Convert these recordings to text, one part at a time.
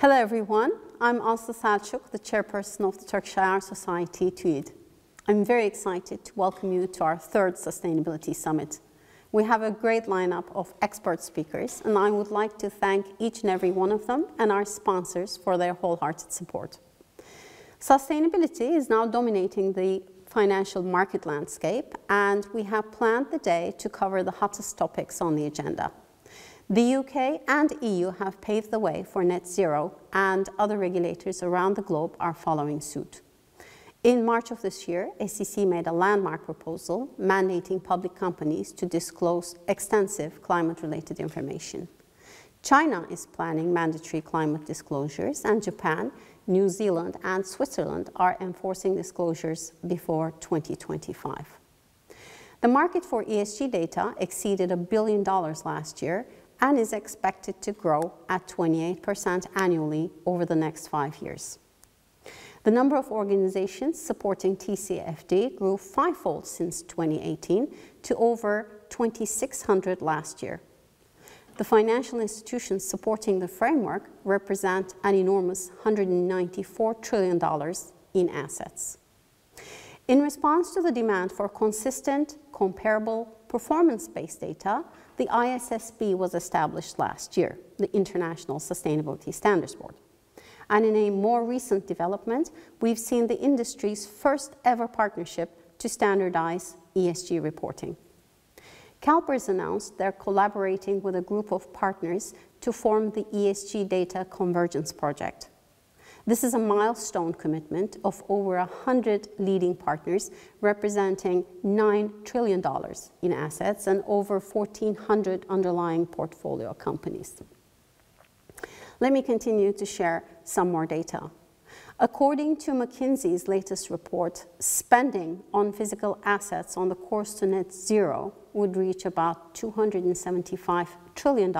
Hello everyone, I'm Aslı Selçuk, the chairperson of the Turkish IR Society, TÜYİD. I'm very excited to welcome you to our third Sustainability Summit. We have a great lineup of expert speakers, and I would like to thank each and every one of them and our sponsors for their wholehearted support. Sustainability is now dominating the financial market landscape, and we have planned the day to cover the hottest topics on the agenda. The UK and EU have paved the way for net zero, and other regulators around the globe are following suit. In March of this year, SEC made a landmark proposal mandating public companies to disclose extensive climate-related information. China is planning mandatory climate disclosures, and Japan, New Zealand, and Switzerland are enforcing disclosures before 2025. The market for ESG data exceeded $1 billion last year and is expected to grow at 28% annually over the next 5 years. The number of organizations supporting TCFD grew fivefold since 2018 to over 2,600 last year. The financial institutions supporting the framework represent an enormous $194 trillion in assets. In response to the demand for consistent, comparable, performance-based data, the ISSB was established last year, the International Sustainability Standards Board. And in a more recent development, we've seen the industry's first ever partnership to standardize ESG reporting. CalPERS announced they're collaborating with a group of partners to form the ESG Data Convergence Project. This is a milestone commitment of over 100 leading partners representing $9 trillion in assets and over 1,400 underlying portfolio companies. Let me continue to share some more data. According to McKinsey's latest report, spending on physical assets on the course to net zero would reach about $275 trillion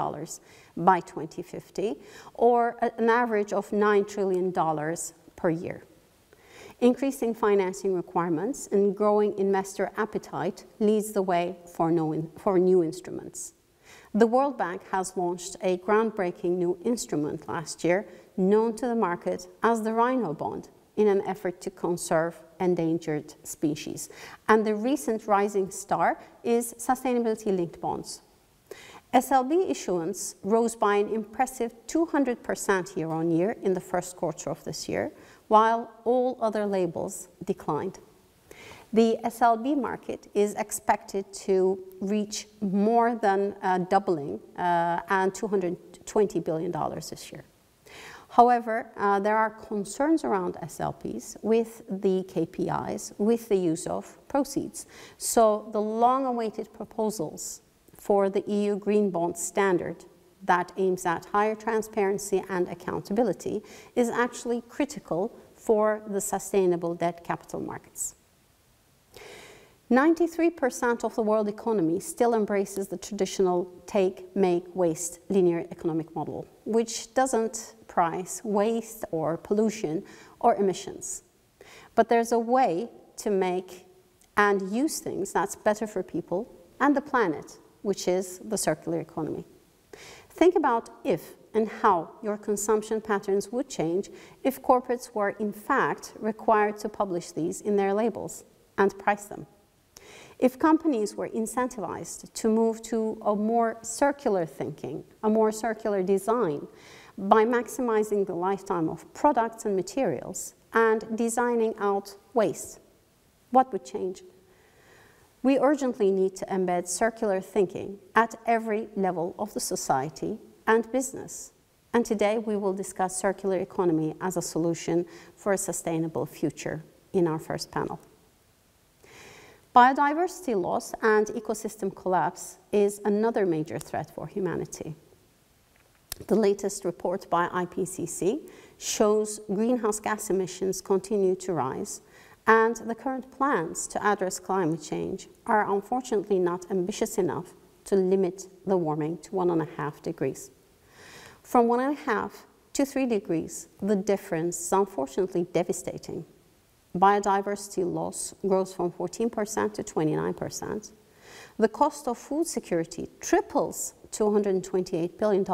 by 2050, or an average of $9 trillion per year. Increasing financing requirements and growing investor appetite leads the way for new instruments. The World Bank has launched a groundbreaking new instrument last year, known to the market as the Rhino Bond, in an effort to conserve endangered species. And the recent rising star is sustainability-linked bonds. SLB issuance rose by an impressive 200% year-on-year in the first quarter of this year, while all other labels declined. The SLB market is expected to reach more than doubling and $220 billion this year. However, there are concerns around SLPs with the KPIs, with the use of proceeds. So the long-awaited proposals for the EU Green Bond Standard that aims at higher transparency and accountability is actually critical for the sustainable debt capital markets. 93% of the world economy still embraces the traditional take, make, waste linear economic model, which doesn't price waste or pollution or emissions. But there's a way to make and use things that's better for people and the planet, which is the circular economy. Think about if and how your consumption patterns would change if corporates were in fact required to publish these in their labels and price them. If companies were incentivized to move to a more circular thinking, a more circular design, by maximizing the lifetime of products and materials and designing out waste, what would change? We urgently need to embed circular thinking at every level of the society and business. And today we will discuss circular economy as a solution for a sustainable future in our first panel. Biodiversity loss and ecosystem collapse is another major threat for humanity. The latest report by IPCC shows greenhouse gas emissions continue to rise, and the current plans to address climate change are unfortunately not ambitious enough to limit the warming to 1.5 degrees. From 1.5 to 3 degrees, the difference is unfortunately devastating. Biodiversity loss grows from 14% to 29%. The cost of food security triples to $128 billion.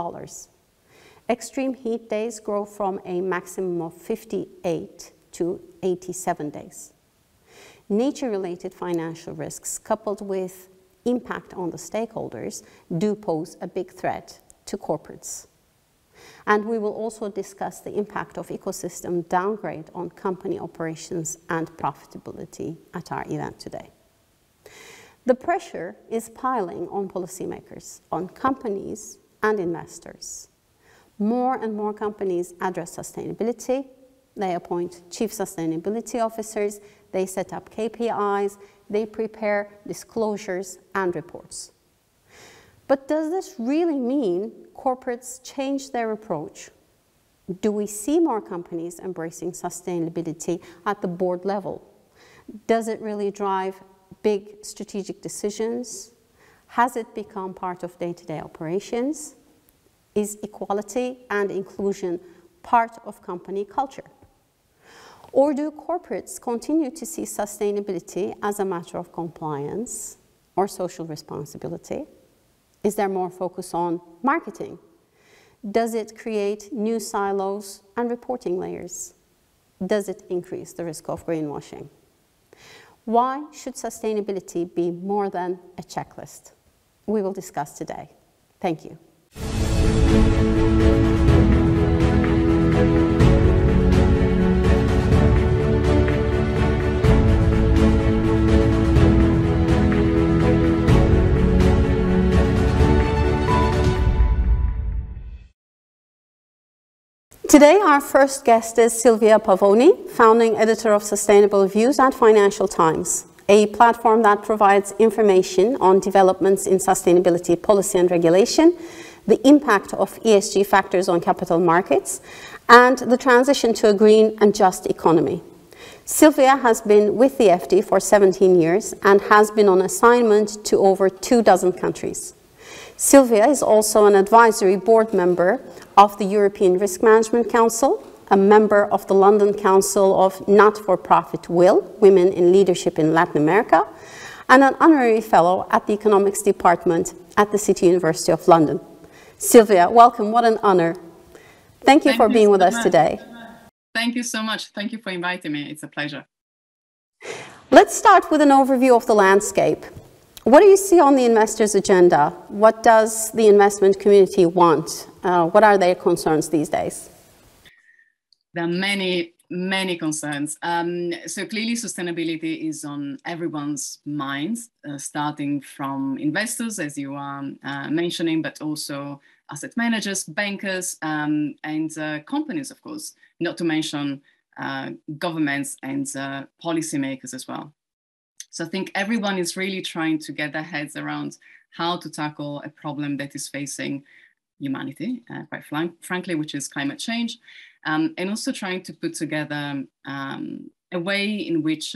extreme heat days grow from a maximum of 58 to 87 days. Nature-related financial risks, coupled with impact on the stakeholders, do pose a big threat to corporates. And we will also discuss the impact of ecosystem downgrade on company operations and profitability at our event today. The pressure is piling on policymakers, on companies and investors. More and more companies address sustainability. They appoint chief sustainability officers, they set up KPIs, they prepare disclosures and reports. But does this really mean corporates change their approach? Do we see more companies embracing sustainability at the board level? Does it really drive big strategic decisions? Has it become part of day-to-day operations? Is equality and inclusion part of company culture? Or do corporates continue to see sustainability as a matter of compliance or social responsibility? Is there more focus on marketing? Does it create new silos and reporting layers? Does it increase the risk of greenwashing? Why should sustainability be more than a checklist? We will discuss today. Thank you. Today, our first guest is Silvia Pavoni, founding editor of Sustainable Views at Financial Times, a platform that provides information on developments in sustainability policy and regulation, the impact of ESG factors on capital markets, and the transition to a green and just economy. Silvia has been with the FT for 17 years and has been on assignment to over 24 countries. Silvia is also an advisory board member of the European Risk Management Council, a member of the London Council of Not-for-Profit WIL, Women in Leadership in Latin America, and an honorary fellow at the Economics Department at the City University of London. Silvia, welcome. What an honor. Thank you for being with us today. Thank you so much. Thank you for inviting me. It's a pleasure. Let's start with an overview of the landscape. What do you see on the investors' agenda? What does the investment community want? What are their concerns these days? There are many concerns. So clearly sustainability is on everyone's minds, starting from investors, as you are mentioning, but also asset managers, bankers, and companies, of course, not to mention governments and policymakers as well. So I think everyone is really trying to get their heads around how to tackle a problem that is facing humanity, quite frankly, which is climate change, and also trying to put together a way in which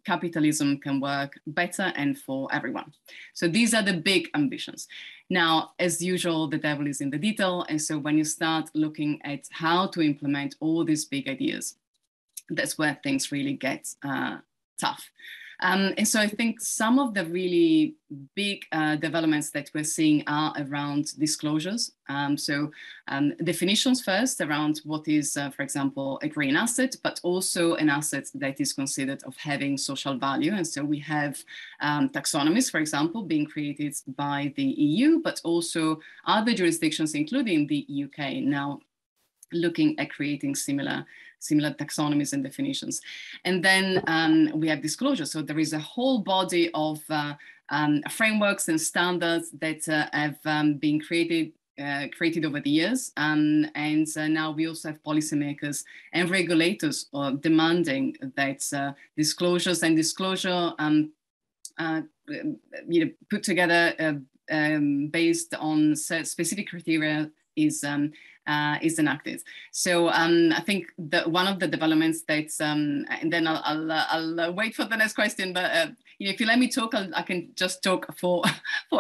capitalism can work better and for everyone. So these are the big ambitions. Now, as usual, the devil is in the detail. And so when you start looking at how to implement all these big ideas, that's where things really get tough. And so I think some of the really big developments that we're seeing are around disclosures. Definitions first around what is, for example, a green asset, but also an asset that is considered of having social value. And so we have taxonomies, for example, being created by the EU, but also other jurisdictions, including the UK, now looking at creating similar taxonomies and definitions. And then we have disclosure. So there is a whole body of frameworks and standards that have been created over the years. And now we also have policymakers and regulators demanding that disclosures and disclosure put together based on specific criteria is enacted. So I think that one of the developments that's, and then I'll wait for the next question, but if you let me talk, I can just talk for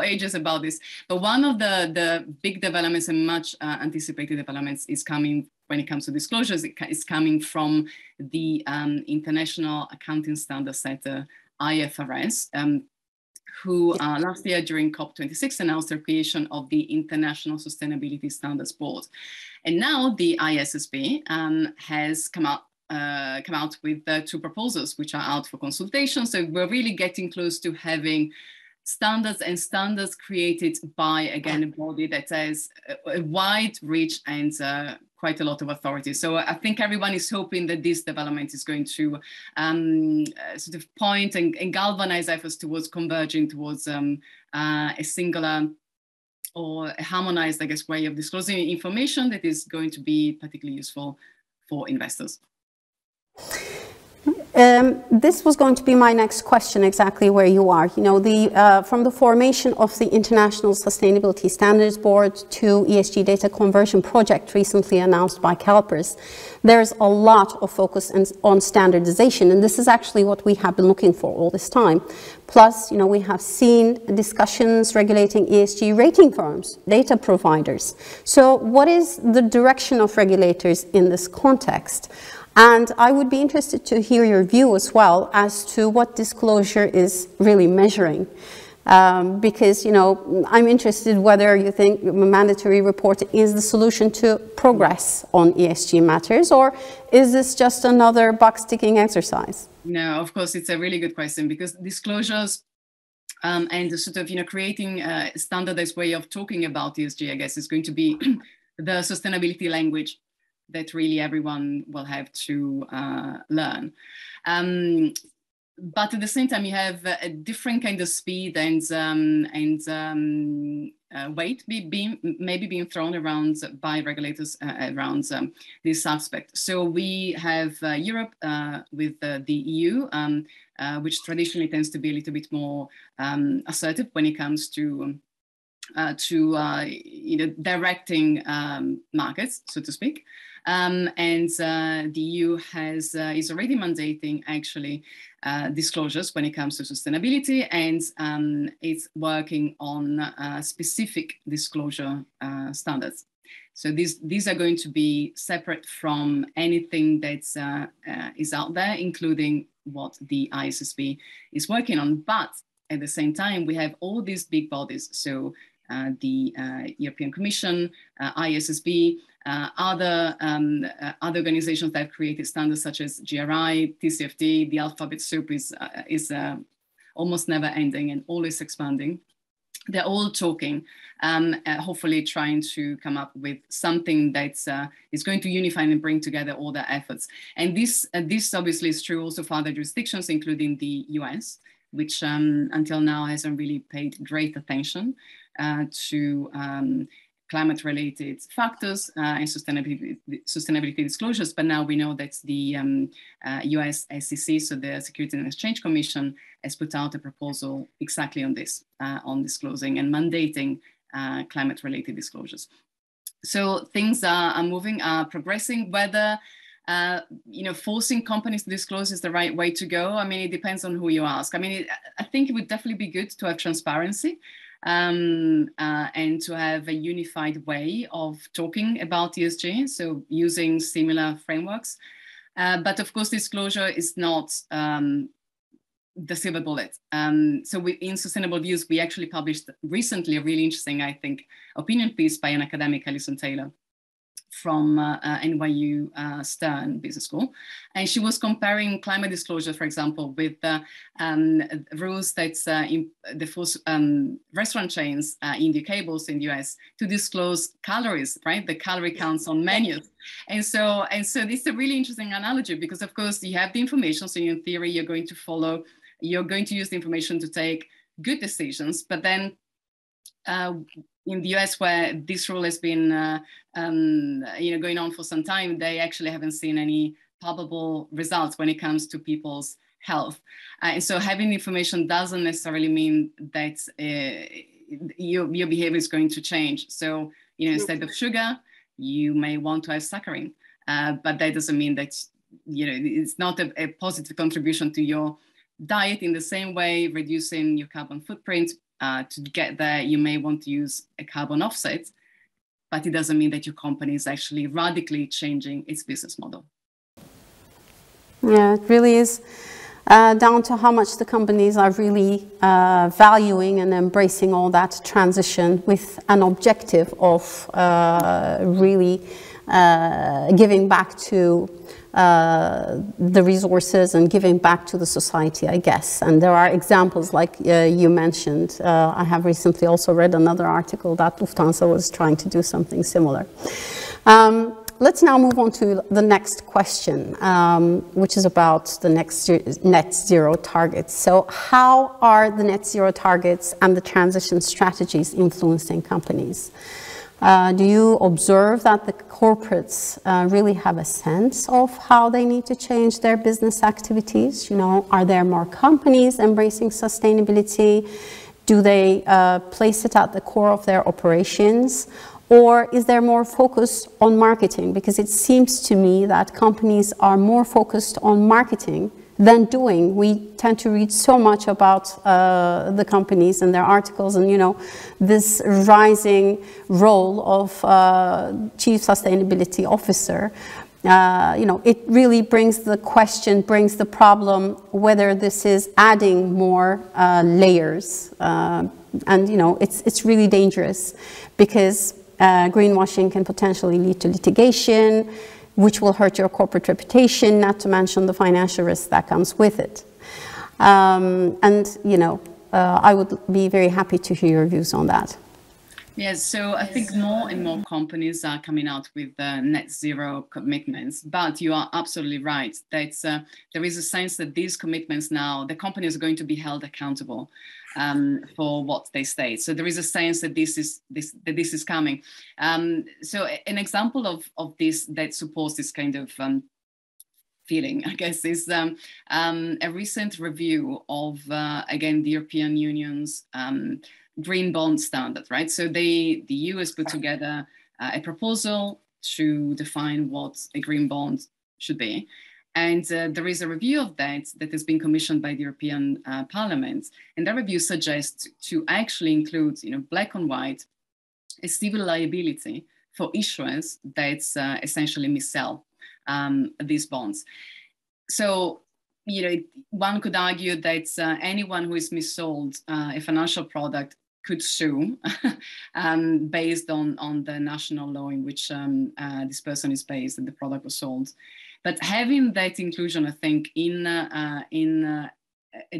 ages about this. But one of the big developments and much anticipated developments is coming when it comes to disclosures. It's coming from the International Accounting Standards Setter, IFRS, who last year during COP26 announced the creation of the International Sustainability Standards Board. And now the ISSB has come out with 2 proposals, which are out for consultation. So we're really getting close to having standards created by, again, a body that has a wide reach and quite a lot of authority. So I think everyone is hoping that this development is going to sort of point and galvanize efforts towards converging towards a singular or a harmonized, I guess, way of disclosing information that is going to be particularly useful for investors. This was going to be my next question, exactly where you are. You know, from the formation of the International Sustainability Standards Board to ESG data conversion project recently announced by CalPERS, there's a lot of focus on standardization, and this is actually what we have been looking for all this time. Plus, you know, we have seen discussions regulating ESG rating firms, data providers. So what is the direction of regulators in this context? And I would be interested to hear your view as well as to what disclosure is really measuring. Because, you know, I'm interested whether you think mandatory reporting is the solution to progress on ESG matters, or is this just another box-ticking exercise? No, of course, it's a really good question, because disclosures and sort of, you know, creating a standardized way of talking about ESG, I guess, is going to be the sustainability language that really everyone will have to learn. But at the same time, you have a different kind of speed and weight maybe being thrown around by regulators around this aspect. So we have Europe with the EU, which traditionally tends to be a little bit more assertive when it comes to you know, directing markets, so to speak. And the EU is already mandating actually disclosures when it comes to sustainability, and it's working on specific disclosure standards. So these are going to be separate from anything that is out there, including what the ISSB is working on. But at the same time, we have all these big bodies. So the European Commission, ISSB, other organizations that have created standards such as GRI, TCFD. The alphabet soup is almost never ending and always expanding. They're all talking, hopefully trying to come up with something that is going to unify and bring together all their efforts. And this obviously is true also for other jurisdictions, including the US, which until now hasn't really paid great attention to climate-related factors and sustainability disclosures. But now we know that the US SEC, so the Securities and Exchange Commission, has put out a proposal exactly on this, on disclosing and mandating climate-related disclosures. So things are moving, are progressing. Whether you know, forcing companies to disclose is the right way to go, I mean, it depends on who you ask. I mean, I think it would definitely be good to have transparency and to have a unified way of talking about ESG, so using similar frameworks. But of course, disclosure is not the silver bullet. So in Sustainable Views, we actually published recently a really interesting, I think, opinion piece by an academic, Alison Taylor, from NYU Stern Business School. And she was comparing climate disclosure, for example, with rules that the force restaurant chains in the UK, also in the US, to disclose calories, right? The calorie counts on menus. And so this is a really interesting analogy, because of course you have the information. So in theory, you're going to use the information to take good decisions, but then in the US, where this rule has been you know, going on for some time, they actually haven't seen any palpable results when it comes to people's health. And so having information doesn't necessarily mean that your behavior is going to change. So, you know, instead of sugar, you may want to have saccharin, but that doesn't mean that, you know, it's not a positive contribution to your diet. In the same way, reducing your carbon footprint, to get there, you may want to use a carbon offset, but it doesn't mean that your company is actually radically changing its business model. Yeah, it really is down to how much the companies are really valuing and embracing all that transition with an objective of really giving back to the resources and giving back to the society, I guess. And there are examples like you mentioned. I have recently also read another article that Lufthansa was trying to do something similar. Let's now move on to the next question, which is about the next net zero targets. So how are the net zero targets and the transition strategies influencing companies? Do you observe that the corporates really have a sense of how they need to change their business activities? You know, are there more companies embracing sustainability? Do they place it at the core of their operations? Or is there more focus on marketing? Because it seems to me that companies are more focused on marketing than doing. We tend to read so much about the companies and their articles, and you know, this rising role of Chief Sustainability Officer. You know, it really brings the question, brings the problem whether this is adding more layers, and you know, it's really dangerous because greenwashing can potentially lead to litigation, which will hurt your corporate reputation, not to mention the financial risk that comes with it. And, you know, I would be very happy to hear your views on that. Yes, so I think more and more companies are coming out with net zero commitments, but you are absolutely right that there is a sense that these commitments now, the companies are going to be held accountable for what they state. So there is a sense that this is coming. So an example of this that supports this kind of feeling, I guess, is a recent review of, again, the European Union's green bond standard, right? So the EU has put together a proposal to define what a green bond should be. And there is a review of that has been commissioned by the European Parliament. And that review suggests to actually include, you know, black and white, a civil liability for issuers that essentially missell these bonds. So, you know, one could argue that anyone who is missold a financial product could sue based on the national law in which this person is based and the product was sold. But having that inclusion, I think, in a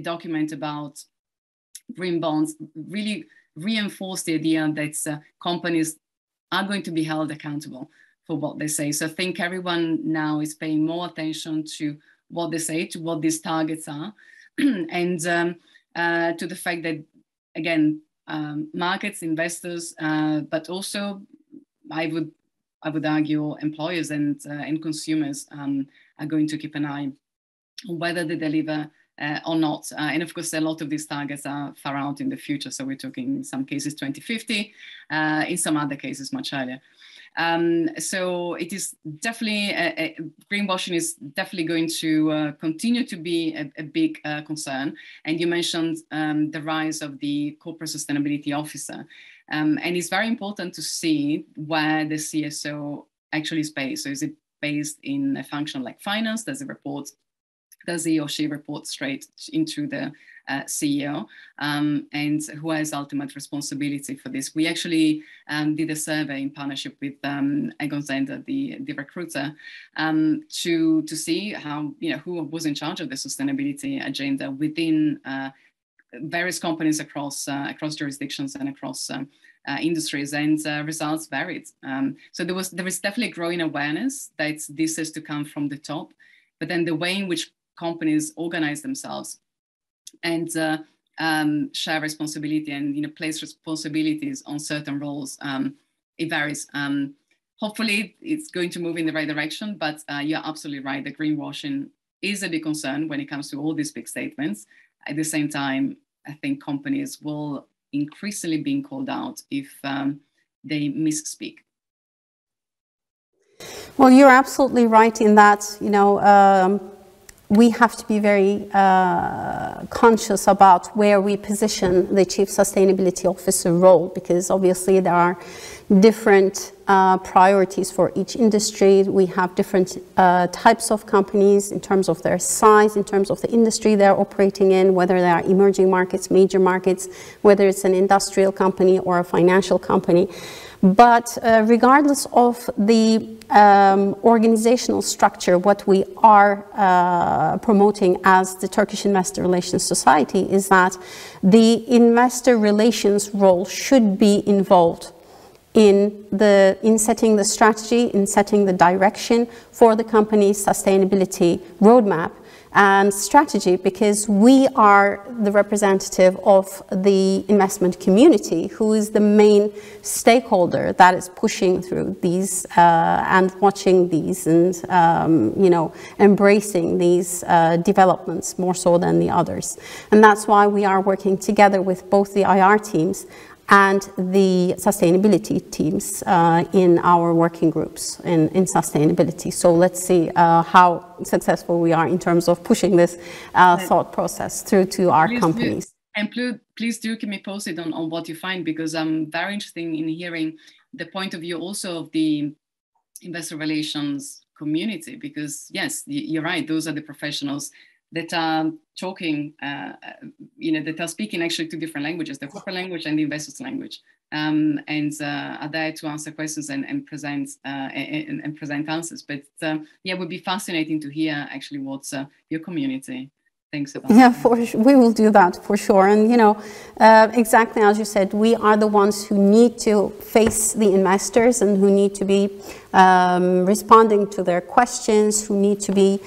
document about green bonds really reinforced the idea that companies are going to be held accountable for what they say. So I think everyone now is paying more attention to what they say, to what these targets are, and to the fact that, again, markets, investors, but also I would argue employers and consumers are going to keep an eye on whether they deliver or not. And of course, a lot of these targets are far out in the future. So we're talking in some cases 2050, in some other cases much earlier. So it is definitely, greenwashing is definitely going to continue to be a big concern. And you mentioned the rise of the corporate sustainability officer. And it's very important to see where the CSO actually is based. So is it based in a function like finance? Does he or she report straight into the CEO, and who has ultimate responsibility for this? We actually did a survey in partnership with Egon Zehnder, the recruiter, to see how, you know, who was in charge of the sustainability agenda within various companies across jurisdictions and across industries, and results varied. So there is definitely growing awareness that this has to come from the top, but then the way in which companies organize themselves and share responsibility and, you know, place responsibilities on certain roles, it varies. Hopefully it's going to move in the right direction, but you're absolutely right. The greenwashing is a big concern when it comes to all these big statements. At the same time, I think companies will increasingly be called out if they misspeak. Well, you're absolutely right in that, you know, we have to be very conscious about where we position the Chief Sustainability Officer role, because obviously there are different priorities for each industry. We have different types of companies in terms of their size, in terms of the industry they're operating in, whether they are emerging markets, major markets, whether it's an industrial company or a financial company. But regardless of the organizational structure, what we are promoting as the Turkish Investor Relations Society is that the investor relations role should be involved in setting the strategy, in setting the direction for the company's sustainability roadmap and strategy, because we are the representative of the investment community, who is the main stakeholder that is pushing through these and watching these and embracing these developments more so than the others. And that's why we are working together with both the IR teams and the sustainability teams in our working groups in sustainability. So let's see how successful we are in terms of pushing this thought process through to our companies. And please do keep me posted on what you find, because I'm very interested in hearing the point of view also of the investor relations community, because yes, you're right, those are the professionals that are talking, that are speaking actually two different languages, the corporate language and the investors' language, and are there to answer questions and present answers. But yeah, it would be fascinating to hear actually what your community thinks about. Yeah, we will do that for sure. And exactly as you said, we are the ones who need to face the investors and who need to be responding to their questions, who need to be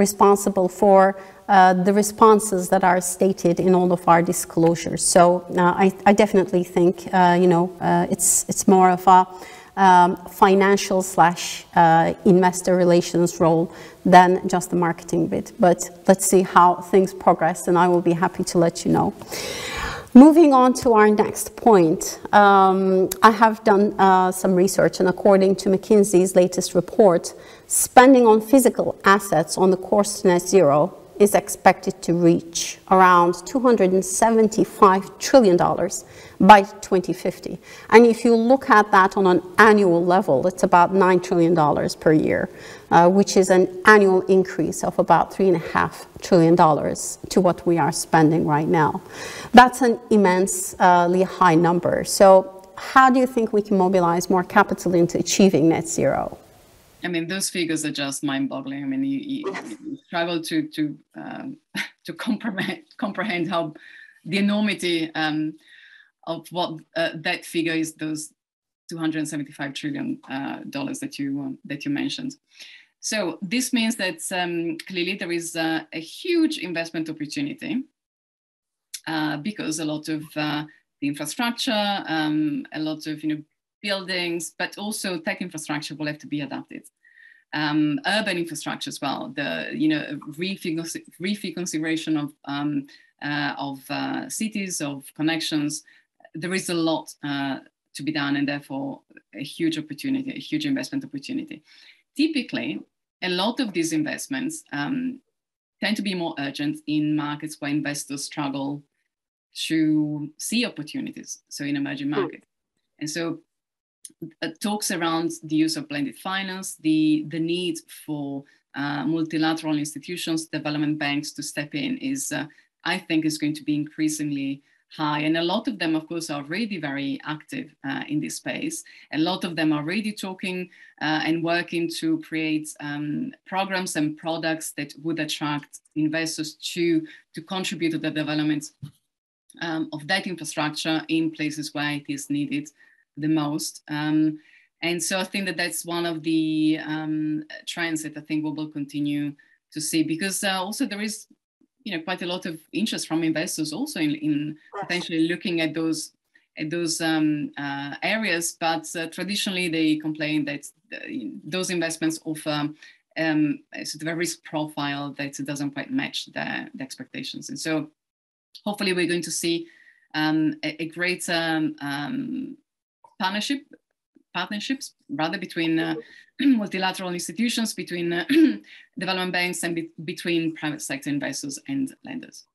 responsible for the responses that are stated in all of our disclosures. So I definitely think it's more of a financial / investor relations role than just the marketing bit. But let's see how things progress, and I will be happy to let you know. Moving on to our next point, I have done some research, and according to McKinsey's latest report, spending on physical assets on the course to net zero is expected to reach around $275 trillion by 2050. And if you look at that on an annual level, it's about $9 trillion per year, which is an annual increase of about $3.5 trillion to what we are spending right now. That's an immensely high number. So how do you think we can mobilize more capital into achieving net zero? I mean, those figures are just mind-boggling. I mean, you struggle to comprehend how the enormity of what that figure is. Those $275 trillion that you mentioned. So this means that clearly there is a huge investment opportunity because a lot of the infrastructure, a lot of buildings, but also tech infrastructure will have to be adapted. Urban infrastructure as well. The reconfiguration of cities, of connections. There is a lot to be done, and therefore a huge opportunity, a huge investment opportunity. Typically, a lot of these investments tend to be more urgent in markets where investors struggle to see opportunities. So in emerging markets, and so. Talks around the use of blended finance, the need for multilateral institutions, development banks to step in is, I think, is going to be increasingly high. And a lot of them, of course, are already very active in this space. A lot of them are already talking and working to create programs and products that would attract investors to contribute to the development of that infrastructure in places where it is needed the most. And so I think that that's one of the trends that I think we will continue to see, because also there is quite a lot of interest from investors also in potentially looking at those areas, but traditionally they complain that those investments offer sort of a risk profile that doesn't quite match the expectations. And so hopefully we're going to see a greater partnerships rather between multilateral institutions, between development banks, and between private sector investors and lenders.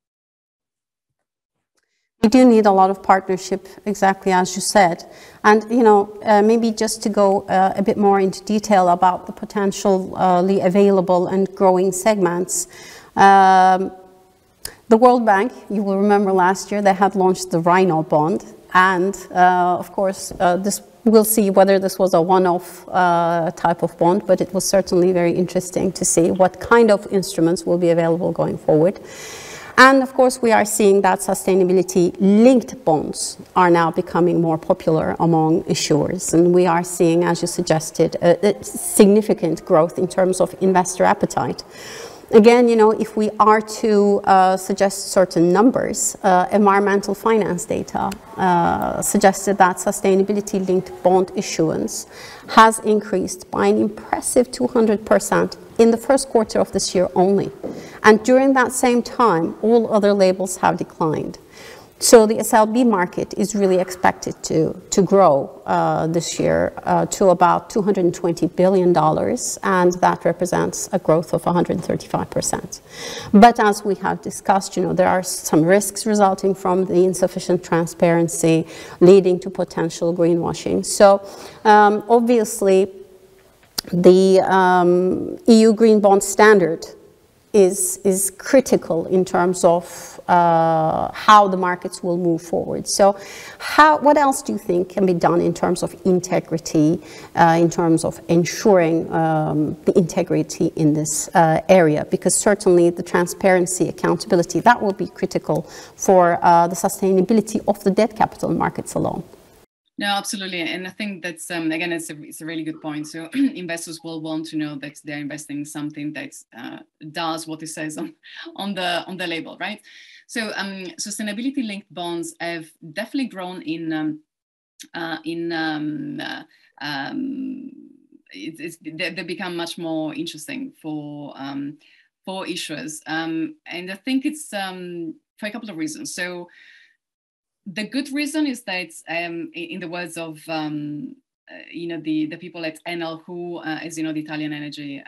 we do need a lot of partnership, exactly as you said. And, you know, maybe just to go a bit more into detail about the potentially available and growing segments. The World Bank, you will remember last year, they had launched the Rhino bond. And, of course, we'll see whether this was a one-off type of bond, but it was certainly very interesting to see what kind of instruments will be available going forward. And of course, we are seeing that sustainability-linked bonds are now becoming more popular among issuers. And we are seeing, as you suggested, a significant growth in terms of investor appetite. Again, you know, if we are to suggest certain numbers, environmental finance data suggested that sustainability-linked bond issuance has increased by an impressive 200% in the first quarter of this year only. And during that same time, all other labels have declined. So the SLB market is really expected to grow this year to about $220 billion, and that represents a growth of 135%. But as we have discussed, you know, there are some risks resulting from the insufficient transparency leading to potential greenwashing. So obviously, the EU Green Bond Standard is critical in terms of how the markets will move forward. So what else do you think can be done in terms of integrity, in terms of ensuring the integrity in this area? Because certainly the transparency, accountability, that will be critical for the sustainability of the debt capital markets alone. No, absolutely. And I think that's, again, it's a really good point. So investors will want to know that they're investing in something that does what it says on the label, right? So sustainability-linked bonds have definitely grown they become much more interesting for issuers. And I think it's for a couple of reasons. So the good reason is that, in the words of you know, the people at Enel, who, as you know, the Italian energy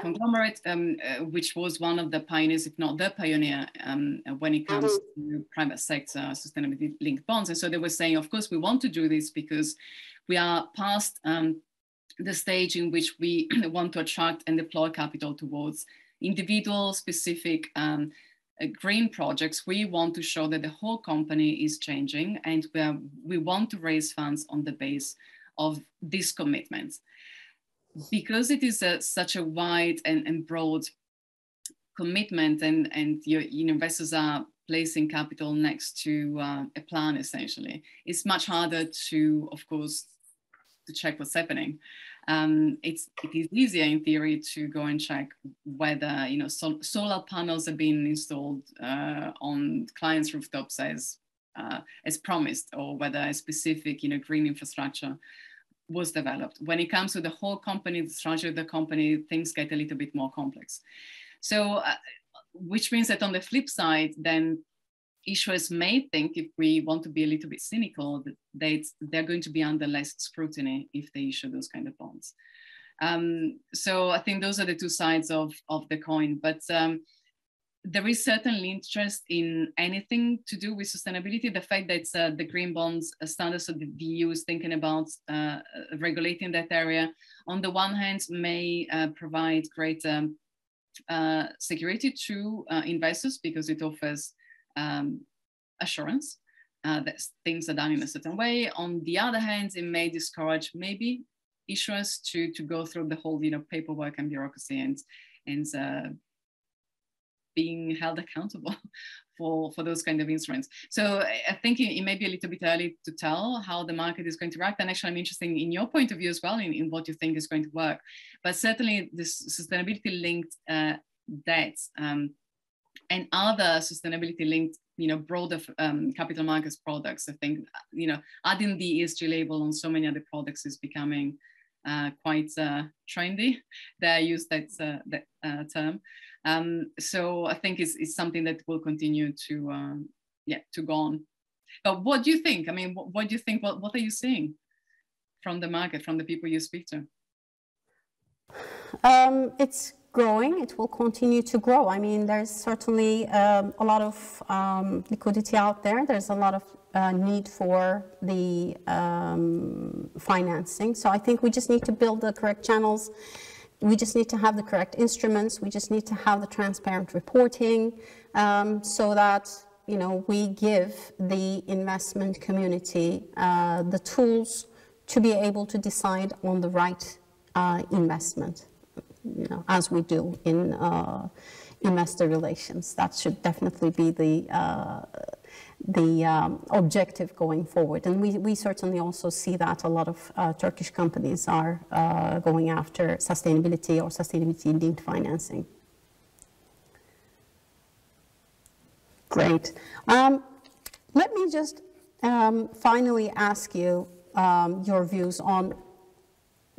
conglomerate, which was one of the pioneers, if not the pioneer, when it comes to private sector sustainability-linked bonds. And so they were saying, of course, we want to do this because we are past the stage in which we want to attract and deploy capital towards individual, specific green projects. We want to show that the whole company is changing, and we want to raise funds on the base of this commitment. Because it is such a wide and broad commitment, and your investors are placing capital next to a plan, essentially, it's much harder to, of course, to check what's happening. It is easier in theory to go and check whether, you know, solar panels are being installed on clients' rooftops as promised, or whether a specific, you know, green infrastructure was developed. When it comes to the whole company, the structure of the company, things get a little bit more complex. So, which means that on the flip side, then issuers may think, if we want to be a little bit cynical, that they're going to be under less scrutiny if they issue those kind of bonds. So I think those are the two sides of the coin. But there is certainly interest in anything to do with sustainability. The fact that the green bonds standards of the EU is thinking about regulating that area, on the one hand, may provide greater security to investors, because it offers assurance that things are done in a certain way. On the other hand, it may discourage maybe issuers to go through the whole, you know, paperwork and bureaucracy and being held accountable for those kind of instruments. So I think it may be a little bit early to tell how the market is going to react. And actually, I'm interested in your point of view as well, in what you think is going to work. But certainly this sustainability-linked debts and other sustainability-linked, you know, broader capital markets products, I think, you know, adding the ESG label on so many other products is becoming quite trendy. They use that term. So I think it's something that will continue to go on. But what do you think? I mean, what do you think? What are you seeing from the market, from the people you speak to? It's growing. It will continue to grow. I mean, there's certainly a lot of liquidity out there. There's a lot of need for the financing. So I think we just need to build the correct channels. We just need to have the correct instruments. We just need to have the transparent reporting so that, you know, we give the investment community the tools to be able to decide on the right investment, you know, as we do in investor relations. That should definitely be the objective going forward. And we certainly also see that a lot of Turkish companies are going after sustainability or sustainability-linked financing. Great. Let me just finally ask you your views on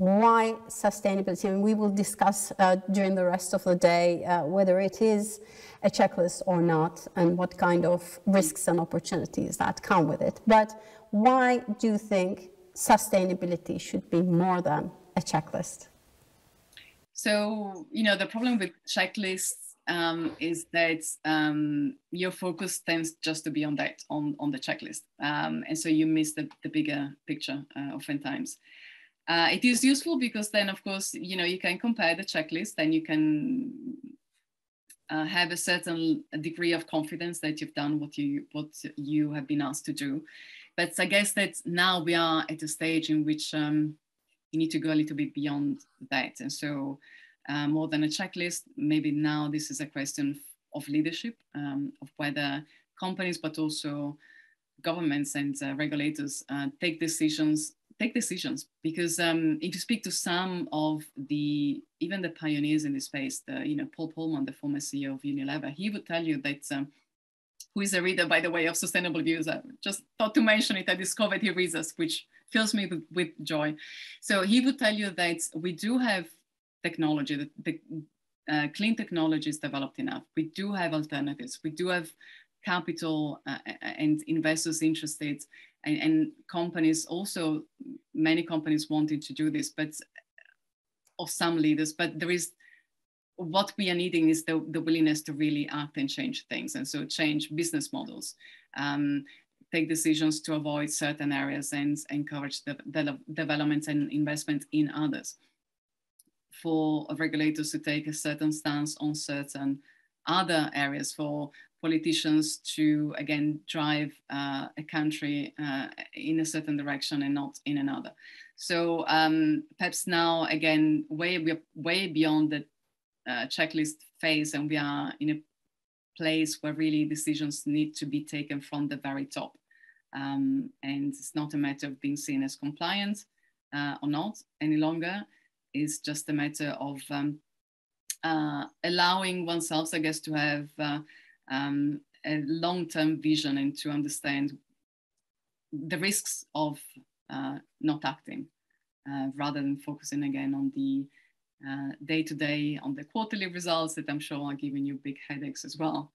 why sustainability, and we will discuss during the rest of the day whether it is a checklist or not and what kind of risks and opportunities that come with it. But why do you think sustainability should be more than a checklist? So, you know, the problem with checklists is that your focus tends just to be on that, on the checklist. And so you miss the bigger picture oftentimes. It is useful because then, of course, you know, you can compare the checklist and you can have a certain degree of confidence that you've done what you have been asked to do. But I guess that now we are at a stage in which you need to go a little bit beyond that. And so more than a checklist, maybe now this is a question of leadership, of whether companies, but also governments and regulators take decisions, because if you speak to some of even the pioneers in this space, Paul Polman, the former CEO of Unilever, he would tell you that, who is a reader, by the way, of Sustainable Views. I just thought to mention it. I discovered he reads us, which fills me with joy. So he would tell you that we do have technology, the clean technology is developed enough. We do have alternatives. We do have capital and investors interested, and companies also, many companies wanting to do this, but of some leaders, but there is, what we are needing is the willingness to really act and change things. And so change business models, take decisions to avoid certain areas and encourage the development and investment in others. For regulators to take a certain stance on certain other areas, for politicians to, again, drive a country in a certain direction and not in another. So perhaps now, again, we're way beyond the checklist phase, and we are in a place where really decisions need to be taken from the very top. And it's not a matter of being seen as compliant or not any longer. It's just a matter of allowing oneself, I guess, to have a long-term vision and to understand the risks of not acting, rather than focusing again on the day-to-day, on the quarterly results that I'm sure are giving you big headaches as well,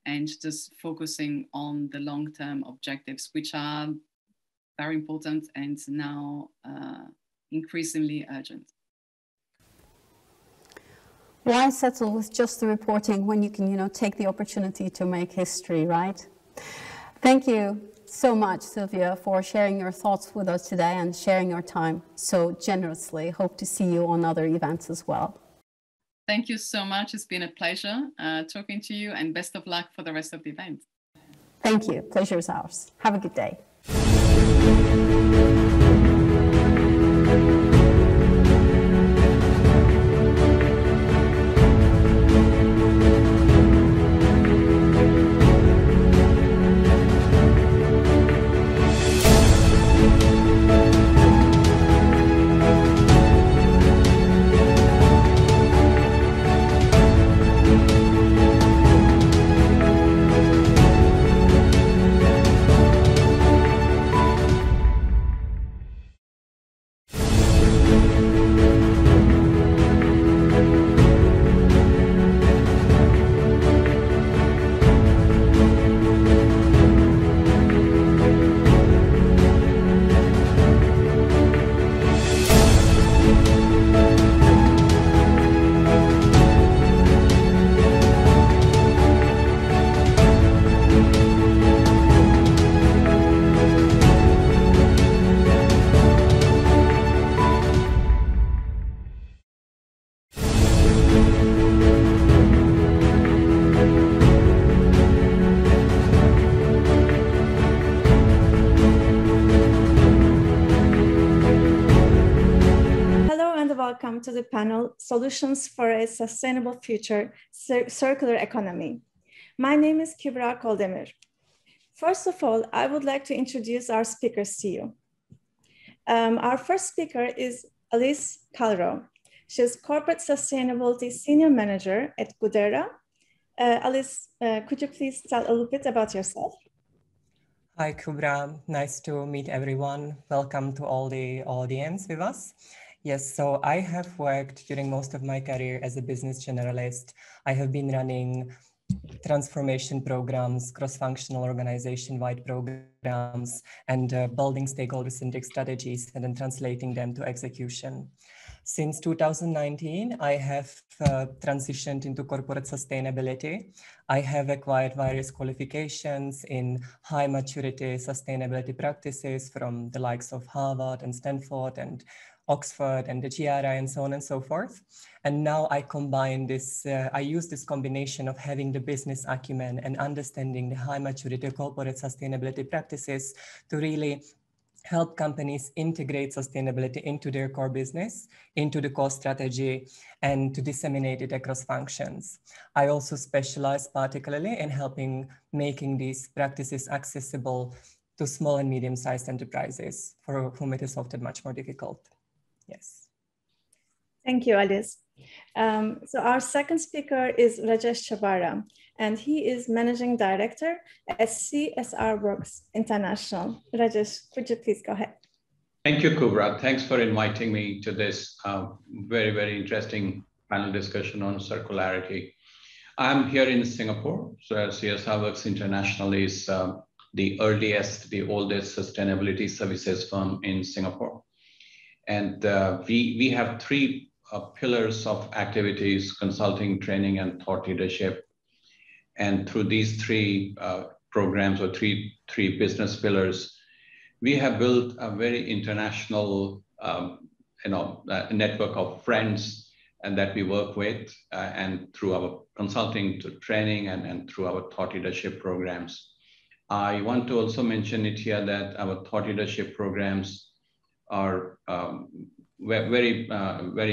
and just focusing on the long-term objectives, which are very important and now increasingly urgent. Why settle with just the reporting when you can, take the opportunity to make history, right? Thank you so much, Sylvia, for sharing your thoughts with us today and sharing your time so generously. Hope to see you on other events as well. Thank you so much. It's been a pleasure talking to you, and best of luck for the rest of the event. Thank you. Pleasure is ours. Have a good day. to the panel, Solutions for a Sustainable Future, Circular Economy. My name is Kübra Koldemir. First of all, I would like to introduce our speakers to you. Our first speaker is Alice Calro. She's Corporate Sustainability Senior Manager at Gudera. Alice, could you please tell a little bit about yourself? Hi, Kübra. Nice to meet everyone. Welcome to all the audience with us. Yes, so I have worked during most of my career as a business generalist. I have been running transformation programs, cross-functional organization-wide programs, and building stakeholder-centric strategies and then translating them to execution. Since 2019, I have transitioned into corporate sustainability. I have acquired various qualifications in high maturity sustainability practices from the likes of Harvard and Stanford and Oxford and the GRI and so on and so forth. And now I combine this, I use this combination of having the business acumen and understanding the high maturity corporate sustainability practices to really help companies integrate sustainability into their core business, into the core strategy, and to disseminate it across functions. I also specialize particularly in helping making these practices accessible to small and medium-sized enterprises for whom it is often much more difficult. Yes. Thank you, Alice. So our second speaker is Rajesh Chabara, and he is Managing Director at CSR Works International. Rajesh, could you please go ahead? Thank you, Kübra. Thanks for inviting me to this very, very interesting panel discussion on circularity. I'm here in Singapore. So CSR Works International is the earliest, the oldest sustainability services firm in Singapore. And we have three pillars of activities: consulting, training, and thought leadership. And through these three programs or three business pillars, we have built a very international network of friends and that we work with, and through our consulting to training and through our thought leadership programs. I want to also mention it here that our thought leadership programs are very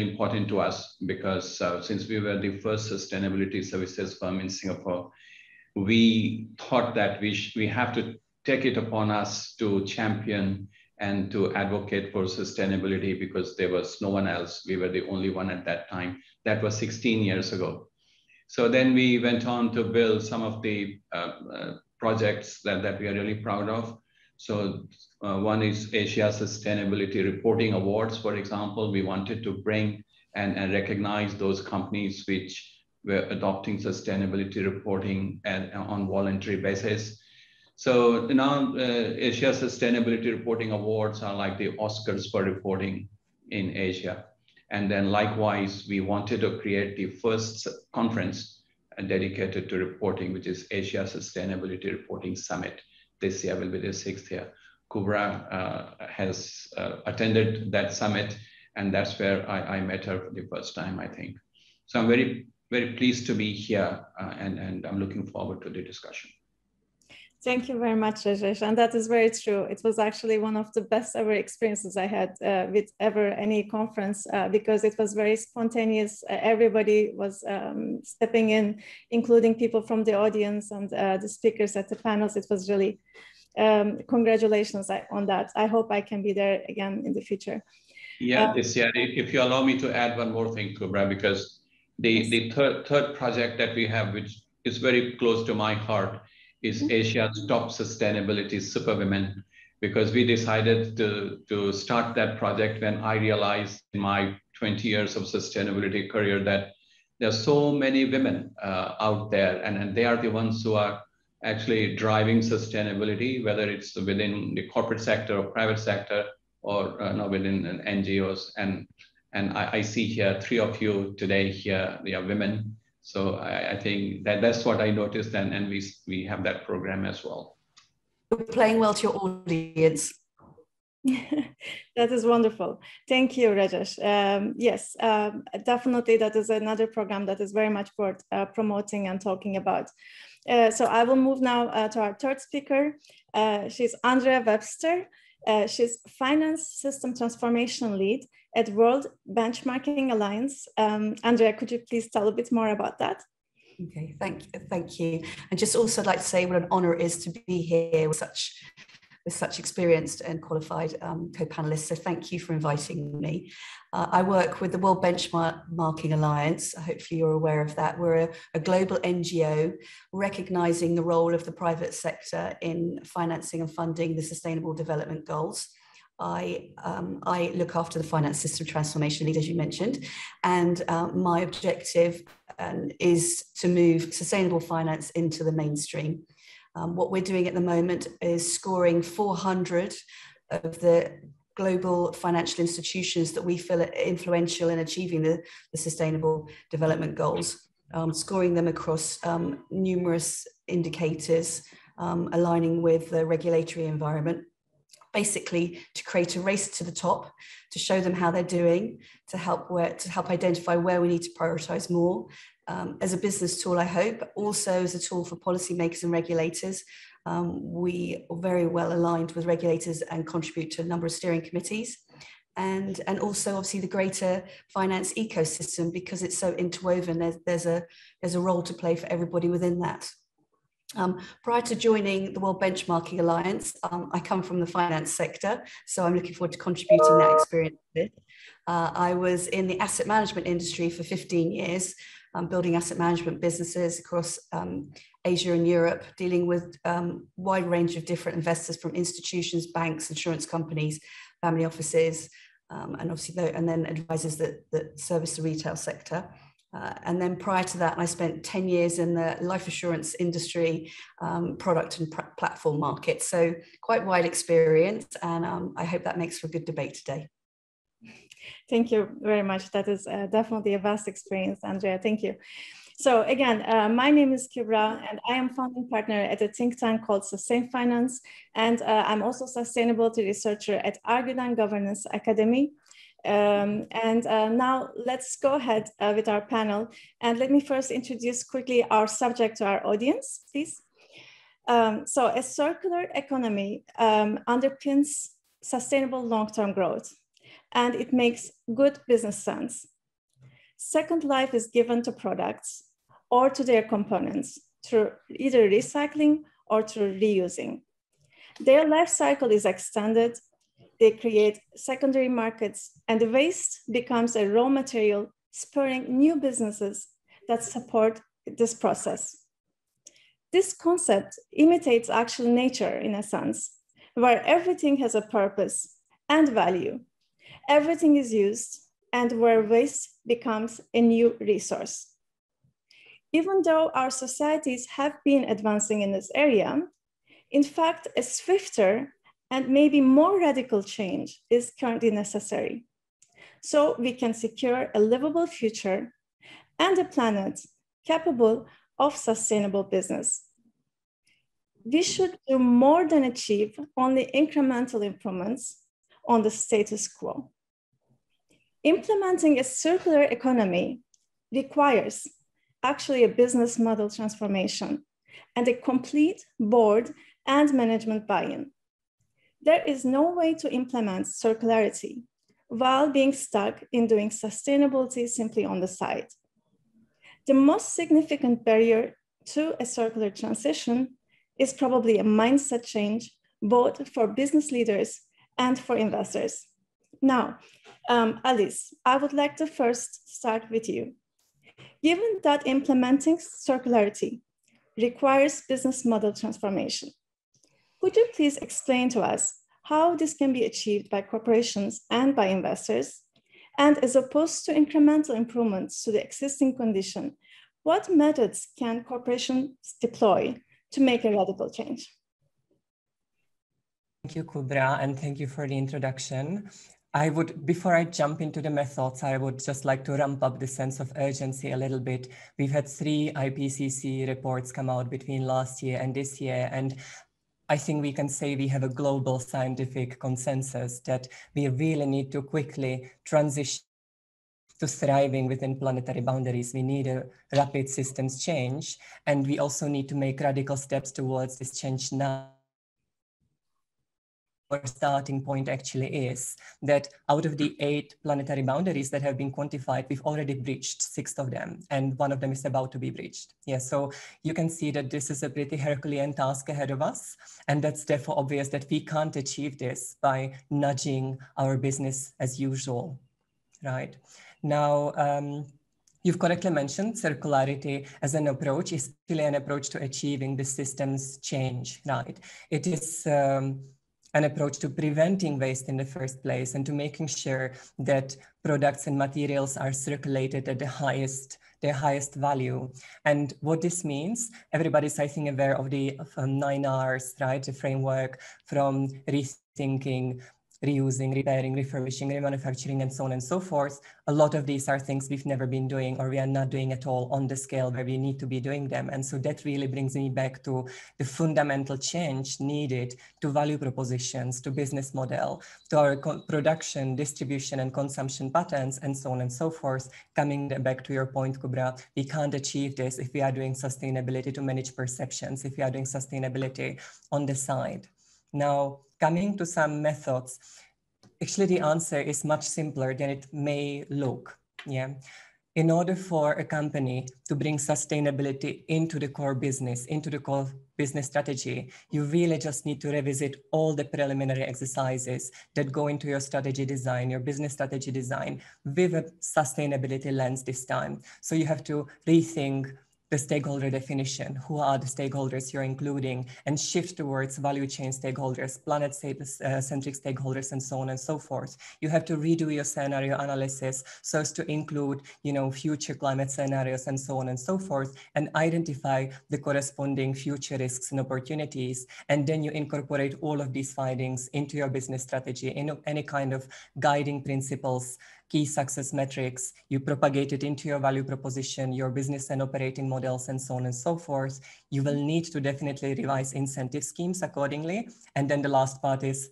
important to us because since we were the first sustainability services firm in Singapore, we thought that we have to take it upon us to champion and to advocate for sustainability because there was no one else. We were the only one at that time. That was 16 years ago. So then we went on to build some of the projects that we are really proud of. So one is Asia Sustainability Reporting Awards, for example. We wanted to bring and recognize those companies which were adopting sustainability reporting on voluntary basis. So now Asia Sustainability Reporting Awards are like the Oscars for reporting in Asia. And then likewise, we wanted to create the first conference dedicated to reporting, which is Asia Sustainability Reporting Summit. This year will be the 6th year. Kübra has attended that summit, and that's where I met her for the first time, I think. So I'm very, very pleased to be here, and I'm looking forward to the discussion. Thank you very much, Rajesh. And that is very true. It was actually one of the best ever experiences I had with any conference because it was very spontaneous. Everybody was stepping in, including people from the audience and the speakers at the panels. It was really, congratulations on that. I hope I can be there again in the future. Yeah, this year, if you allow me to add one more thing, Kübra, because the third project that we have, which is very close to my heart, is Asia's Top Sustainability Superwomen, because we decided to start that project when I realized in my 20 years of sustainability career that there are so many women out there, and they are the ones who are actually driving sustainability, whether it's within the corporate sector or private sector or within NGOs. And I see here 3 of you today here, they are women. So I think that's what I noticed, and we have that program as well. You're playing well to your audience. That is wonderful. Thank you, Rajesh. Yes, definitely that is another program that is very much worth promoting and talking about. So I will move now to our third speaker. She's Andrea Webster. She's Finance System Transformation Lead at World Benchmarking Alliance. Andrea, could you please tell a bit more about that? Okay, thank you. And just also like to say what an honor it is to be here with such experienced and qualified co-panelists. So thank you for inviting me. I work with the World Benchmarking Alliance. Hopefully you're aware of that. We're a global NGO recognizing the role of the private sector in financing and funding the Sustainable Development Goals. I look after the finance system transformation lead, as you mentioned, and my objective is to move sustainable finance into the mainstream. What we're doing at the moment is scoring 400 of the global financial institutions that we feel are influential in achieving the Sustainable Development Goals, scoring them across numerous indicators, aligning with the regulatory environment, basically to create a race to the top, to show them how they're doing, to help identify where we need to prioritize more. As a business tool, I hope, also as a tool for policymakers and regulators. We are very well aligned with regulators and contribute to a number of steering committees. And also obviously the greater finance ecosystem, because it's so interwoven, there's a role to play for everybody within that. Prior to joining the World Benchmarking Alliance, I come from the finance sector, so I'm looking forward to contributing that experience a bit. I was in the asset management industry for 15 years, building asset management businesses across Asia and Europe, dealing with a wide range of different investors from institutions, banks, insurance companies, family offices, and obviously and then advisors that service the retail sector. And then prior to that, I spent 10 years in the life assurance industry, product and platform market. So quite wide experience, and I hope that makes for a good debate today. Thank you very much. That is definitely a vast experience, Andrea. Thank you. So again, my name is Kübra, and I am founding partner at a think tank called Sustain Finance, and I'm also sustainability researcher at Argudan Governance Academy. Now let's go ahead with our panel, and let me first introduce quickly our subject to our audience, please. So a circular economy underpins sustainable long-term growth, and it makes good business sense. Second life is given to products or to their components through either recycling or through reusing. Their life cycle is extended, they create secondary markets, and the waste becomes a raw material, spurring new businesses that support this process. This concept imitates actual nature in a sense, where everything has a purpose and value. Everything is used, and where waste becomes a new resource. Even though our societies have been advancing in this area, in fact, a swifter and maybe more radical change is currently necessary, so we can secure a livable future and a planet capable of sustainable business. We should do more than achieve only incremental improvements on the status quo. Implementing a circular economy requires actually a business model transformation and a complete board and management buy-in. There is no way to implement circularity while being stuck in doing sustainability simply on the side. The most significant barrier to a circular transition is probably a mindset change, both for business leaders and for investors. Now, Alice, I would like to first start with you. Given that implementing circularity requires business model transformation, could you please explain to us how this can be achieved by corporations and by investors? And as opposed to incremental improvements to the existing condition, what methods can corporations deploy to make a radical change? Thank you, Kübra, and thank you for the introduction. Before I jump into the methods, I would just like to ramp up the sense of urgency a little bit. We've had 3 IPCC reports come out between last year and this year, and I think we can say we have a global scientific consensus that we really need to quickly transition to thriving within planetary boundaries. We need a rapid systems change, and we also need to make radical steps towards this change now. starting point actually is that out of the 8 planetary boundaries that have been quantified, we've already breached 6 of them, and 1 of them is about to be breached. Yeah, so you can see that this is a pretty Herculean task ahead of us, and that's therefore obvious that we can't achieve this by nudging our business as usual, right? Now, you've correctly mentioned circularity as an approach is really an approach to achieving the system's change, right? It is an approach to preventing waste in the first place and to making sure that products and materials are circulated at their highest value. And what this means, everybody's, I think, aware of the 9 R's, right? The framework from rethinking, reusing, repairing, refurbishing, remanufacturing, and so on and so forth. A lot of these are things we've never been doing or we are not doing at all on the scale where we need to be doing them. And so that really brings me back to the fundamental change needed to value propositions, to business model, to our production, distribution, and consumption patterns, and so on and so forth. Coming back to your point, Kubra, we can't achieve this if we are doing sustainability to manage perceptions, if we are doing sustainability on the side. Now, coming to some methods, actually the answer is much simpler than it may look. Yeah. In order for a company to bring sustainability into the core business, into the core business strategy, you really just need to revisit all the preliminary exercises that go into your strategy design, your business strategy design, with a sustainability lens this time. So you have to rethink the stakeholder definition, who are the stakeholders you're including, and shift towards value chain stakeholders, planet-centric stakeholders, and so on and so forth. You have to redo your scenario analysis so as to include, future climate scenarios and so on and so forth, and identify the corresponding future risks and opportunities. And then you incorporate all of these findings into your business strategy, in any kind of guiding principles, key success metrics, you propagate it into your value proposition, your business and operating models, and so on and so forth. You will need to definitely revise incentive schemes accordingly. And then the last part is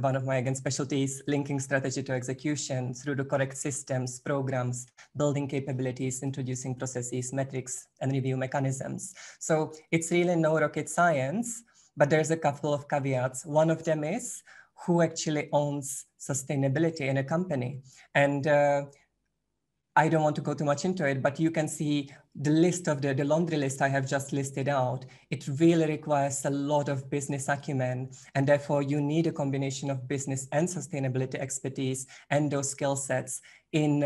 one of my, again, specialties, linking strategy to execution through the correct systems, programs, building capabilities, introducing processes, metrics, and review mechanisms. So it's really no rocket science, but there's a couple of caveats. One of them is, who actually owns sustainability in a company? And I don't want to go too much into it, but you can see the list of the laundry list I have just listed out. It really requires a lot of business acumen, and therefore you need a combination of business and sustainability expertise and those skill sets in,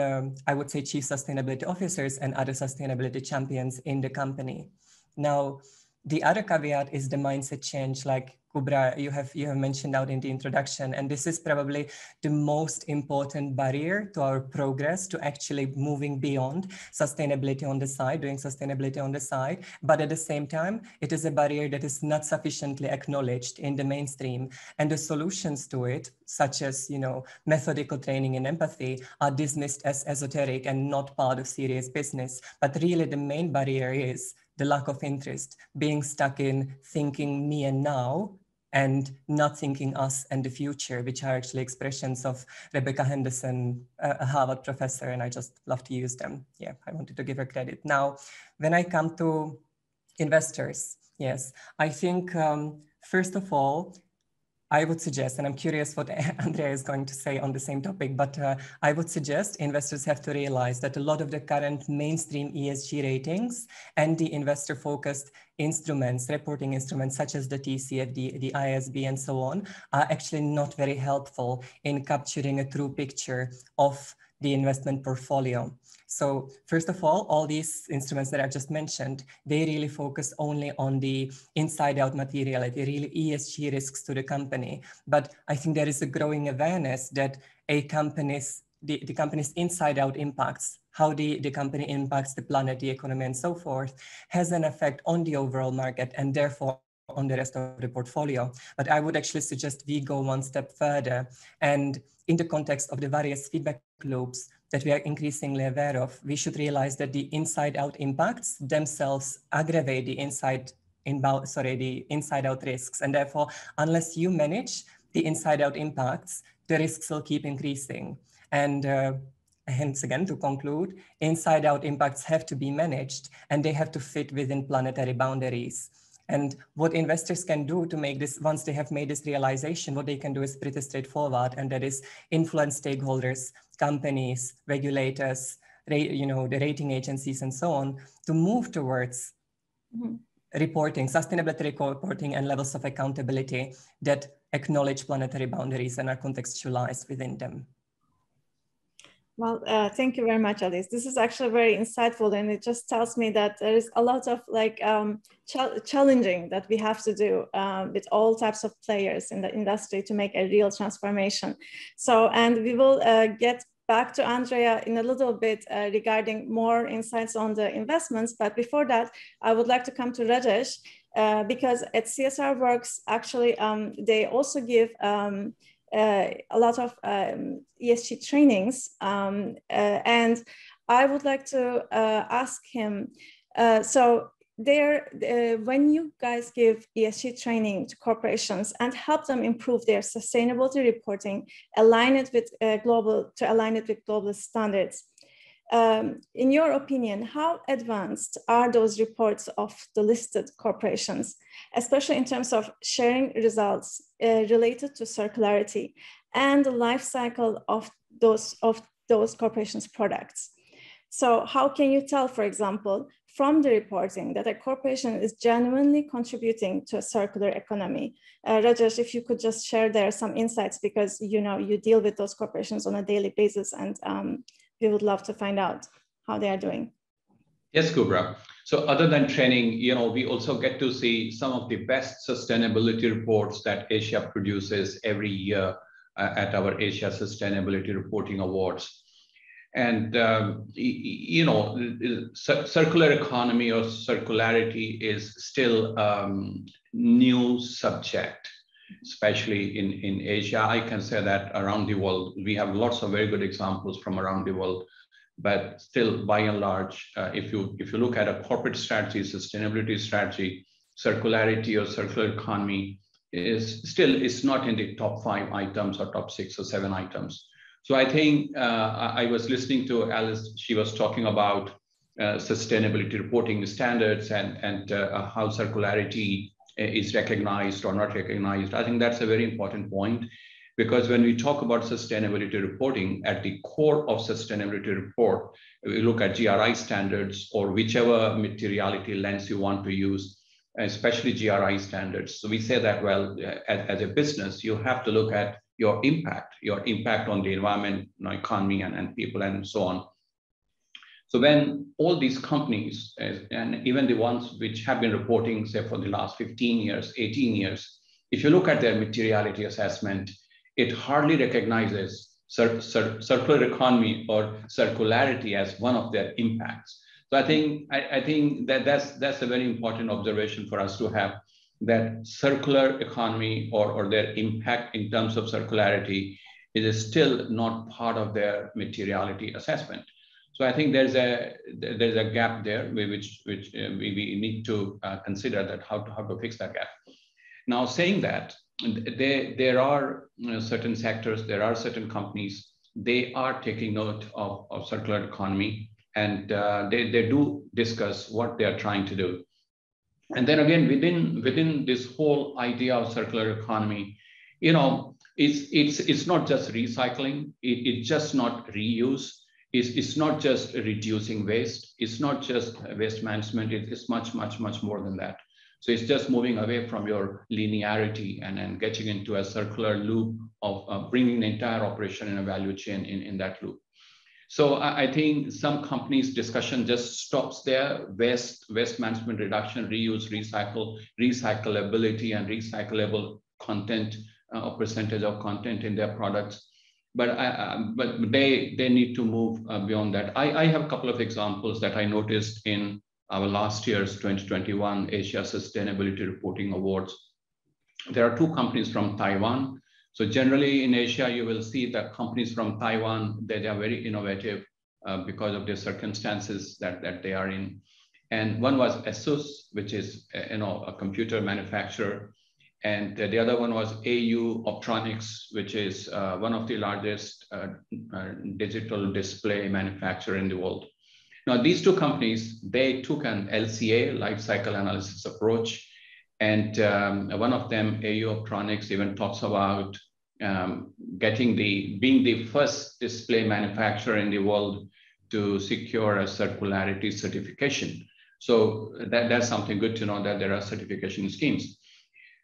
I would say, chief sustainability officers and other sustainability champions in the company. Now, the other caveat is the mindset change, like Kubra, you have mentioned out in the introduction, and this is probably the most important barrier to our progress, to actually moving beyond sustainability on the side, doing sustainability on the side. But at the same time, it is a barrier that is not sufficiently acknowledged in the mainstream. And the solutions to it, such as, methodical training and empathy, are dismissed as esoteric and not part of serious business. But really the main barrier is the lack of interest, being stuck in thinking me and now, and not thinking us and the future, which are actually expressions of Rebecca Henderson, a Harvard professor, and I just love to use them. Yeah, I wanted to give her credit. Now, when I come to investors, yes, I think, first of all, I would suggest, and I'm curious what Andrea is going to say on the same topic, but I would suggest investors have to realize that a lot of the current mainstream ESG ratings and the investor-focused instruments, reporting instruments such as the TCFD, the ISB, and so on, are actually not very helpful in capturing a true picture of the investment portfolio. So first of all these instruments that I've just mentioned, they really focus only on the inside out materiality, really ESG risks to the company. But I think there is a growing awareness that the company's inside out impacts, how the company impacts the planet, the economy, and so forth, has an effect on the overall market and therefore on the rest of the portfolio. But I would actually suggest we go one step further, and in the context of the various feedback loops that we are increasingly aware of, we should realize that the inside out impacts themselves aggravate the inside out risks. And therefore, unless you manage the inside out impacts, the risks will keep increasing. And hence again, to conclude, inside out impacts have to be managed and they have to fit within planetary boundaries. And what investors can do to make this, once they have made this realization, what they can do is pretty straightforward, and that is influence stakeholders, companies, regulators, the rating agencies and so on, to move towards reporting, sustainability reporting, and levels of accountability that acknowledge planetary boundaries and are contextualized within them. Well, thank you very much, Alice. This is actually very insightful, and it just tells me that there is a lot of challenging that we have to do with all types of players in the industry to make a real transformation. So, and we will get back to Andrea in a little bit regarding more insights on the investments. But before that, I would like to come to Rajesh because at CSR Works, actually, they also give a lot of ESG trainings. And I would like to ask him, so when you guys give ESG training to corporations and help them improve their sustainability reporting, align it with global standards, in your opinion, how advanced are those reports of the listed corporations, especially in terms of sharing results related to circularity and the life cycle of those corporations' products? So how can you tell, for example, from the reporting that a corporation is genuinely contributing to a circular economy? Rajesh, if you could just share there some insights, because you deal with those corporations on a daily basis, and we would love to find out how they are doing. Yes, Kubra. So other than training, we also get to see some of the best sustainability reports that Asia produces every year at our Asia Sustainability Reporting Awards. And, circular economy or circularity is still new subject, especially in Asia. I can say that around the world, we have lots of very good examples from around the world, but still by and large, if you look at a corporate strategy, sustainability strategy, circularity or circular economy is not in the top 5 items or top 6 or 7 items. So I think I was listening to Alice, she was talking about sustainability reporting standards and how circularity is recognized or not recognized. I think that's a very important point, because when we talk about sustainability reporting, at the core of sustainability report, we look at GRI standards or whichever materiality lens you want to use, especially GRI standards. So we say that, well, as a business, you have to look at your impact on the environment, economy, and people, and so on. So when all these companies, and even the ones which have been reporting, say, for the last 15 years, 18 years, if you look at their materiality assessment, it hardly recognizes circular economy or circularity as one of their impacts. So I think that's a very important observation for us to have, that circular economy or their impact in terms of circularity is still not part of their materiality assessment. So I think there's a gap there which we need to consider that how to fix that gap. Now, saying that, there are certain sectors, there are certain companies, they are taking note of circular economy, and they do discuss what they are trying to do. And then again, within this whole idea of circular economy, it's not just recycling, it's just not reuse, it's not just reducing waste, it's not just waste management, it's much more than that. So it's just moving away from your linearity and getting into a circular loop of bringing the entire operation in a value chain in that loop. So I think some companies' discussion just stops there: waste management reduction, reuse, recycle, recyclability, and recyclable content or percentage of content in their products. But they need to move beyond that. I have a couple of examples that I noticed in our last year's 2021 Asia Sustainability Reporting Awards. There are 2 companies from Taiwan. So generally in Asia, you will see that companies from Taiwan, they are very innovative because of the circumstances that they are in. And one was ASUS, which is a computer manufacturer. And the other one was AU Optronics, which is one of the largest digital display manufacturer in the world. Now, these 2 companies, they took an LCA, life cycle analysis approach, And one of them, AU Optronics, even talks about being the first display manufacturer in the world to secure a circularity certification. So that's something good to know, that there are certification schemes.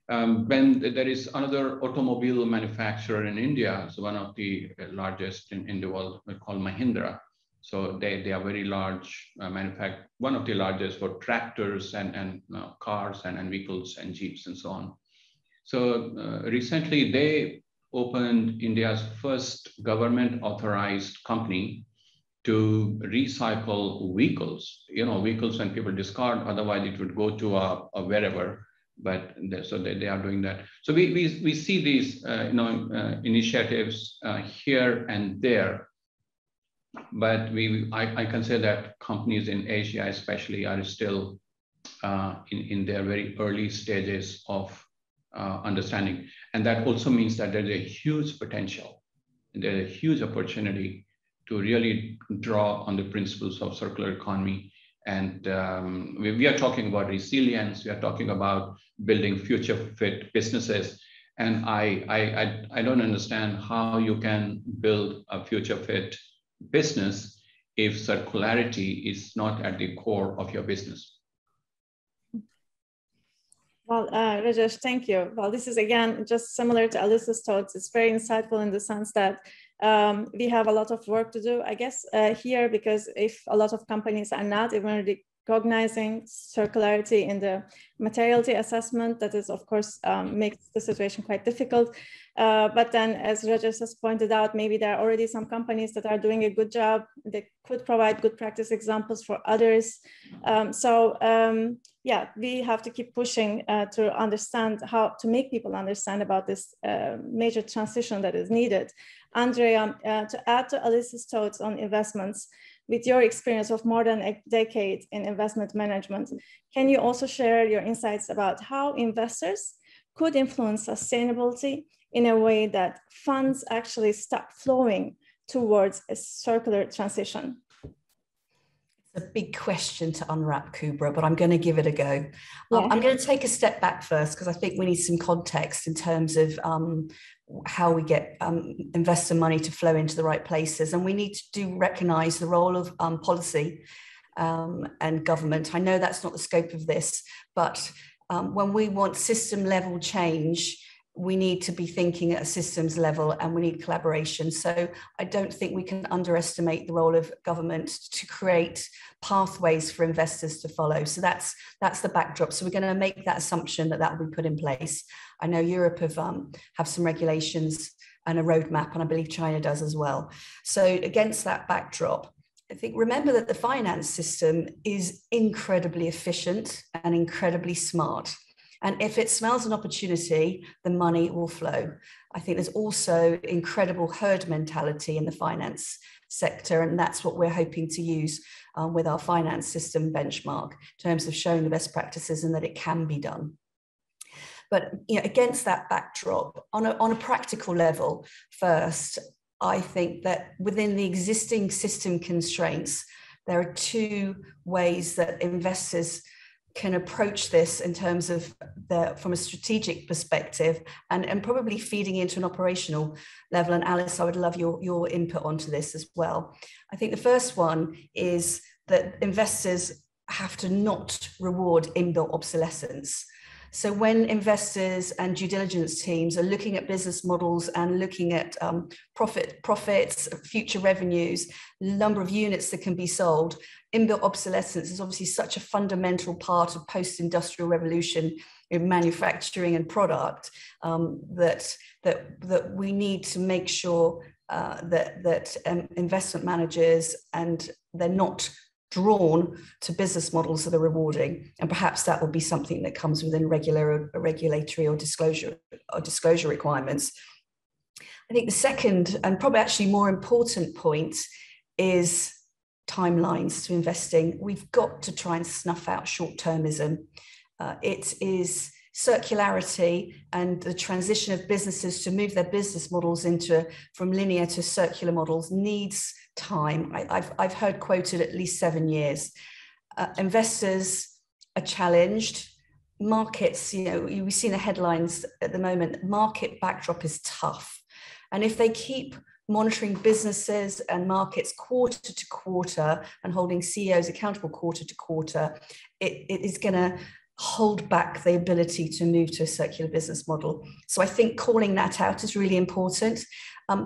When there is another automobile manufacturer in India, so one of the largest in the world, called Mahindra. So they are very large, one of the largest for tractors and cars and vehicles and jeeps and so on. So recently they opened India's first government authorized company to recycle vehicles. You know, vehicles when people discard, otherwise it would go to a wherever. But so they are doing that. So we see these initiatives here and there. But I can say that companies in Asia especially are still in their very early stages of understanding. And that also means that there's a huge potential, there's a huge opportunity to really draw on the principles of circular economy. And we are talking about resilience, we are talking about building future fit businesses. And I don't understand how you can build a future fit business if circularity is not at the core of your business. Well, Rajesh, thank you. Well, this is again just similar to Alice's thoughts. It's very insightful in the sense that we have a lot of work to do, I guess, here, because if a lot of companies are not even recognizing circularity in the materiality assessment, that is, of course, makes the situation quite difficult. But then, as Rajesh has pointed out, maybe there are already some companies that are doing a good job. They could provide good practice examples for others. Yeah, we have to keep pushing to understand how to make people understand about this major transition that is needed. Andrea, to add to Alice's thoughts on investments, with your experience of more than a decade in investment management, can you also share your insights about how investors could influence sustainability in a way that funds actually start flowing towards a circular transition? It's a big question to unwrap, Kubra, but I'm going to give it a go. Yeah. I'm going to take a step back first, because I think we need some context in terms of how we get investor money to flow into the right places. And we need to recognize the role of policy and government. I know that's not the scope of this, but when we want system level change, we need to be thinking at a systems level, and we need collaboration. So I don't think we can underestimate the role of government to create pathways for investors to follow. So that's the backdrop. So we're going to make that assumption that that will be put in place. I know Europe have some regulations and a roadmap, and I believe China does as well. So against that backdrop, I think remember that the finance system is incredibly efficient and incredibly smart. And if it smells an opportunity, the money will flow. I think there's also incredible herd mentality in the finance sector, and that's what we're hoping to use with our finance system benchmark in terms of showing the best practices and that it can be done. But against that backdrop, on a practical level, first, I think that within the existing system constraints, there are two ways that investors can approach this in terms of from a strategic perspective and probably feeding into an operational level. And Alice, I would love your input onto this as well. I think the first one is that investors have to not reward inbuilt obsolescence. So when investors and due diligence teams are looking at business models and looking at profits, future revenues, number of units that can be sold, inbuilt obsolescence is obviously such a fundamental part of post-industrial revolution in manufacturing and product that we need to make sure that investment managers and they're not drawn to business models that are rewarding, and perhaps that will be something that comes within regulatory or disclosure requirements. I think the second and probably actually more important point is timelines to investing. We've got to try and snuff out short-termism. It is circularity and the transition of businesses to move their business models from linear to circular models needs time. I've heard quoted at least 7 years. Investors are challenged. markets, we've seen the headlines at the moment, market backdrop is tough. And if they keep monitoring businesses and markets quarter to quarter and holding CEOs accountable quarter to quarter, it is going to hold back the ability to move to a circular business model. So I think calling that out is really important.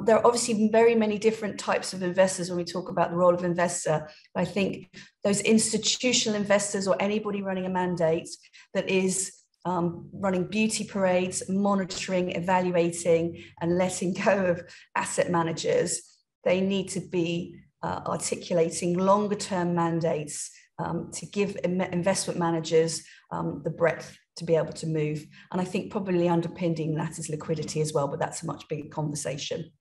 There are obviously very many different types of investors when we talk about the role of investor. I think those institutional investors or anybody running a mandate that is running beauty parades, monitoring, evaluating, and letting go of asset managers, they need to be articulating longer term mandates to give investment managers the breadth to be able to move. And I think probably underpinning that is liquidity as well, but that's a much bigger conversation.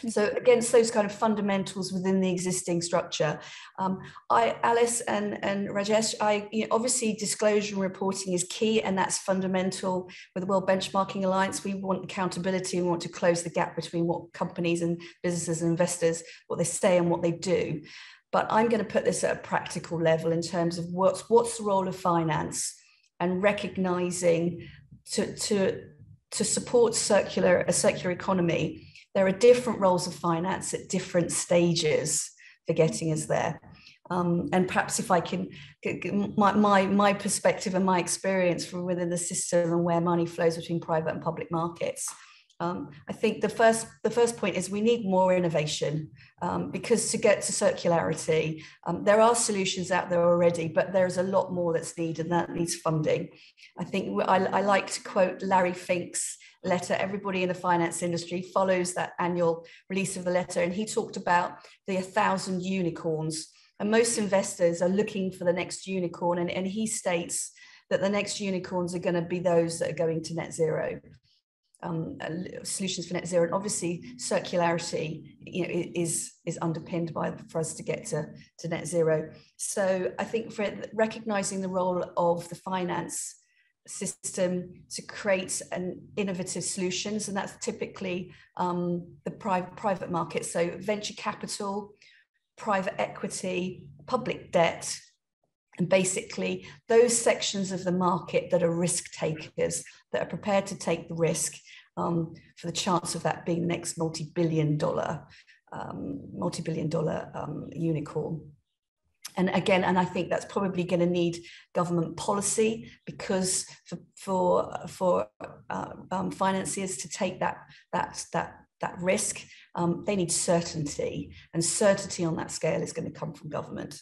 So against those kind of fundamentals within the existing structure, Alice and Rajesh, obviously disclosure and reporting is key, and that's fundamental with the World Benchmarking Alliance. We want accountability and we want to close the gap between what companies and businesses and investors, what they say and what they do. But I'm going to put this at a practical level in terms of what's the role of finance, and recognizing to support a circular economy, there are different roles of finance at different stages for getting us there. And perhaps if I can, my perspective and my experience from within the system and where money flows between private and public markets. I think the first point is we need more innovation, because to get to circularity, there are solutions out there already, but there's a lot more that's needed, and that needs funding. I think I like to quote Larry Fink's letter. Everybody in the finance industry follows that annual release of the letter, and he talked about the 1,000 unicorns, and most investors are looking for the next unicorn, and he states that the next unicorns are going to be those that are going to net zero. Solutions for net zero, and obviously circularity is underpinned for us to get to net zero. So I think for recognizing the role of the finance system to create an innovative solutions, and that's typically the private market, so venture capital, private equity, public debt, and basically those sections of the market that are risk takers, that are prepared to take the risk for the chance of that being the next multi-billion dollar unicorn. And again, and I think that's probably going to need government policy, because for financiers to take that risk, they need certainty, and certainty on that scale is going to come from government.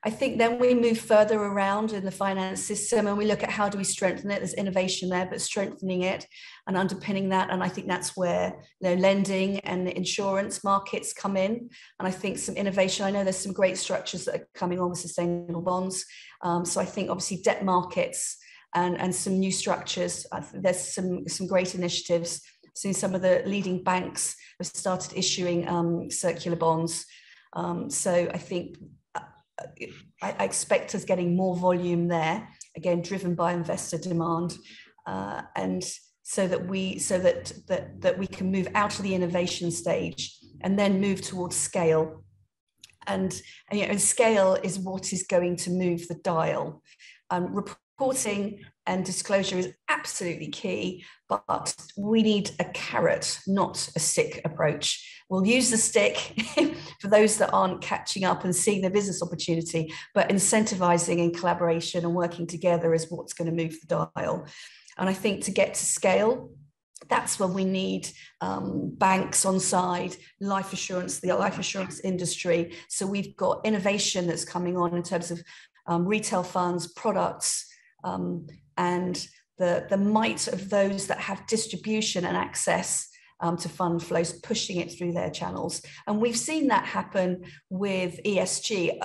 I think then we move further around in the finance system and we look at how do we strengthen it. There's innovation there, but strengthening it and underpinning that. And I think that's where lending and the insurance markets come in. And I think some innovation, I know there's some great structures that are coming on with sustainable bonds. So I think obviously debt markets and some new structures. There's some great initiatives. So some of the leading banks have started issuing circular bonds. So I think I expect us getting more volume there, again driven by investor demand, and so that we can move out of the innovation stage and then move towards scale. And scale is what is going to move the dial. Reporting and disclosure is absolutely key, but we need a carrot, not a stick approach. We'll use the stick for those that aren't catching up and seeing the business opportunity, but incentivizing and collaboration and working together is what's going to move the dial. And I think to get to scale, that's when we need banks on side, life assurance, the life assurance industry. So we've got innovation that's coming on in terms of retail funds, products, and the might of those that have distribution and access to fund flows, pushing it through their channels. And we've seen that happen with ESG,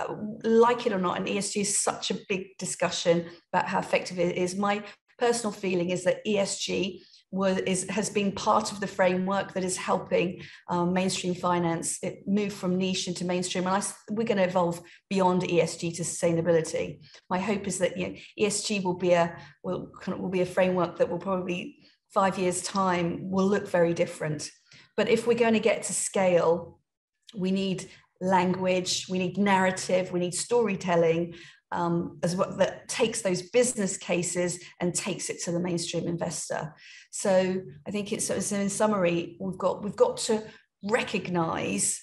like it or not, and ESG is such a big discussion about how effective it is. My personal feeling is that ESG has been part of the framework that is helping mainstream finance move from niche into mainstream. And we're going to evolve beyond ESG to sustainability. My hope is that ESG will be a framework that will probably 5 years' time will look very different. But if we're going to get to scale, we need language, we need narrative, we need storytelling, as well, that takes those business cases and takes it to the mainstream investor. So I think it's, so in summary, we've got to recognize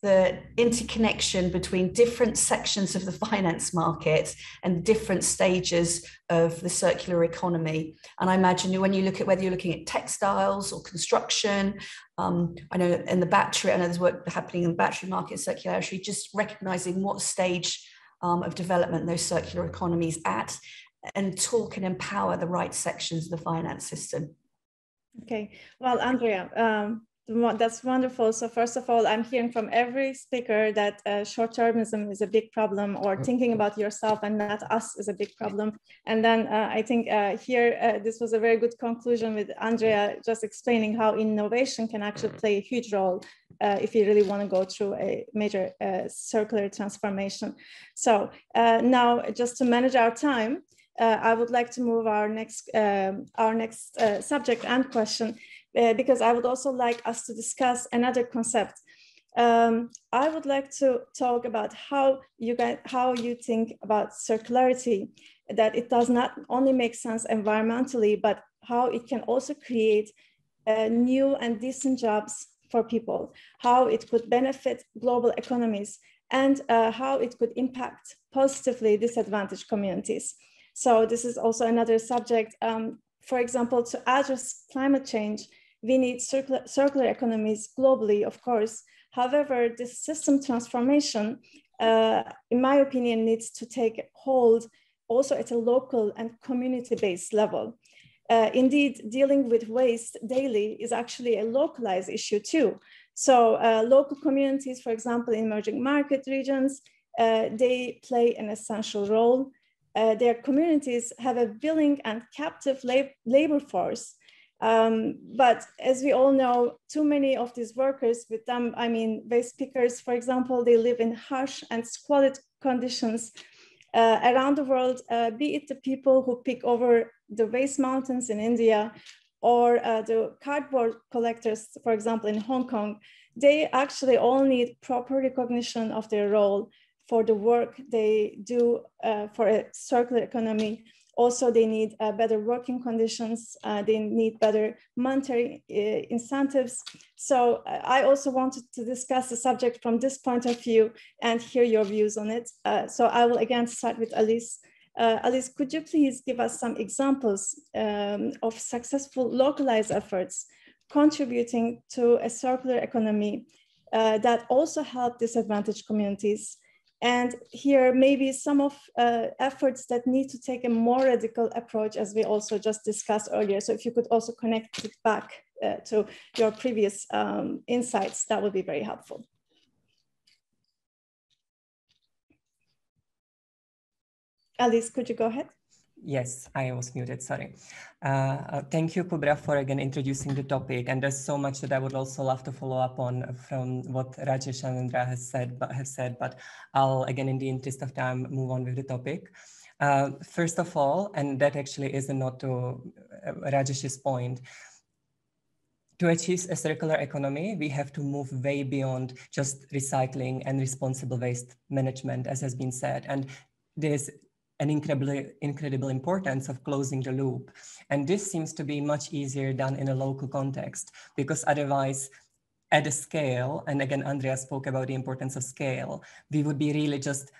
the interconnection between different sections of the finance market and different stages of the circular economy. And I imagine when you look at whether you're looking at textiles or construction, I know in the battery, I know there's work happening in the battery market, circularity, just recognizing what stage of development those circular economies at, and talk and empower the right sections of the finance system. Okay, well, Andrea, that's wonderful. So first of all, I'm hearing from every speaker that short-termism is a big problem, or thinking about yourself and not us is a big problem. And then I think here, this was a very good conclusion with Andrea just explaining how innovation can actually play a huge role if you really want to go through a major circular transformation. So now, just to manage our time, I would like to move our next subject and question, because I would also like us to discuss another concept. I would like to talk about how you think about circularity, that it does not only make sense environmentally, but how it can also create new and decent jobs for people, how it could benefit global economies, and how it could impact positively disadvantaged communities. So this is also another subject. For example, to address climate change, we need circular economies globally, of course. However, this system transformation, in my opinion, needs to take hold also at a local and community-based level. Indeed, dealing with waste daily is actually a localized issue too. So local communities, for example, in emerging market regions, they play an essential role. Their communities have a willing and captive labor force. But as we all know, too many of these workers, with them, I mean, waste pickers, for example, they live in harsh and squalid conditions around the world, be it the people who pick over the waste mountains in India, or the cardboard collectors, for example, in Hong Kong. They actually all need proper recognition of their role for the work they do for a circular economy. Also, they need better working conditions. They need better monetary incentives. So I also wanted to discuss the subject from this point of view and hear your views on it. So I will again start with Alice. Alice, could you please give us some examples of successful localized efforts contributing to a circular economy that also help disadvantaged communities? And here, maybe some of efforts that need to take a more radical approach, as we also just discussed earlier. So if you could also connect it back to your previous insights, that would be very helpful. Alice, could you go ahead? Yes, I was muted, sorry. Thank you, Kubra, for again introducing the topic. And there's so much that I would also love to follow up on from what Rajesh and Andrea have said, but I'll, again, in the interest of time, move on with the topic. First of all, and that actually is a nod to Rajesh's point, to achieve a circular economy, we have to move way beyond just recycling and responsible waste management, as has been said. And there's an incredible importance of closing the loop. And this seems to be much easier done in a local context, because otherwise at a scale, and again, Andrea spoke about the importance of scale, we would be really just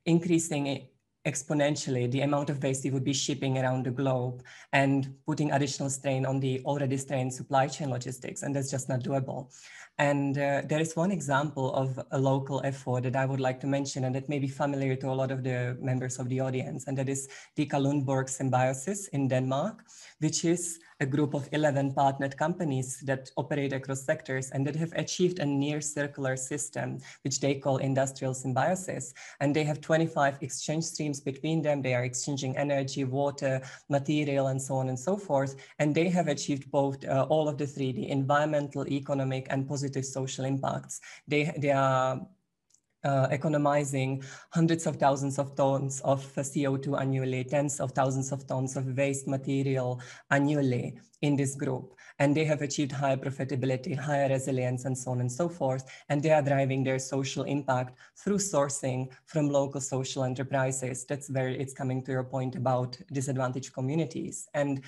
increasing exponentially the amount of waste we would be shipping around the globe and putting additional strain on the already strained supply chain logistics, and that's just not doable. And there is one example of a local effort that I would like to mention, and that may be familiar to a lot of the members of the audience, and that is the Kalundborg Symbiosis in Denmark, which is a group of 11 partnered companies that operate across sectors and that have achieved a near circular system, which they call industrial symbiosis. And they have 25 exchange streams between them. They are exchanging energy, water, material, and so on and so forth. And they have achieved both all of the three, the environmental, economic, and positive social impacts. They are economizing hundreds of thousands of tons of CO2 annually, tens of thousands of tons of waste material annually in this group. And they have achieved higher profitability, higher resilience, and so on and so forth. And they are driving their social impact through sourcing from local social enterprises. That's where it's coming to your point about disadvantaged communities. And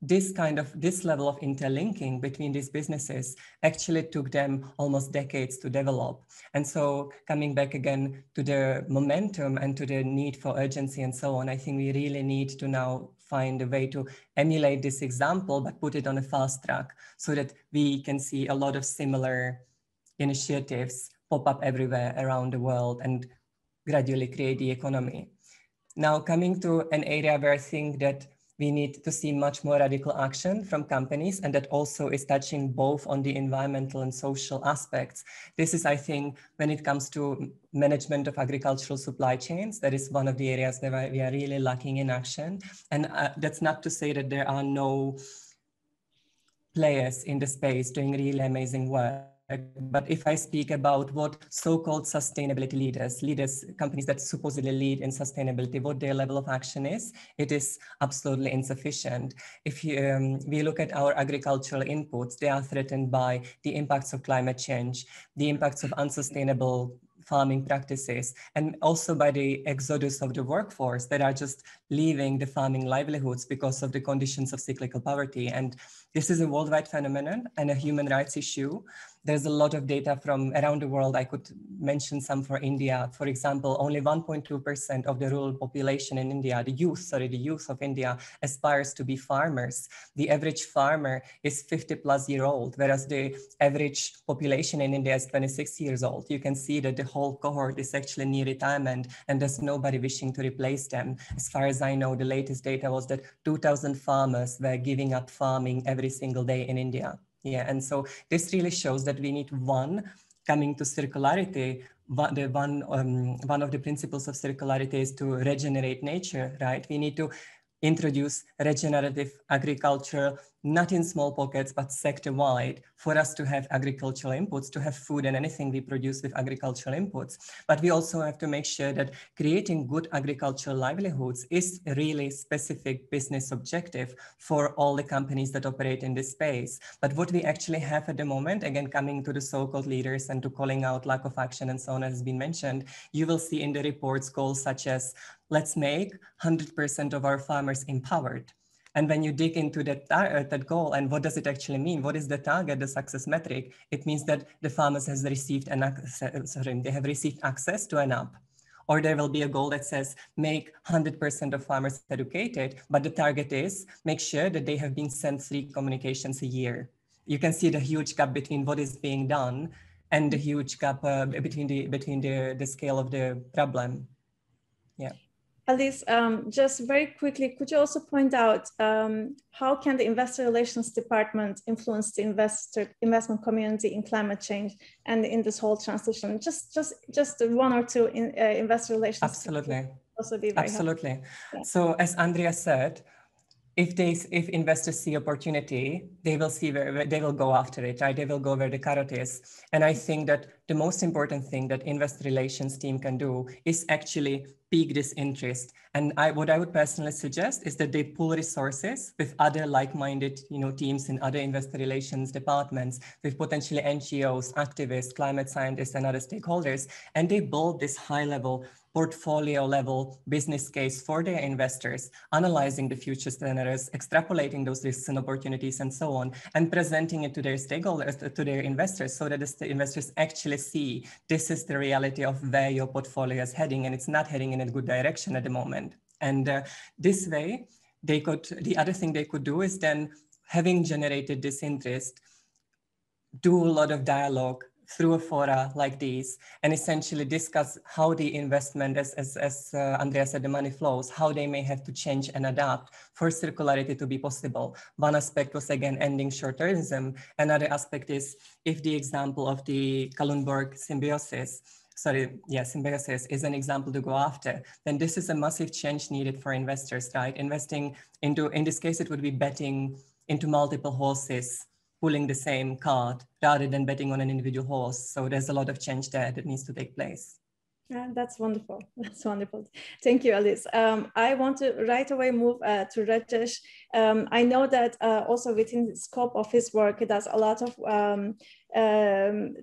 this level of interlinking between these businesses actually took them almost decades to develop. And so coming back again to the momentum and to the need for urgency and so on, I think we really need to now find a way to emulate this example, but put it on a fast track so that we can see a lot of similar initiatives pop up everywhere around the world and gradually create the economy. Now coming to an area where I think that we need to see much more radical action from companies, and that also is touching both on the environmental and social aspects. This is, I think, when it comes to management of agricultural supply chains, that is one of the areas that we are really lacking in action. And that's not to say that there are no players in the space doing really amazing work. But if I speak about what so-called sustainability leaders, companies that supposedly lead in sustainability, what their level of action is, it is absolutely insufficient. If we look at our agricultural inputs, they are threatened by the impacts of climate change, the impacts of unsustainable farming practices, and also by the exodus of the workforce that are just leaving the farming livelihoods because of the conditions of cyclical poverty. And this is a worldwide phenomenon and a human rights issue. There's a lot of data from around the world. I could mention some for India. For example, only 1.2% of the rural population in India, the youth of India, aspires to be farmers. The average farmer is 50-plus-year-old, whereas the average population in India is 26 years old. You can see that the whole cohort is actually near retirement, and there's nobody wishing to replace them. As far as I know, the latest data was that 2,000 farmers were giving up farming every single day in India. Yeah, and so this really shows that we need coming to circularity, one of the principles of circularity is to regenerate nature, right? We need to introduce regenerative agriculture, not in small pockets, but sector-wide, for us to have agricultural inputs, to have food and anything we produce with agricultural inputs. But we also have to make sure that creating good agricultural livelihoods is a really specific business objective for all the companies that operate in this space. But what we actually have at the moment, again, coming to the so-called leaders and to calling out lack of action and so on, as has been mentioned, you will see in the reports goals such as, let's make 100% of our farmers empowered. And when you dig into that goal and what does it actually mean? What is the target, the success metric? It means that the farmers have received access to an app. Or there will be a goal that says make 100% of farmers educated, but the target is make sure that they have been sent 3 communications a year. You can see the huge gap between what is being done and the huge gap between the scale of the problem. Yeah. Alice, just very quickly, could you also point out how can the Investor Relations Department influence the investment community in climate change and in this whole transition? Just 1 or 2 in Investor Relations. Absolutely. Also be very Absolutely. helpful. Yeah. So as Andrea said, if investors see opportunity, they will go after it, right? They will go where the carrot is. And I think that the most important thing that investor relations team can do is actually pique this interest. And what I would personally suggest is that they pool resources with other like-minded, teams in other investor relations departments, with potentially NGOs, activists, climate scientists, and other stakeholders, and they build this high-level portfolio-level business case for their investors, analyzing the future scenarios, extrapolating those risks and opportunities, and so on, and presenting it to their stakeholders, to their investors, so that the investors actually see this is the reality of where your portfolio is heading, and it's not heading in a good direction at the moment. And this way, the other thing they could do is then, having generated this interest, do a lot of dialogue through a fora like these, and essentially discuss how the investment, as Andrea said, the money flows, how they may have to change and adapt for circularity to be possible. One aspect was, again, ending short-termism. Another aspect is, if the example of the Kalundborg symbiosis is an example to go after, then this is a massive change needed for investors, right? Investing into, in this case, it would be betting into multiple horses pulling the same cart rather than betting on an individual horse. So there's a lot of change there that needs to take place. Yeah, that's wonderful. That's wonderful. Thank you, Alice. I want to right away move to Rajesh. I know that also within the scope of his work, he does a lot of,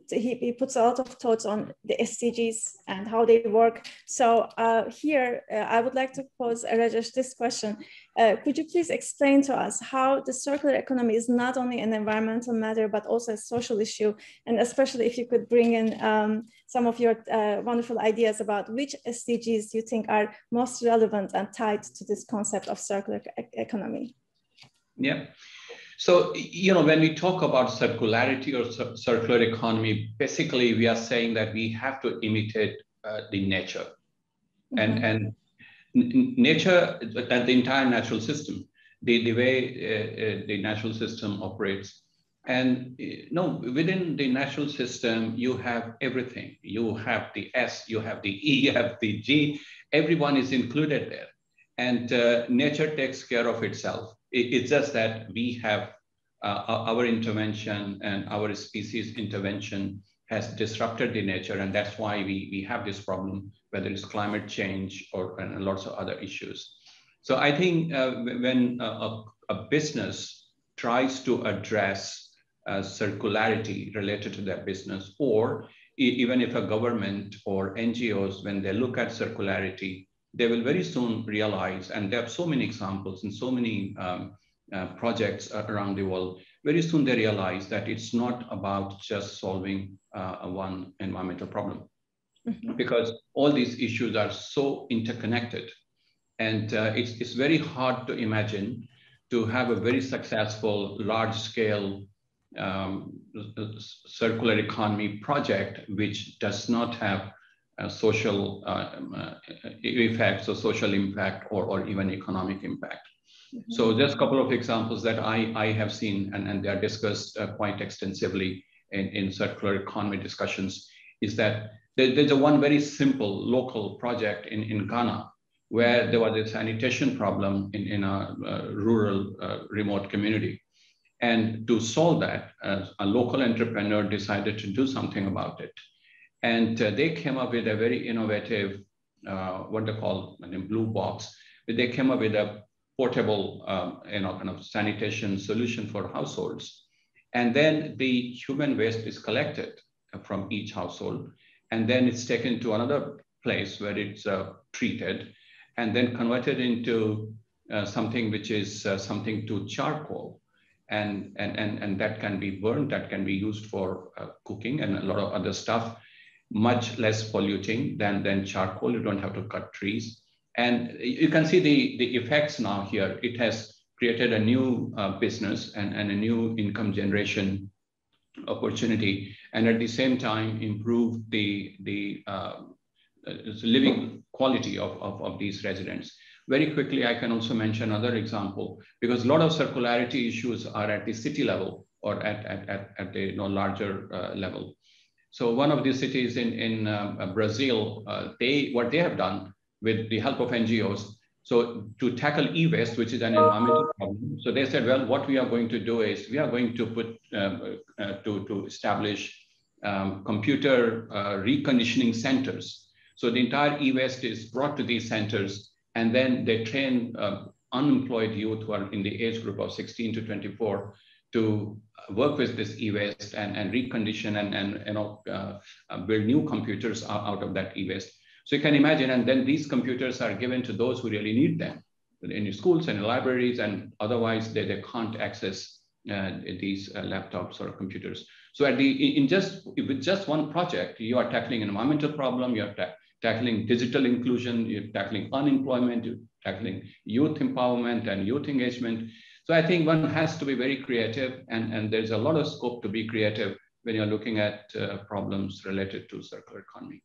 he puts a lot of thoughts on the SDGs and how they work. So here, I would like to pose Rajesh this question. Could you please explain to us how the circular economy is not only an environmental matter, but also a social issue? And especially if you could bring in some of your wonderful ideas about which SDGs you think are most relevant and tied to this concept of circular economy. Yeah. So, you know, when we talk about circularity or circular economy, basically we are saying that we have to imitate the nature. Mm-hmm. and nature, and the entire natural system, the way the natural system operates. And no, within the natural system, you have everything. You have the S, you have the E, you have the G, everyone is included there. And nature takes care of itself. It's just that we have our intervention and our species intervention has disrupted the nature. And that's why we have this problem, whether it's climate change or and lots of other issues. So I think when a business tries to address circularity related to their business, or even if a government or NGOs, when they look at circularity, they will very soon realize, and there are so many examples and so many projects around the world, very soon they realize that it's not about just solving one environmental problem. Mm-hmm. Because all these issues are so interconnected. And it's very hard to imagine to have a very successful, large-scale circular economy project which does not have social effects or social impact or even economic impact. Mm-hmm. So just a couple of examples that I have seen, and they are discussed quite extensively in circular economy discussions, is that there's a one very simple local project in Ghana where there was a sanitation problem in a rural remote community. And to solve that, a local entrepreneur decided to do something about it. And they came up with a very innovative, what they call a blue box. They came up with a portable, kind of sanitation solution for households. And then the human waste is collected from each household. And then it's taken to another place where it's treated and then converted into something which is something to charcoal. And that can be burned, that can be used for cooking and a lot of other stuff, much less polluting than charcoal. You don't have to cut trees. And you can see the effects now here. It has created a new business and a new income generation opportunity, and at the same time improved the living quality of these residents. Very quickly, I can also mention another example, because a lot of circularity issues are at the city level or at the larger level. So one of the cities in Brazil, what they have done with the help of NGOs, so to tackle e-waste, which is an environmental problem, so they said, well, what we are going to do is we are going to put to establish computer reconditioning centers. So the entire e-waste is brought to these centers, and then they train unemployed youth who are in the age group of 16 to 24 to work with this e-waste and recondition and build new computers out of that e-waste. So you can imagine, and then these computers are given to those who really need them in schools and in libraries, and otherwise they can't access these laptops or computers. So with just one project, you are tackling an environmental problem, you are tackling digital inclusion, you're tackling unemployment, you're tackling youth empowerment and youth engagement. So I think one has to be very creative, and there's a lot of scope to be creative when you're looking at problems related to circular economy.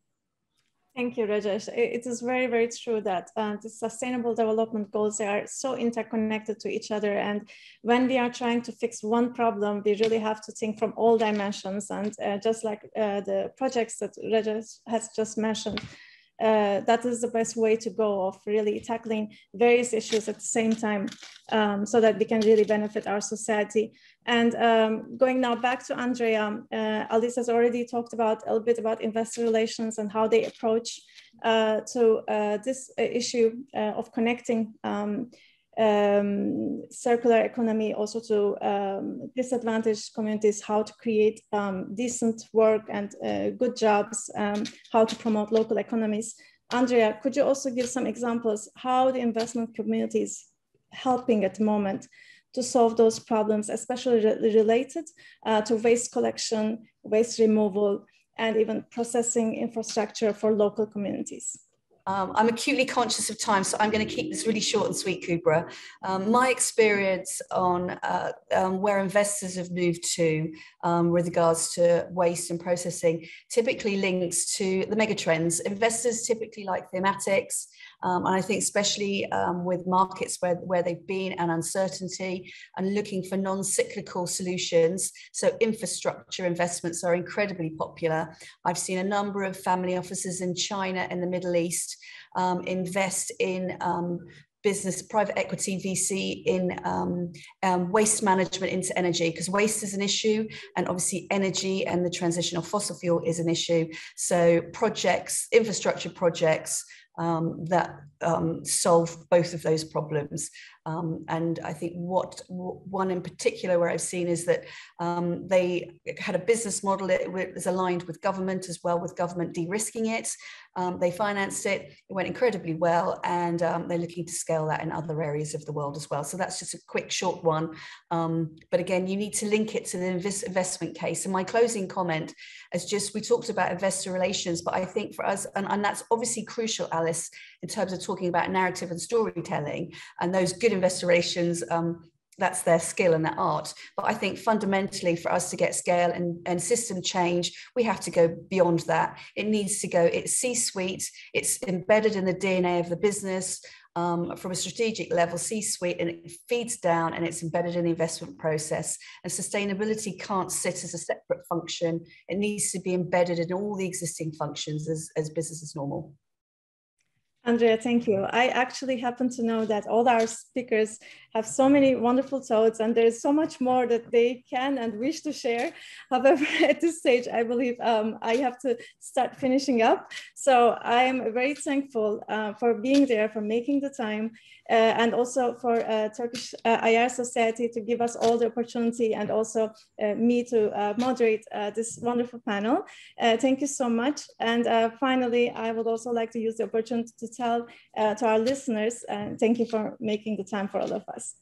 Thank you, Rajesh. It is very, very true that the sustainable development goals, they are so interconnected to each other. And when we are trying to fix one problem, we really have to think from all dimensions. And just like the projects that Rajesh has just mentioned, that is the best way to go of really tackling various issues at the same time, so that we can really benefit our society. And going now back to Andrea, Alice has already talked about a little bit about investor relations and how they approach to this issue of connecting circular economy also to disadvantaged communities, how to create decent work and good jobs, how to promote local economies. Andrea, could you also give some examples how the investment community is helping at the moment to solve those problems, especially related to waste collection, waste removal, and even processing infrastructure for local communities? I'm acutely conscious of time, so I'm going to keep this really short and sweet, Kubra. My experience on where investors have moved to with regards to waste and processing typically links to the megatrends. Investors typically like thematics, and I think especially with markets where they've been and uncertainty and looking for non-cyclical solutions. So infrastructure investments are incredibly popular. I've seen a number of family offices in China and the Middle East invest in business, private equity, VC in waste management into energy, because waste is an issue and obviously energy and the transition of fossil fuel is an issue. So projects, infrastructure projects that solve both of those problems. And I think one in particular where I've seen is that they had a business model that was aligned with government as well, with government de-risking it. They financed it, it went incredibly well, and they're looking to scale that in other areas of the world as well. So that's just a quick, short one. But again, you need to link it to the investment case. And my closing comment is just, we talked about investor relations, but I think for us, and that's obviously crucial, Alice, in terms of talking about narrative and storytelling, and those good investor relations, that's their skill and their art. But I think fundamentally for us to get scale and system change, we have to go beyond that. It needs to go, it's C-suite, it's embedded in the DNA of the business from a strategic level, C-suite, and it feeds down and it's embedded in the investment process. And sustainability can't sit as a separate function. It needs to be embedded in all the existing functions as business as normal. Andrea, thank you. I actually happen to know that all our speakers have so many wonderful thoughts, and there's so much more that they can and wish to share. However, at this stage, I believe I have to start finishing up. So I am very thankful for being there, for making the time, and also for Turkish IR Society to give us all the opportunity, and also me to moderate this wonderful panel. Thank you so much. And finally, I would also like to use the opportunity to tell to our listeners, thank you for making the time for all of us.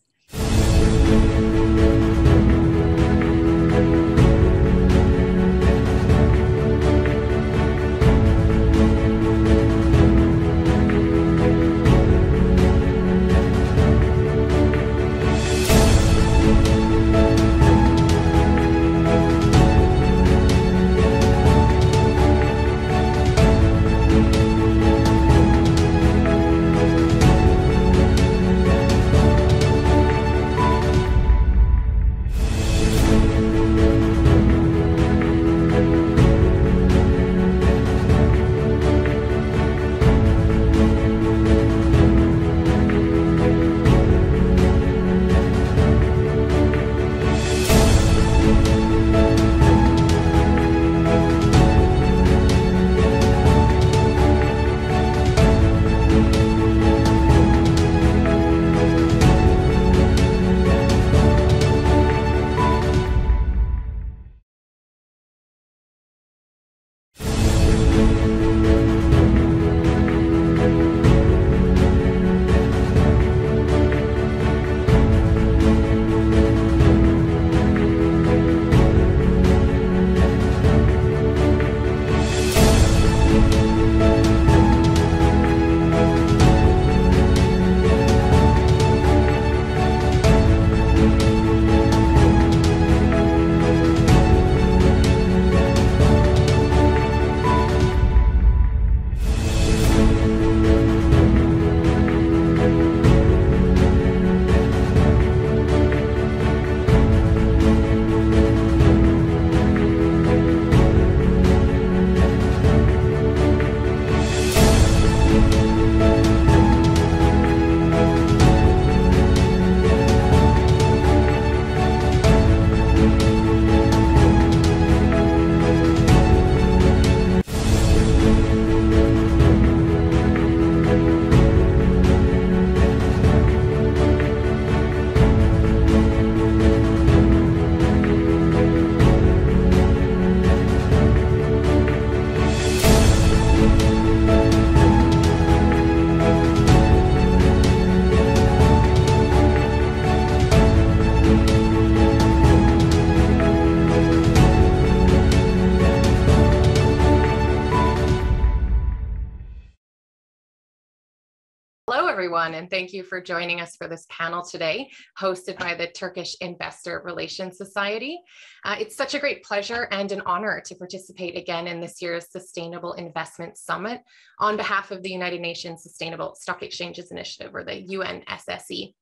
Hello, everyone, and thank you for joining us for this panel today, hosted by the Turkish Investor Relations Society. It's such a great pleasure and an honor to participate again in this year's Sustainable Investment Summit on behalf of the United Nations Sustainable Stock Exchanges Initiative, or the UNSSE.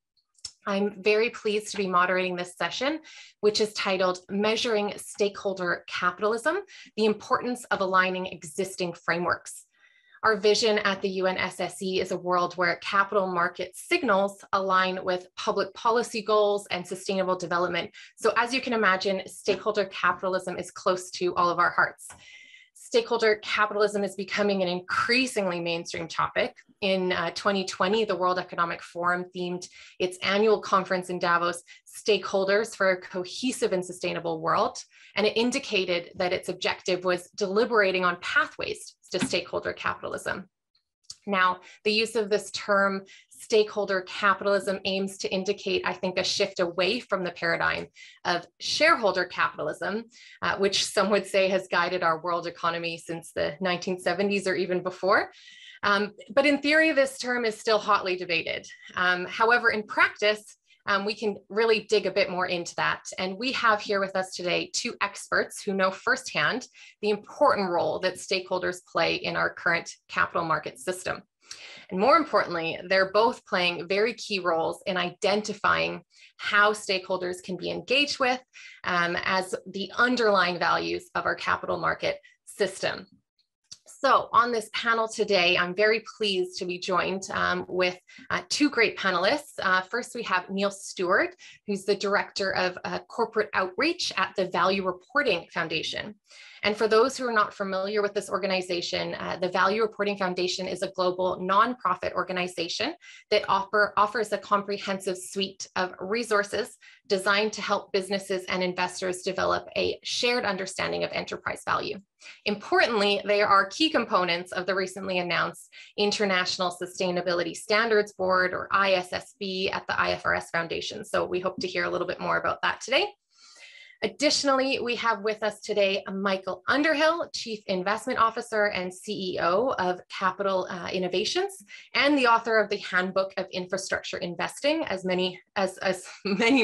I'm very pleased to be moderating this session, which is titled Measuring Stakeholder Capitalism, the Importance of Aligning Existing Frameworks. Our vision at the UNSSE is a world where capital market signals align with public policy goals and sustainable development. So as you can imagine, stakeholder capitalism is close to all of our hearts. Stakeholder capitalism is becoming an increasingly mainstream topic. In 2020, the World Economic Forum themed its annual conference in Davos, Stakeholders for a Cohesive and Sustainable World, and it indicated that its objective was deliberating on pathways to stakeholder capitalism. Now, the use of this term, stakeholder capitalism, aims to indicate, I think, a shift away from the paradigm of shareholder capitalism, which some would say has guided our world economy since the 1970s or even before. But in theory, this term is still hotly debated. However, in practice, we can really dig a bit more into that. And we have here with us today two experts who know firsthand the important role that stakeholders play in our current capital market system. And more importantly, they're both playing very key roles in identifying how stakeholders can be engaged with as the underlying values of our capital market system. So on this panel today, I'm very pleased to be joined with two great panelists. First, we have Neil Stewart, who's the Director of Corporate Outreach at the Value Reporting Foundation. And for those who are not familiar with this organization, the Value Reporting Foundation is a global nonprofit organization that offers a comprehensive suite of resources designed to help businesses and investors develop a shared understanding of enterprise value. Importantly, they are key components of the recently announced International Sustainability Standards Board, or ISSB, at the IFRS Foundation. So we hope to hear a little bit more about that today. Additionally, we have with us today Michael Underhill, Chief Investment Officer and CEO of Capital Innovations, and the author of the Handbook of Infrastructure Investing, as many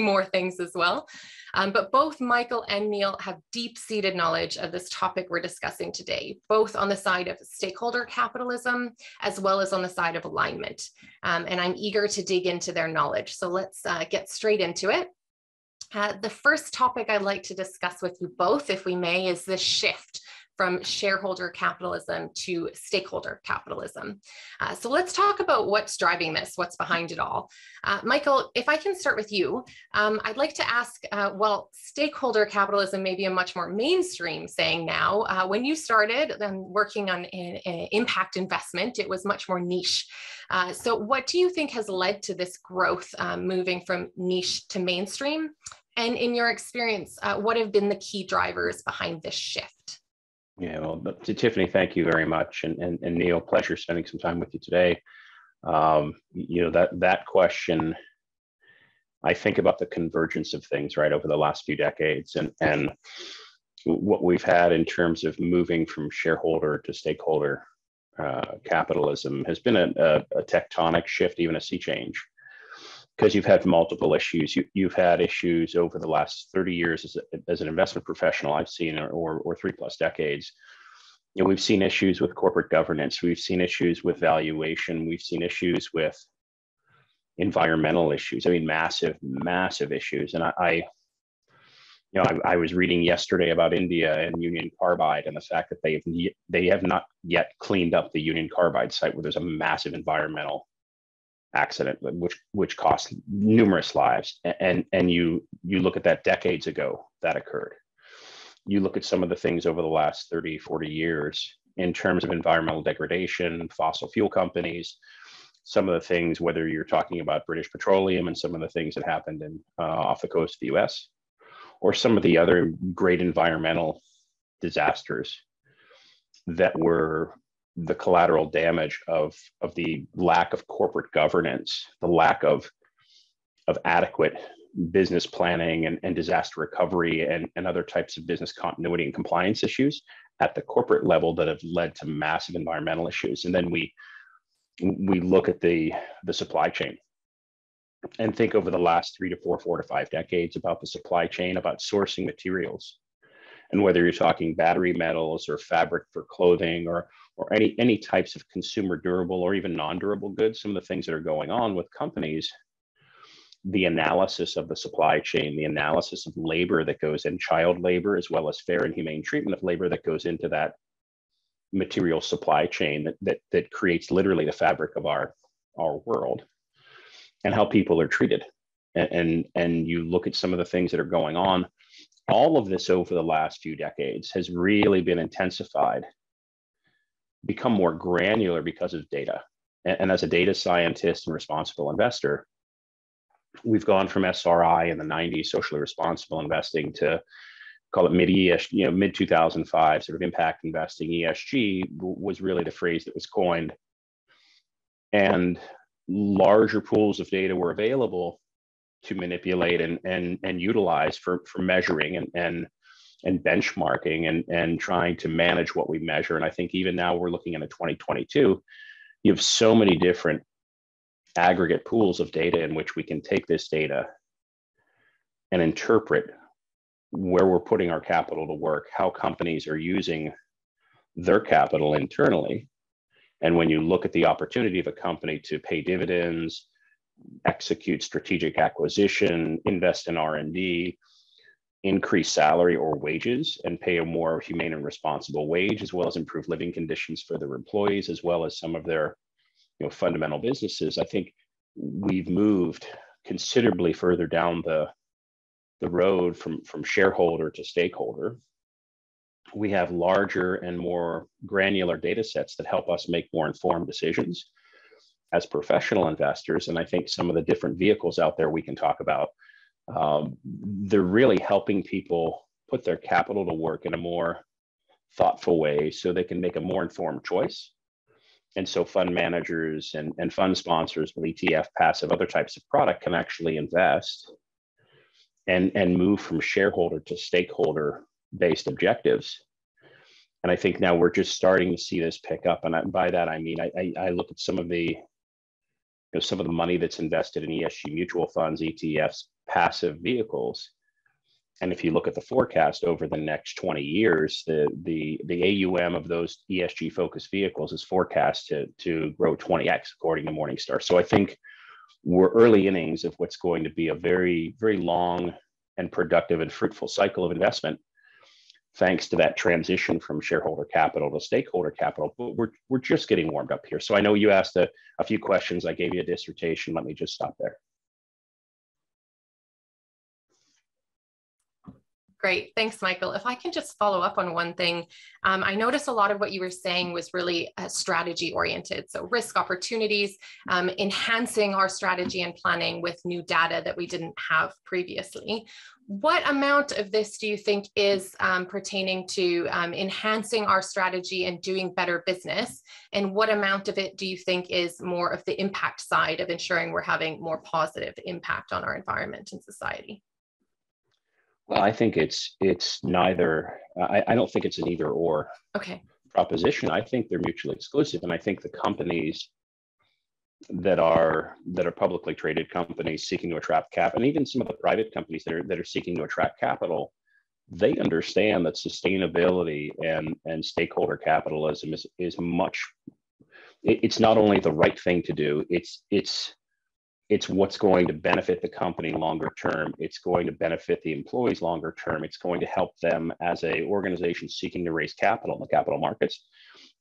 more things as well. But both Michael and Neil have deep-seated knowledge of this topic we're discussing today, both on the side of stakeholder capitalism, as well as on the side of alignment. And I'm eager to dig into their knowledge. So let's get straight into it. The first topic I'd like to discuss with you both, if we may, is the shift from shareholder capitalism to stakeholder capitalism. So let's talk about what's driving this, what's behind it all. Michael, if I can start with you, I'd like to ask, well, stakeholder capitalism may be a much more mainstream saying now. When you started working on impact investment, it was much more niche. So what do you think has led to this growth moving from niche to mainstream? And in your experience, what have been the key drivers behind this shift? Yeah, well, Tiffany, thank you very much. And Neil, pleasure spending some time with you today. You know, that question, I think about the convergence of things, right, over the last few decades and what we've had in terms of moving from shareholder to stakeholder capitalism has been a tectonic shift, even a sea change, because you've had multiple issues. You've had issues over the last 30 years as an investment professional I've seen, or 3+ decades. You know, we've seen issues with corporate governance. We've seen issues with valuation. We've seen issues with environmental issues. I mean, massive issues. And I was reading yesterday about India and Union Carbide and the fact that they have not yet cleaned up the Union Carbide site, where there's a massive environmental accident which cost numerous lives. And you look at that decades ago that occurred. You look at some of the things over the last 30, 40 years in terms of environmental degradation, fossil fuel companies, some of the things, whether you're talking about British Petroleum and some of the things that happened off the coast of the US, or some of the other great environmental disasters that were the collateral damage of the lack of corporate governance, the lack of adequate business planning and disaster recovery and other types of business continuity and compliance issues at the corporate level that have led to massive environmental issues. And then we we look at the supply chain and think over the last 3 to 4, 4 to 5 decades about the supply chain, about sourcing materials. And whether you're talking battery metals or fabric for clothing or any types of consumer durable or even non-durable goods, some of the things that are going on with companies, the analysis of the supply chain, the analysis of labor that goes in, child labor, as well as fair and humane treatment of labor that goes into that material supply chain that creates literally the fabric of our world, and how people are treated. And you look at some of the things that are going on, all of this over the last few decades has really been intensified, become more granular because of data. And as a data scientist and responsible investor, we've gone from SRI in the 90s, socially responsible investing, to call it mid-ESG, mid 2005, sort of impact investing. ESG was really the phrase that was coined. And larger pools of data were available to manipulate and utilize for measuring and benchmarking and trying to manage what we measure. And I think even now we're looking into 2022, you have so many different aggregate pools of data in which we can take this data and interpret where we're putting our capital to work, how companies are using their capital internally. And when you look at the opportunity of a company to pay dividends, execute strategic acquisition, invest in R&D, increase salary or wages, and pay a more humane and responsible wage, as well as improve living conditions for their employees, as well as some of their fundamental businesses, I think we've moved considerably further down the road from shareholder to stakeholder. We have larger and more granular data sets that help us make more informed decisions as professional investors. And I think some of the different vehicles out there we can talk about, they're really helping people put their capital to work in a more thoughtful way so they can make a more informed choice. And so fund managers and fund sponsors with ETF, passive, other types of product can actually invest and move from shareholder to stakeholder based objectives. And I think now we're just starting to see this pick up. And by that, I mean, I look at some of the money that's invested in ESG mutual funds, ETFs, passive vehicles. And if you look at the forecast over the next 20 years, the AUM of those ESG focused vehicles is forecast to grow 20x according to Morningstar. So I think we're early innings of what's going to be a very, very long and productive and fruitful cycle of investment, thanks to that transition from shareholder capital to stakeholder capital. But we're just getting warmed up here. So I know you asked a few questions. I gave you a dissertation. Let me just stop there. Great. Thanks, Michael. If I can just follow up on one thing, I noticed a lot of what you were saying was really strategy oriented. So risk opportunities, enhancing our strategy and planning with new data that we didn't have previously. What amount of this do you think is pertaining to enhancing our strategy and doing better business? And what amount of it do you think is more of the impact side of ensuring we're having more positive impact on our environment and society? Well, I think it's neither. I don't think it's an either or proposition. I think they're mutually exclusive, and I think the companies that are publicly traded companies seeking to attract capital, and even some of the private companies that are seeking to attract capital, they understand that sustainability and stakeholder capitalism is much. It's not only the right thing to do. It's what's going to benefit the company longer term. It's going to benefit the employees longer term. It's going to help them as an organization seeking to raise capital in the capital markets,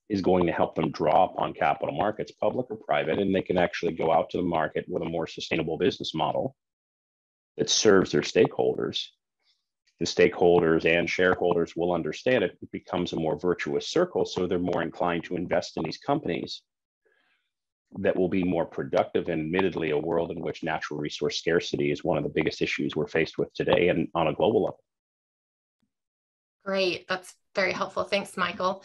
is going to help them draw upon capital markets, public or private, and they can actually go out to the market with a more sustainable business model that serves their stakeholders. The stakeholders and shareholders will understand it. It becomes a more virtuous circle, so they're more inclined to invest in these companies that will be more productive. And admittedly, a world in which natural resource scarcity is one of the biggest issues we're faced with today and on a global level. Great. That's very helpful. Thanks, Michael.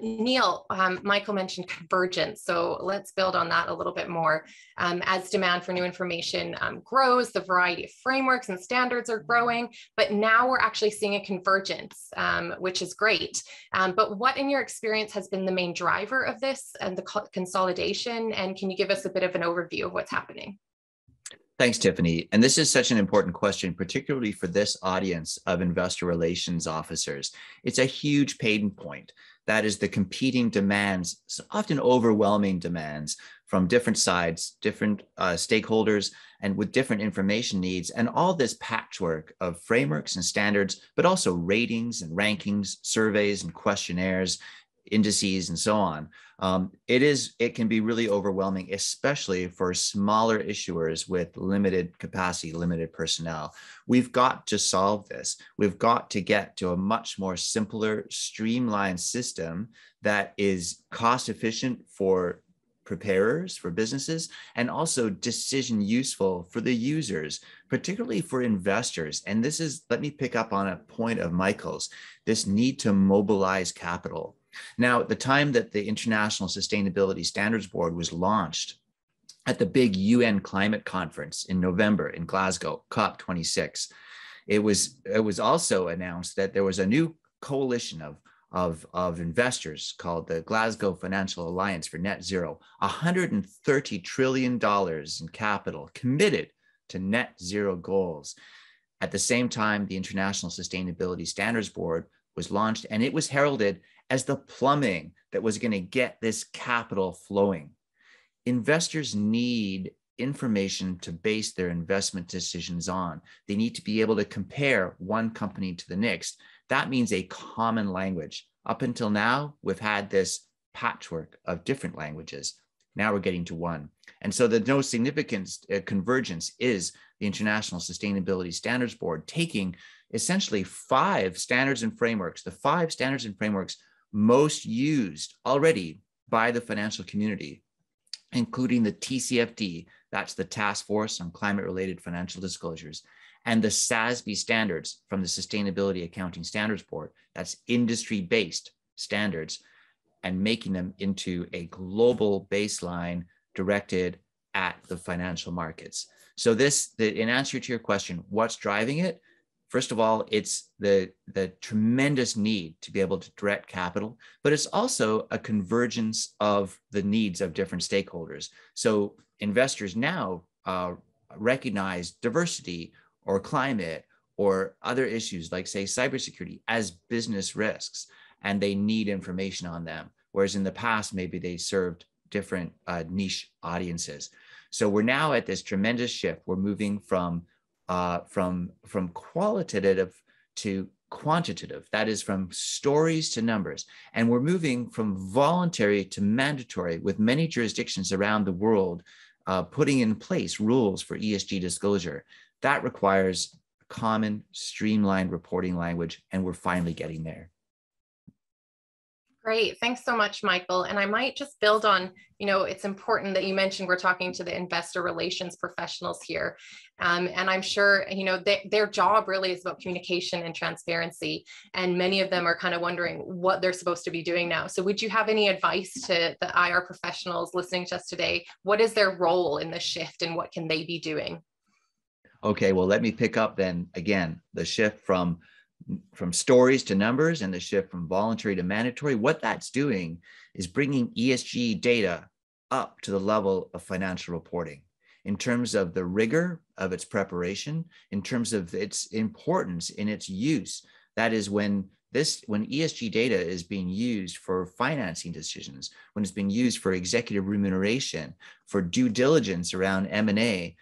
Neil, Michael mentioned convergence. So let's build on that a little bit more. As demand for new information grows, the variety of frameworks and standards are growing, but now we're actually seeing a convergence, which is great. But what in your experience has been the main driver of this and the consolidation? And can you give us a bit of an overview of what's happening? Thanks, Tiffany. And this is such an important question, particularly for this audience of investor relations officers. It's a huge pain point. That is the competing demands, often overwhelming demands from different sides, different stakeholders, and with different information needs, and all this patchwork of frameworks and standards, but also ratings and rankings, surveys and questionnaires, indices, and so on. It can be really overwhelming, especially for smaller issuers with limited capacity, limited personnel. We've got to solve this. We've got to get to a much more simpler, streamlined system that is cost efficient for preparers, for businesses, and also decision useful for the users, particularly for investors. And this is, let me pick up on a point of Michael's, this need to mobilize capital. Now, at the time that the International Sustainability Standards Board was launched at the big UN climate conference in November in Glasgow, COP26, it was also announced that there was a new coalition of investors called the Glasgow Financial Alliance for Net Zero, $130 trillion in capital committed to net zero goals. At the same time, the International Sustainability Standards Board was launched, and it was heralded as the plumbing that was going to get this capital flowing. Investors need information to base their investment decisions on. They need to be able to compare one company to the next. That means a common language. Up until now, we've had this patchwork of different languages. Now we're getting to one. And so the no significant convergence is the International Sustainability Standards Board taking essentially 5 standards and frameworks, the 5 standards and frameworks most used already by the financial community, including the TCFD, that's the Task Force on Climate-Related Financial Disclosures, and the SASB standards from the Sustainability Accounting Standards Board, that's industry-based standards, and making them into a global baseline directed at the financial markets. So in answer to your question, what's driving it? First of all, it's the tremendous need to be able to direct capital, but it's also a convergence of the needs of different stakeholders. So investors now recognize diversity or climate or other issues like, say, cybersecurity as business risks, and they need information on them. Whereas in the past, maybe they served different niche audiences. So we're now at this tremendous shift. We're moving from qualitative to quantitative, that is from stories to numbers. And we're moving from voluntary to mandatory, with many jurisdictions around the world putting in place rules for ESG disclosure. That requires common, streamlined reporting language, and we're finally getting there. Great. Thanks so much, Michael. And I might just build on, it's important that you mentioned we're talking to the investor relations professionals here. And I'm sure, their job really is about communication and transparency. And many of them are kind of wondering what they're supposed to be doing now. So would you have any advice to the IR professionals listening to us today? What is their role in this shift and what can they be doing? Okay, well, let me pick up then again, the shift from stories to numbers and the shift from voluntary to mandatory. What that's doing is bringing ESG data up to the level of financial reporting in terms of the rigor of its preparation, in terms of its importance in its use. That is when ESG data is being used for financing decisions, when it's being used for executive remuneration, for due diligence around M&A,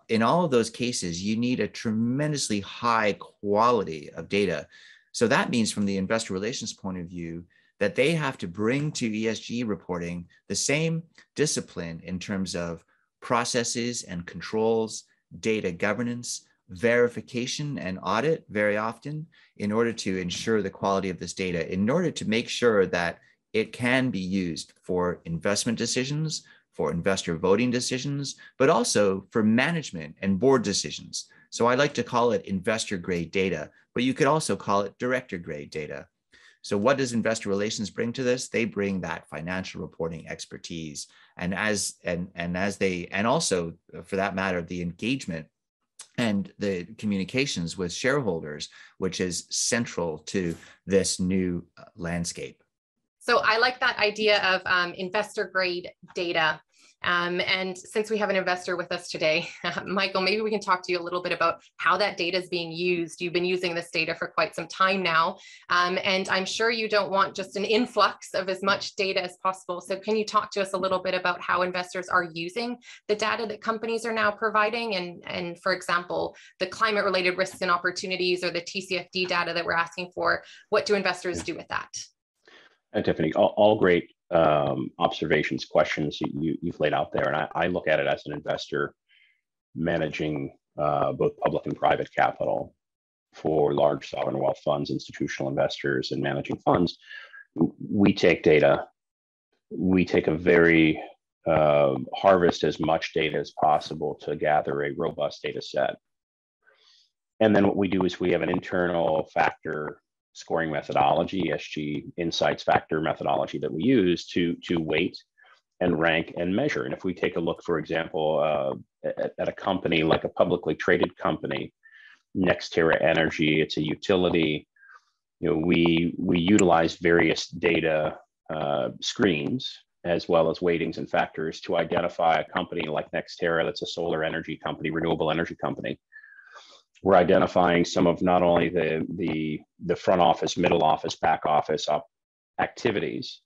in all of those cases, you need a tremendously high quality of data. So that means from the investor relations point of view, that they have to bring to ESG reporting the same discipline in terms of processes and controls, data governance, verification and audit very often, in order to ensure the quality of this data, in order to make sure that it can be used for investment decisions, for investor voting decisions, but also for management and board decisions. So I like to call it investor grade data, but you could also call it director grade data. So what does investor relations bring to this? They bring that financial reporting expertise, and also for that matter, the engagement and the communications with shareholders, which is central to this new landscape. So I like that idea of investor grade data. And since we have an investor with us today, Michael, maybe we can talk to you a little bit about how that data is being used. You've been using this data for quite some time now, and I'm sure you don't want just an influx of as much data as possible. So can you talk to us a little bit about how investors are using the data that companies are now providing? And for example, the climate related risks and opportunities, or the TCFD data that we're asking for, what do investors do with that? Tiffany, all great observations, questions you've laid out there. And I look at it as an investor managing both public and private capital for large sovereign wealth funds, institutional investors, and managing funds. We take data, we take a very harvest as much data as possible to gather a robust data set. And then what we do is we have an internal factor scoring methodology, ESG insights factor methodology that we use to weight and rank and measure. And if we take a look, for example, at a company like a publicly traded company, NextEra Energy, it's a utility. We utilize various data screens as well as weightings and factors to identify a company like NextEra, that's a solar energy company, renewable energy company. We're identifying some of not only the front office, middle office, back office activities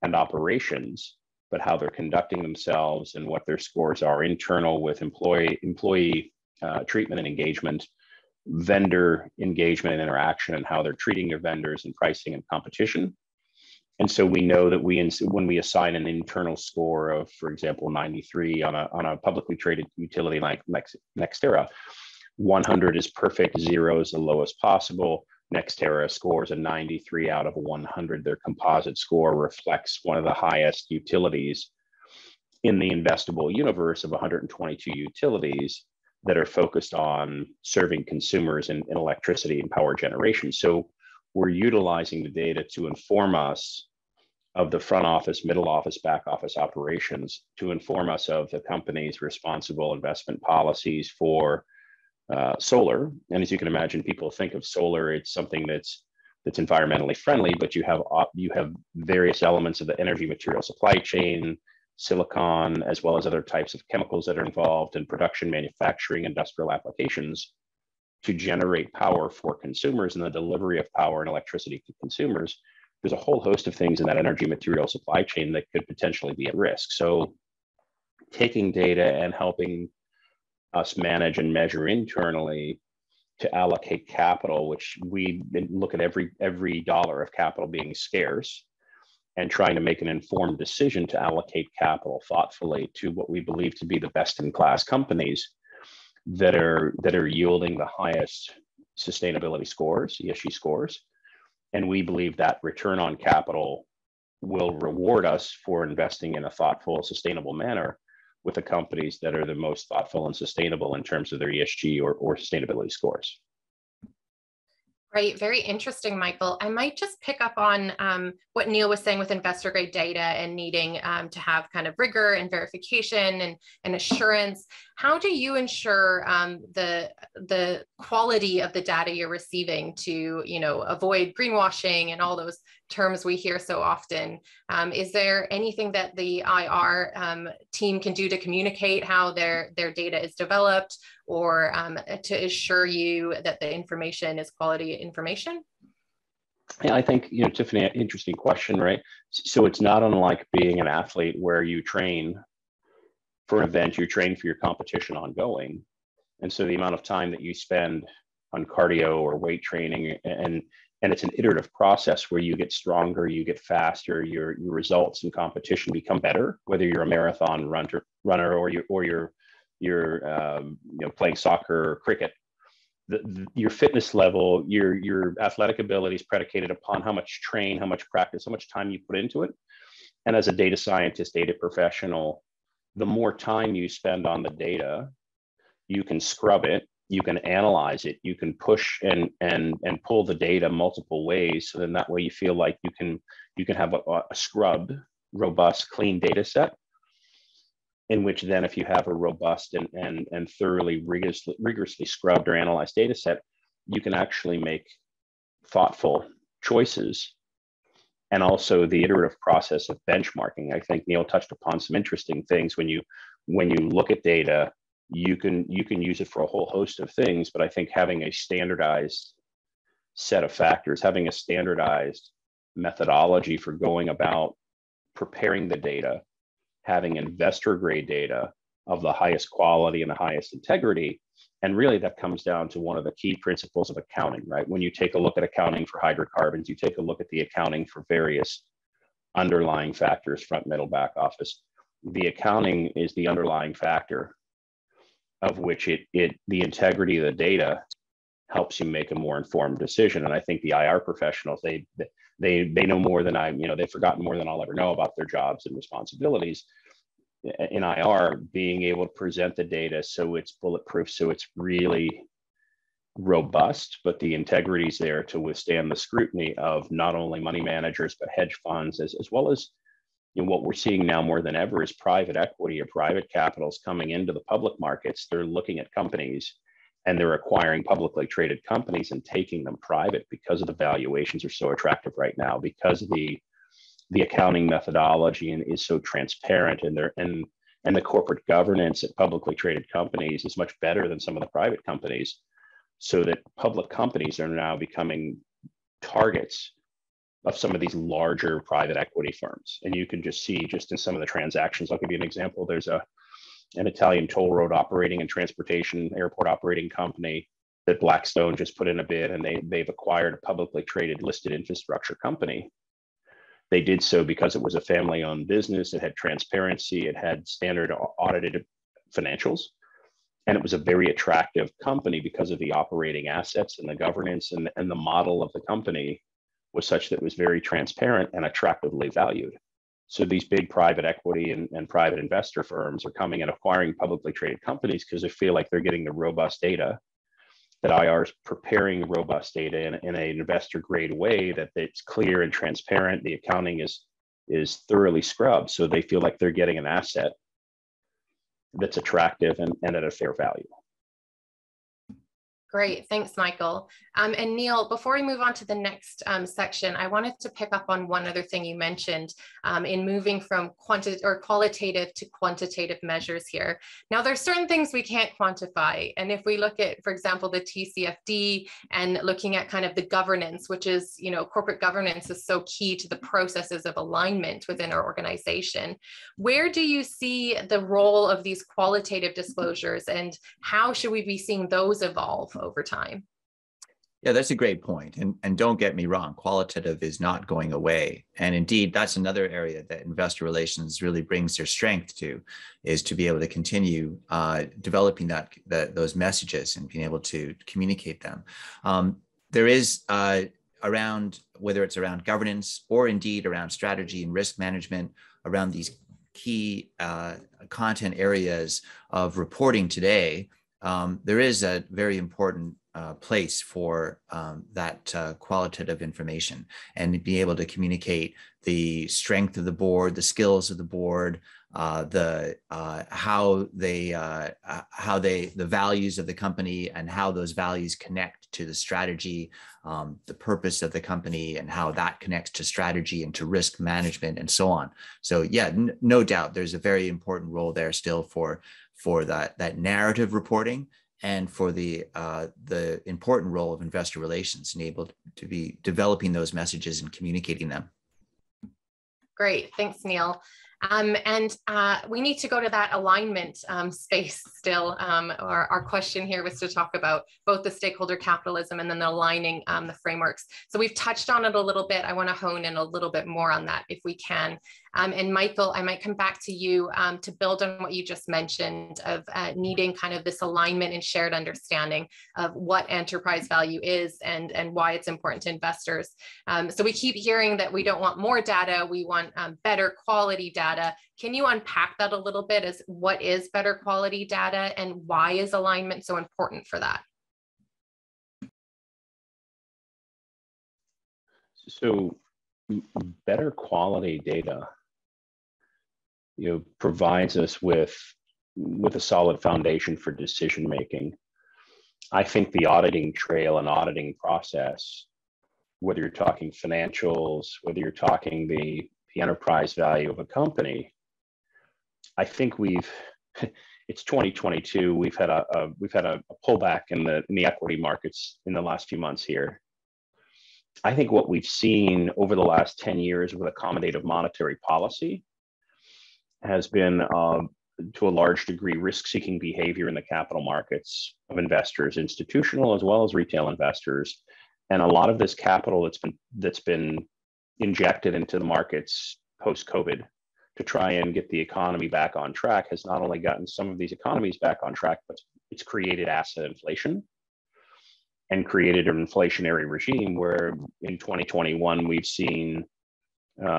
and operations, but how they're conducting themselves and what their scores are internal with employee treatment and engagement, vendor engagement and interaction, and how they're treating their vendors and pricing and competition. And so we know that when we assign an internal score of, for example, 93 on a publicly traded utility like NextEra, 100 is perfect, 0 is the lowest possible. NextEra scores a 93 out of 100. Their composite score reflects one of the highest utilities in the investable universe of 122 utilities that are focused on serving consumers in electricity and power generation. So we're utilizing the data to inform us of the front office, middle office, back office operations, to inform us of the company's responsible investment policies for solar. And as you can imagine, people think of solar, it's something that's environmentally friendly, but you have various elements of the energy material supply chain, silicon, as well as other types of chemicals that are involved in production, manufacturing, industrial applications to generate power for consumers, and the delivery of power and electricity to consumers. There's a whole host of things in that energy material supply chain that could potentially be at risk. So taking data and helping us manage and measure internally to allocate capital, which we look at every dollar of capital being scarce, and trying to make an informed decision to allocate capital thoughtfully to what we believe to be the best-in-class companies that are yielding the highest sustainability scores, ESG scores. And we believe that return on capital will reward us for investing in a thoughtful, sustainable manner with the companies that are the most thoughtful and sustainable in terms of their ESG or sustainability scores. Right, very interesting, Michael. I might just pick up on what Neil was saying with investor grade data and needing to have kind of rigor and verification and assurance. How do you ensure the quality of the data you're receiving to, avoid greenwashing and all those terms we hear so often? Is there anything that the IR team can do to communicate how their data is developed, or to assure you that the information is quality information? Yeah, I think, Tiffany, interesting question, right? So it's not unlike being an athlete where you train for an event, you train for your competition ongoing. And so the amount of time that you spend on cardio or weight training, and it's an iterative process where you get stronger, you get faster, your results in competition become better, whether you're a marathon runner or you're playing soccer or cricket. Your fitness level, your athletic ability is predicated upon how much train, how much practice, how much time you put into it. And as a data scientist, data professional, the more time you spend on the data, you can scrub it you can analyze it, you can push and pull the data multiple ways. So then that way you feel like you can have a scrubbed, robust, clean data set, in which then if you have a robust and thoroughly rigorously scrubbed or analyzed data set, you can actually make thoughtful choices. And also the iterative process of benchmarking. I think Neil touched upon some interesting things. When you look at data, you can use it for a whole host of things, but I think having a standardized set of factors, having a standardized methodology for going about preparing the data, having investor grade data of the highest quality and the highest integrity. And really that comes down to one of the key principles of accounting, right? When you take a look at accounting for hydrocarbons, you take a look at the accounting for various underlying factors, front, middle, back office. The accounting is the underlying factor of which the integrity of the data helps you make a more informed decision. And I think the IR professionals, they know more than they've forgotten more than I'll ever know about their jobs and responsibilities. In IR, being able to present the data so it's bulletproof, so it's really robust, but the integrity is there to withstand the scrutiny of not only money managers, but hedge funds, as well as what we're seeing now more than ever is private equity or private capitals coming into the public markets. They're looking at companies and they're acquiring publicly traded companies and taking them private because of the valuations are so attractive right now, because of the accounting methodology is so transparent, and the corporate governance at publicly traded companies is much better than some of the private companies, so that public companies are now becoming targets of some of these larger private equity firms. And you can just see just in some of the transactions. I'll give you an example. There's an Italian toll road operating and transportation airport operating company that Blackstone just put in a bid, and they've acquired a publicly traded listed infrastructure company. They did so because it was a family-owned business. It had transparency. It had standard audited financials. And it was a very attractive company because of the operating assets and the governance, and the model of the company was such that it was very transparent and attractively valued. So these big private equity and private investor firms are coming and acquiring publicly traded companies because they feel like they're getting the robust data, that IR is preparing robust data in an investor grade way, that it's clear and transparent. The accounting is thoroughly scrubbed. So they feel like they're getting an asset that's attractive and at a fair value. Great, thanks, Michael. And Neil, before we move on to the next section, I wanted to pick up on one other thing you mentioned in moving from qualitative to quantitative measures here. Now, there's certain things we can't quantify. And if we look at, for example, the TCFD and looking at kind of the governance, which is, corporate governance is so key to the processes of alignment within our organization. Where do you see the role of these qualitative disclosures, and how should we be seeing those evolve over time? Yeah, that's a great point. And don't get me wrong, qualitative is not going away. And indeed, that's another area that investor relations really brings their strength to, is to be able to continue developing those messages and being able to communicate them. There is around, whether it's around governance or indeed around strategy and risk management, around these key content areas of reporting today, there is a very important place for that qualitative information, and be able to communicate the strength of the board, the skills of the board, the values of the company, and how those values connect to the strategy, the purpose of the company, and how that connects to strategy and to risk management and so on. So yeah, no doubt there's a very important role there still for that narrative reporting, and for the important role of investor relations and able to be developing those messages and communicating them. Great, thanks, Neil. And we need to go to that alignment space still. Our question here was to talk about both the stakeholder capitalism and then the aligning the frameworks. So we've touched on it a little bit. I want to hone in a little bit more on that if we can. And Michael, I might come back to you to build on what you just mentioned of needing kind of this alignment and shared understanding of what enterprise value is and why it's important to investors. So we keep hearing that we don't want more data, we want better quality data. Can you unpack that a little bit as what is better quality data and why is alignment so important for that? So better quality data, provides us with a solid foundation for decision making. I think the auditing trail and auditing process, whether you're talking financials, whether you're talking the enterprise value of a company, I think it's 2022. We've had a pullback in the equity markets in the last few months here. I think what we've seen over the last 10 years with accommodative monetary policy has been, to a large degree, risk-seeking behavior in the capital markets of investors, institutional as well as retail investors. And a lot of this capital that's been injected into the markets post-COVID to try and get the economy back on track has not only gotten some of these economies back on track, but it's created asset inflation and created an inflationary regime where in 2021, we've seen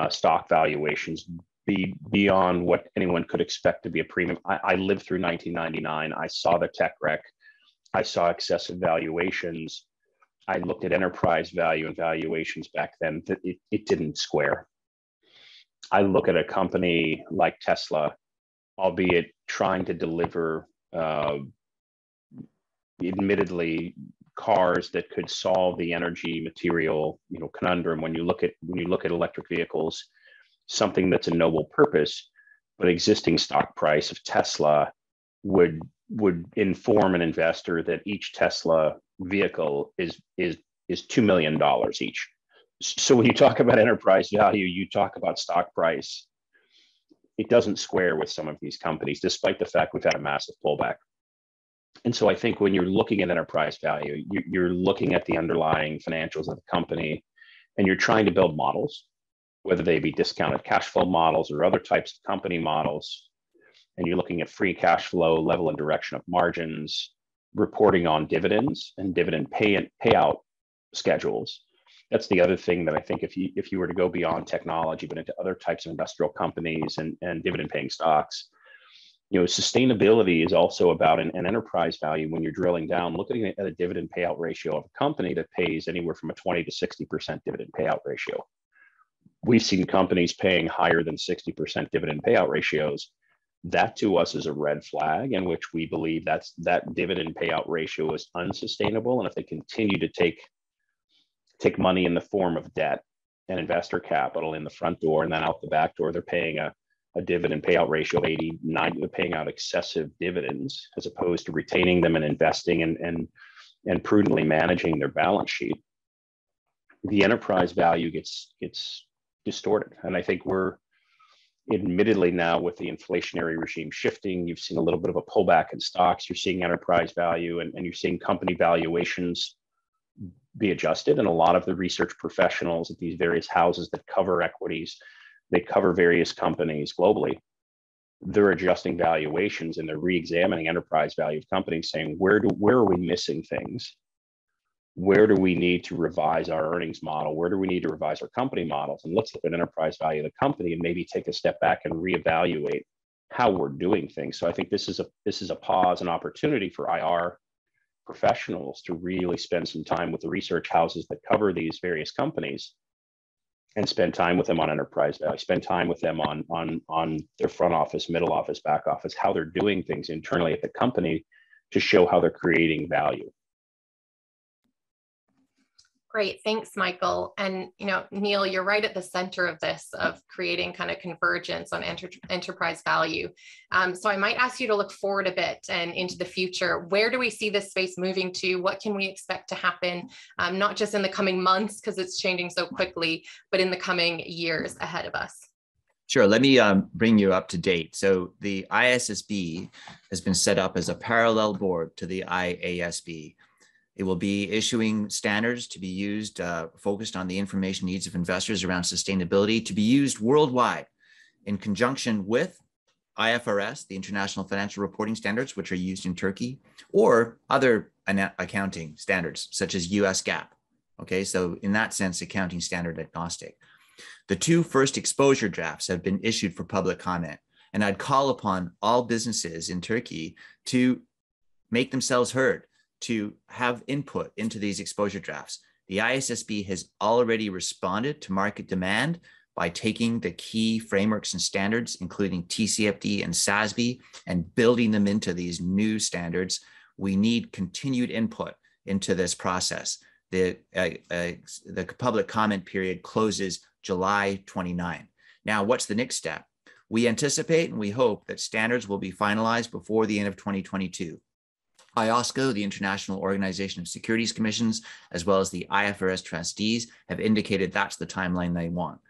stock valuations be beyond what anyone could expect to be a premium. I lived through 1999. I saw the tech wreck. I saw excessive valuations. I looked at enterprise value and valuations back then that it didn't square. I look at a company like Tesla, albeit trying to deliver admittedly cars that could solve the energy material conundrum. When you look at electric vehicles, something that's a noble purpose, but existing stock price of Tesla would inform an investor that each Tesla vehicle is $2 million each. So when you talk about enterprise value, you talk about stock price. It doesn't square with some of these companies, despite the fact we've had a massive pullback. And so I think when you're looking at enterprise value, you're looking at the underlying financials of the company, and you're trying to build models, whether they be discounted cash flow models or other types of company models. And you're looking at free cash flow, level and direction of margins, reporting on dividends and dividend payout schedules. That's the other thing that I think if you were to go beyond technology, but into other types of industrial companies and dividend paying stocks, sustainability is also about an enterprise value. When you're drilling down, looking at a dividend payout ratio of a company that pays anywhere from a 20 to 60% dividend payout ratio. We've seen companies paying higher than 60% dividend payout ratios. That to us is a red flag, in which we believe that dividend payout ratio is unsustainable. And if they continue to take money in the form of debt and investor capital in the front door and then out the back door, they're paying a dividend payout ratio of 80, 90, they're paying out excessive dividends as opposed to retaining them and investing and prudently managing their balance sheet. The enterprise value gets distorted. And I think we're admittedly now, with the inflationary regime shifting, you've seen a little bit of a pullback in stocks. You're seeing enterprise value and you're seeing company valuations be adjusted. And a lot of the research professionals at these various houses that cover equities, they cover various companies globally, they're adjusting valuations and they're re-examining enterprise value of companies, saying, where are we missing things? Where do we need to revise our earnings model? Where do we need to revise our company models? And let's look at enterprise value of the company and maybe take a step back and reevaluate how we're doing things. So I think this is a pause and opportunity for IR professionals to really spend some time with the research houses that cover these various companies and spend time with them on enterprise value, spend time with them on their front office, middle office, back office, how they're doing things internally at the company to show how they're creating value. Great, thanks, Michael. And Neil, you're right at the center of this, of creating kind of convergence on enterprise value. So I might ask you to look forward a bit and into the future. Where do we see this space moving to? What can we expect to happen, not just in the coming months, because it's changing so quickly, but in the coming years ahead of us? Sure. Let me bring you up to date. So the ISSB has been set up as a parallel board to the IASB. It will be issuing standards to be used, focused on the information needs of investors around sustainability, to be used worldwide in conjunction with IFRS, the International Financial Reporting Standards, which are used in Turkey, or other accounting standards, such as US GAAP. Okay, so in that sense, accounting standard agnostic. The two first exposure drafts have been issued for public comment, and I'd call upon all businesses in Turkey to make themselves heard, to have input into these exposure drafts. The ISSB has already responded to market demand by taking the key frameworks and standards, including TCFD and SASB, and building them into these new standards. We need continued input into this process. The public comment period closes July 29. Now, what's the next step? We anticipate and we hope that standards will be finalized before the end of 2022. IOSCO, the International Organization of Securities Commissions, as well as the IFRS trustees, have indicated that's the timeline they want.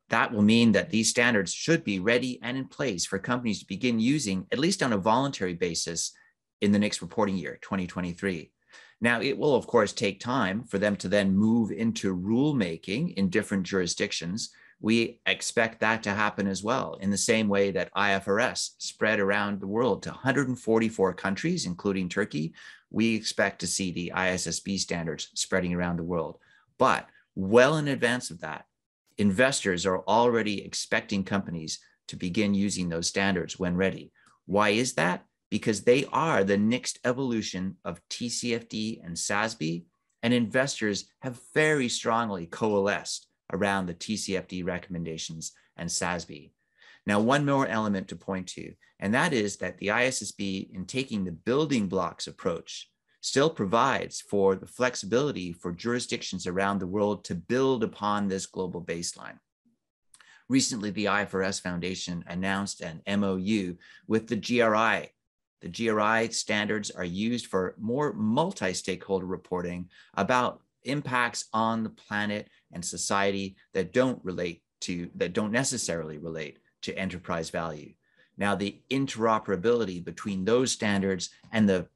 That will mean that these standards should be ready and in place for companies to begin using, at least on a voluntary basis, in the next reporting year, 2023. Now, it will, of course, take time for them to then move into rulemaking in different jurisdictions. We expect that to happen as well, in the same way that IFRS spread around the world to 144 countries, including Turkey. We expect to see the ISSB standards spreading around the world. But well in advance of that, investors are already expecting companies to begin using those standards when ready. Why is that? Because they are the next evolution of TCFD and SASB, and investors have very strongly coalesced around the TCFD recommendations and SASB. Now, one more element to point to, and that is that the ISSB, in taking the building blocks approach, still provides for the flexibility for jurisdictions around the world to build upon this global baseline. Recently, the IFRS Foundation announced an MOU with the GRI. The GRI standards are used for more multi-stakeholder reporting about impacts on the planet and society that don't necessarily relate to enterprise value. Now, the interoperability between those standards and the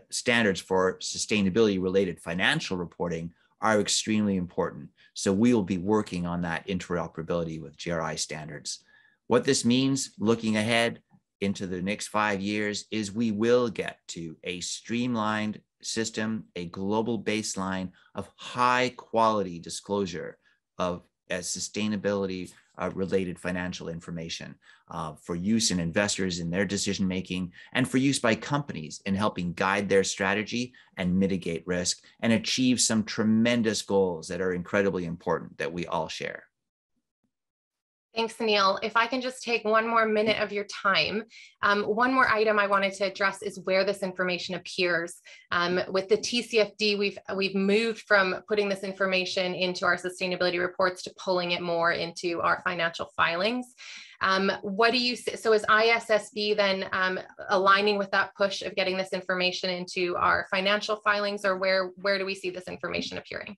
standards for sustainability related financial reporting are extremely important. So we will be working on that interoperability with GRI standards. What this means looking ahead into the next 5 years is we will get to a streamlined system, a global baseline of high quality disclosure of sustainability related financial information for use in investors in their decision making, and for use by companies in helping guide their strategy and mitigate risk and achieve some tremendous goals that are incredibly important that we all share. Thanks, Neil. If I can just take one more minute of your time. One more item I wanted to address is where this information appears. With the TCFD, we've moved from putting this information into our sustainability reports to pulling it more into our financial filings. What do you see? So is ISSB then aligning with that push of getting this information into our financial filings, or where do we see this information appearing?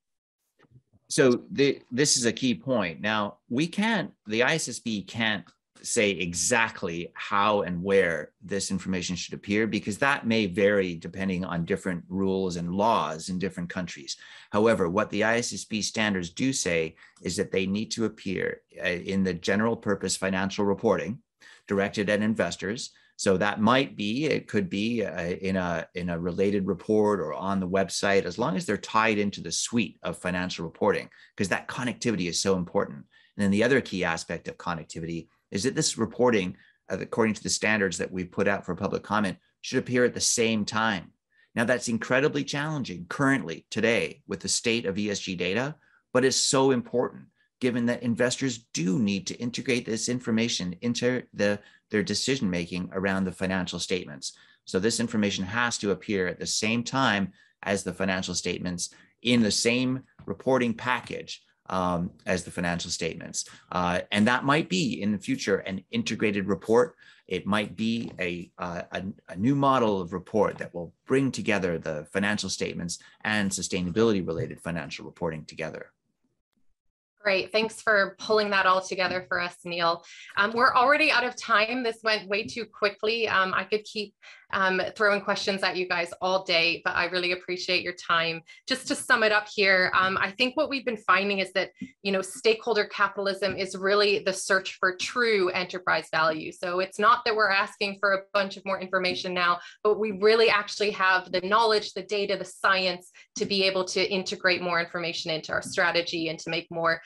So this is a key point. Now, the ISSB can't say exactly how and where this information should appear, because that may vary depending on different rules and laws in different countries. However, what the ISSB standards do say is that they need to appear in the general purpose financial reporting directed at investors. So that it could be in a related report or on the website, as long as they're tied into the suite of financial reporting, because that connectivity is so important. And then the other key aspect of connectivity is that this reporting, according to the standards that we've put out for public comment, should appear at the same time. Now, that's incredibly challenging currently today with the state of ESG data, but it's so important given that investors do need to integrate this information into their decision-making around the financial statements. So this information has to appear at the same time as the financial statements in the same reporting package as the financial statements. And that might be in the future an integrated report. It might be a new model of report that will bring together the financial statements and sustainability related financial reporting together. Great. Thanks for pulling that all together for us, Neil. We're already out of time. This went way too quickly. I could keep throwing questions at you guys all day, but I really appreciate your time. Just to sum it up here, I think what we've been finding is that, stakeholder capitalism is really the search for true enterprise value. So it's not that we're asking for a bunch of more information now, but we really actually have the knowledge, the data, the science to be able to integrate more information into our strategy and to make more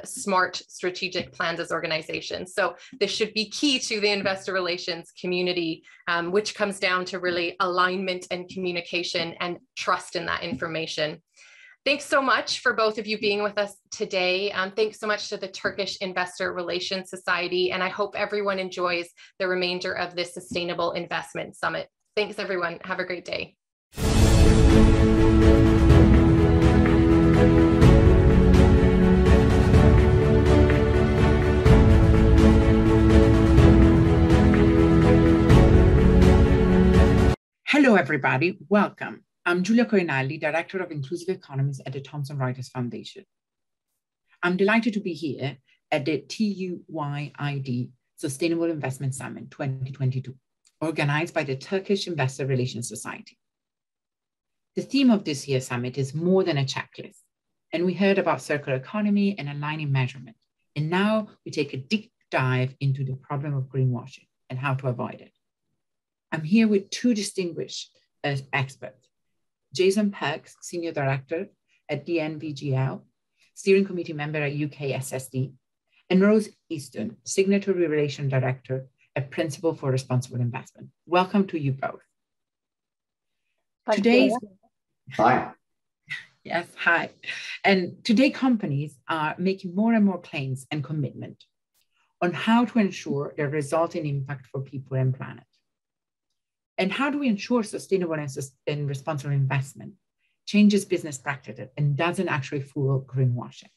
smart strategic plans as organizations. So this should be key to the investor relations community, which comes down to really alignment and communication and trust in that information. Thanks so much for both of you being with us today. Thanks so much to the Turkish Investor Relations Society, and I hope everyone enjoys the remainder of this Sustainable Investment Summit. Thanks, everyone. Have a great day. Hello, everybody. Welcome. I'm Giulia Corinaldi, Director of Inclusive Economies at the Thomson Reuters Foundation. I'm delighted to be here at the TÜYID Sustainable Investment Summit 2022, organized by the Turkish Investor Relations Society. The theme of this year's summit is more than a checklist, and we heard about circular economy and aligning measurement. And now we take a deep dive into the problem of greenwashing and how to avoid it. I'm here with two distinguished experts, Jason Perks, Senior Director at DNVGL, Steering Committee Member at UK SSD, and Rose Easton, Signatory Relation Director at Principal for Responsible Investment. Welcome to you both. Hi. Yes, hi. And today companies are making more and more claims and commitment on how to ensure their resulting impact for people and planet. And how do we ensure sustainable and responsible investment changes business practices and doesn't actually fuel greenwashing?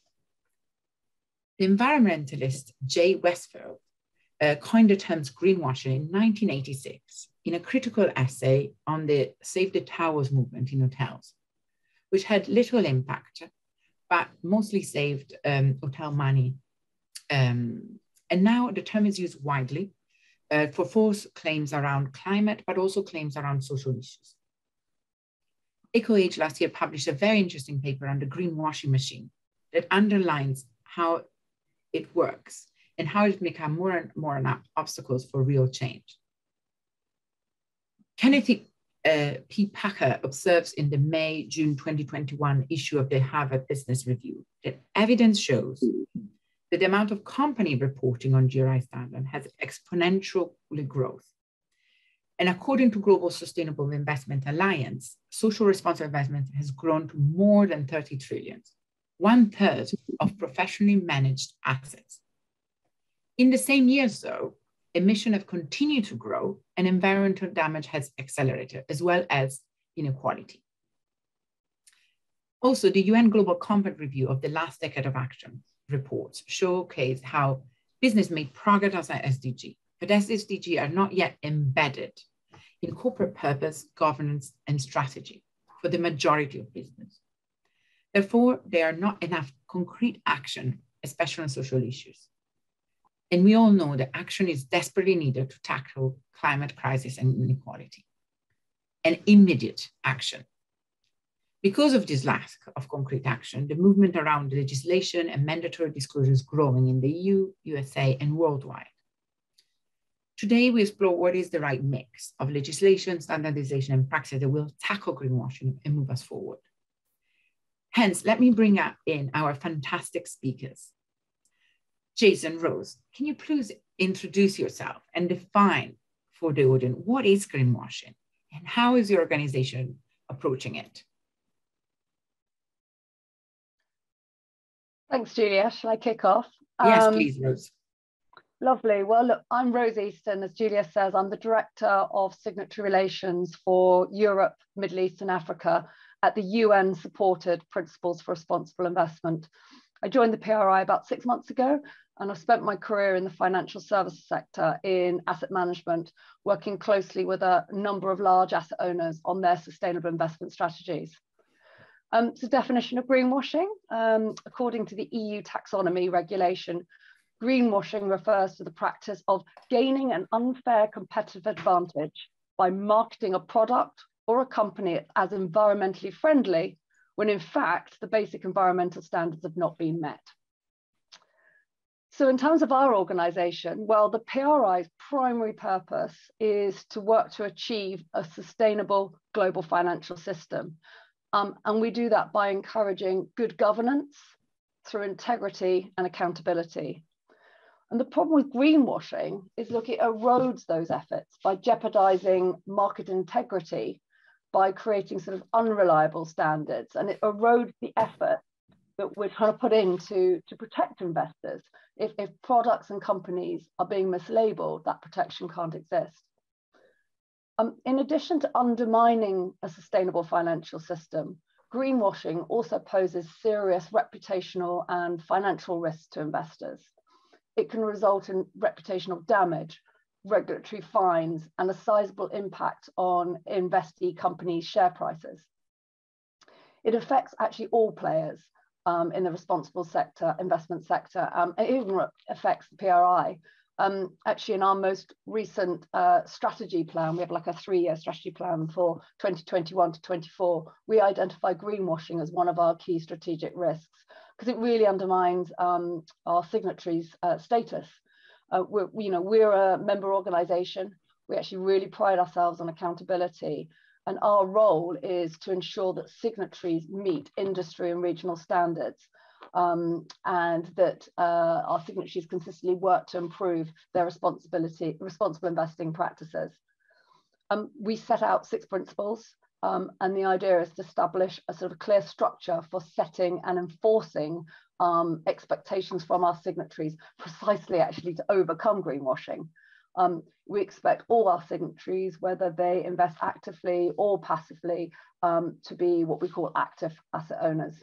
The environmentalist Jay Westfield coined the terms greenwashing in 1986 in a critical essay on the Save the Towers movement in hotels, which had little impact, but mostly saved hotel money. And now the term is used widely for false claims around climate, but also claims around social issues. EcoAge last year published a very interesting paper on the greenwashing machine that underlines how it works and how it become more and more obstacles for real change. Kenneth P. Packer observes in the May-June 2021 issue of the Harvard Business Review that evidence shows that the amount of company reporting on GRI standard has exponentially growth. And according to Global Sustainable Investment Alliance, social responsible investment has grown to more than 30 trillion, 1/3 of professionally managed assets. In the same years though, emissions have continued to grow and environmental damage has accelerated, as well as inequality. Also, the UN Global Compact review of the last decade of action reports showcase how business made progress on SDG, but SDG are not yet embedded in corporate purpose, governance, and strategy for the majority of business. Therefore, there are not enough concrete action, especially on social issues. And we all know that action is desperately needed to tackle climate crisis and inequality, and immediate action. Because of this lack of concrete action, the movement around legislation and mandatory disclosure is growing in the EU, USA, and worldwide. Today, we explore what is the right mix of legislation, standardization, and practice that will tackle greenwashing and move us forward. Hence, let me bring in our fantastic speakers. Jason, Rose, can you please introduce yourself and define for the audience what is greenwashing and how is your organization approaching it? Thanks, Julia. Shall I kick off? Yes, please, Rose. Lovely. Well, look, I'm Rose Easton. As Julia says, I'm the Director of Signatory Relations for Europe, Middle East and Africa at the UN-supported Principles for Responsible Investment. I joined the PRI about 6 months ago, and I've spent my career in the financial services sector in asset management, working closely with a number of large asset owners on their sustainable investment strategies. So definition of greenwashing, according to the EU taxonomy regulation, greenwashing refers to the practice of gaining an unfair competitive advantage by marketing a product or a company as environmentally friendly, when in fact the basic environmental standards have not been met. So in terms of our organization, well, the PRI's primary purpose is to work to achieve a sustainable global financial system. And we do that by encouraging good governance through integrity and accountability. And the problem with greenwashing is, look, it erodes those efforts by jeopardizing market integrity, by creating sort of unreliable standards, and it erodes the effort that we're trying to put in to protect investors. If products and companies are being mislabeled, that protection can't exist. In addition to undermining a sustainable financial system, greenwashing also poses serious reputational and financial risks to investors. It can result in reputational damage, regulatory fines, and a sizable impact on investee companies' share prices. It affects actually all players in the responsible sector, investment sector. It even affects the PRI. Actually, in our most recent strategy plan, we have like a 3-year strategy plan for 2021 to 24. We identify greenwashing as one of our key strategic risks because it really undermines our signatories' status. We're a member organization. We actually really pride ourselves on accountability. And our role is to ensure that signatories meet industry and regional standards, and that our signatories consistently work to improve their responsible investing practices. We set out 6 principles, and the idea is to establish a sort of clear structure for setting and enforcing expectations from our signatories, precisely actually to overcome greenwashing. We expect all our signatories, whether they invest actively or passively, to be what we call active asset owners.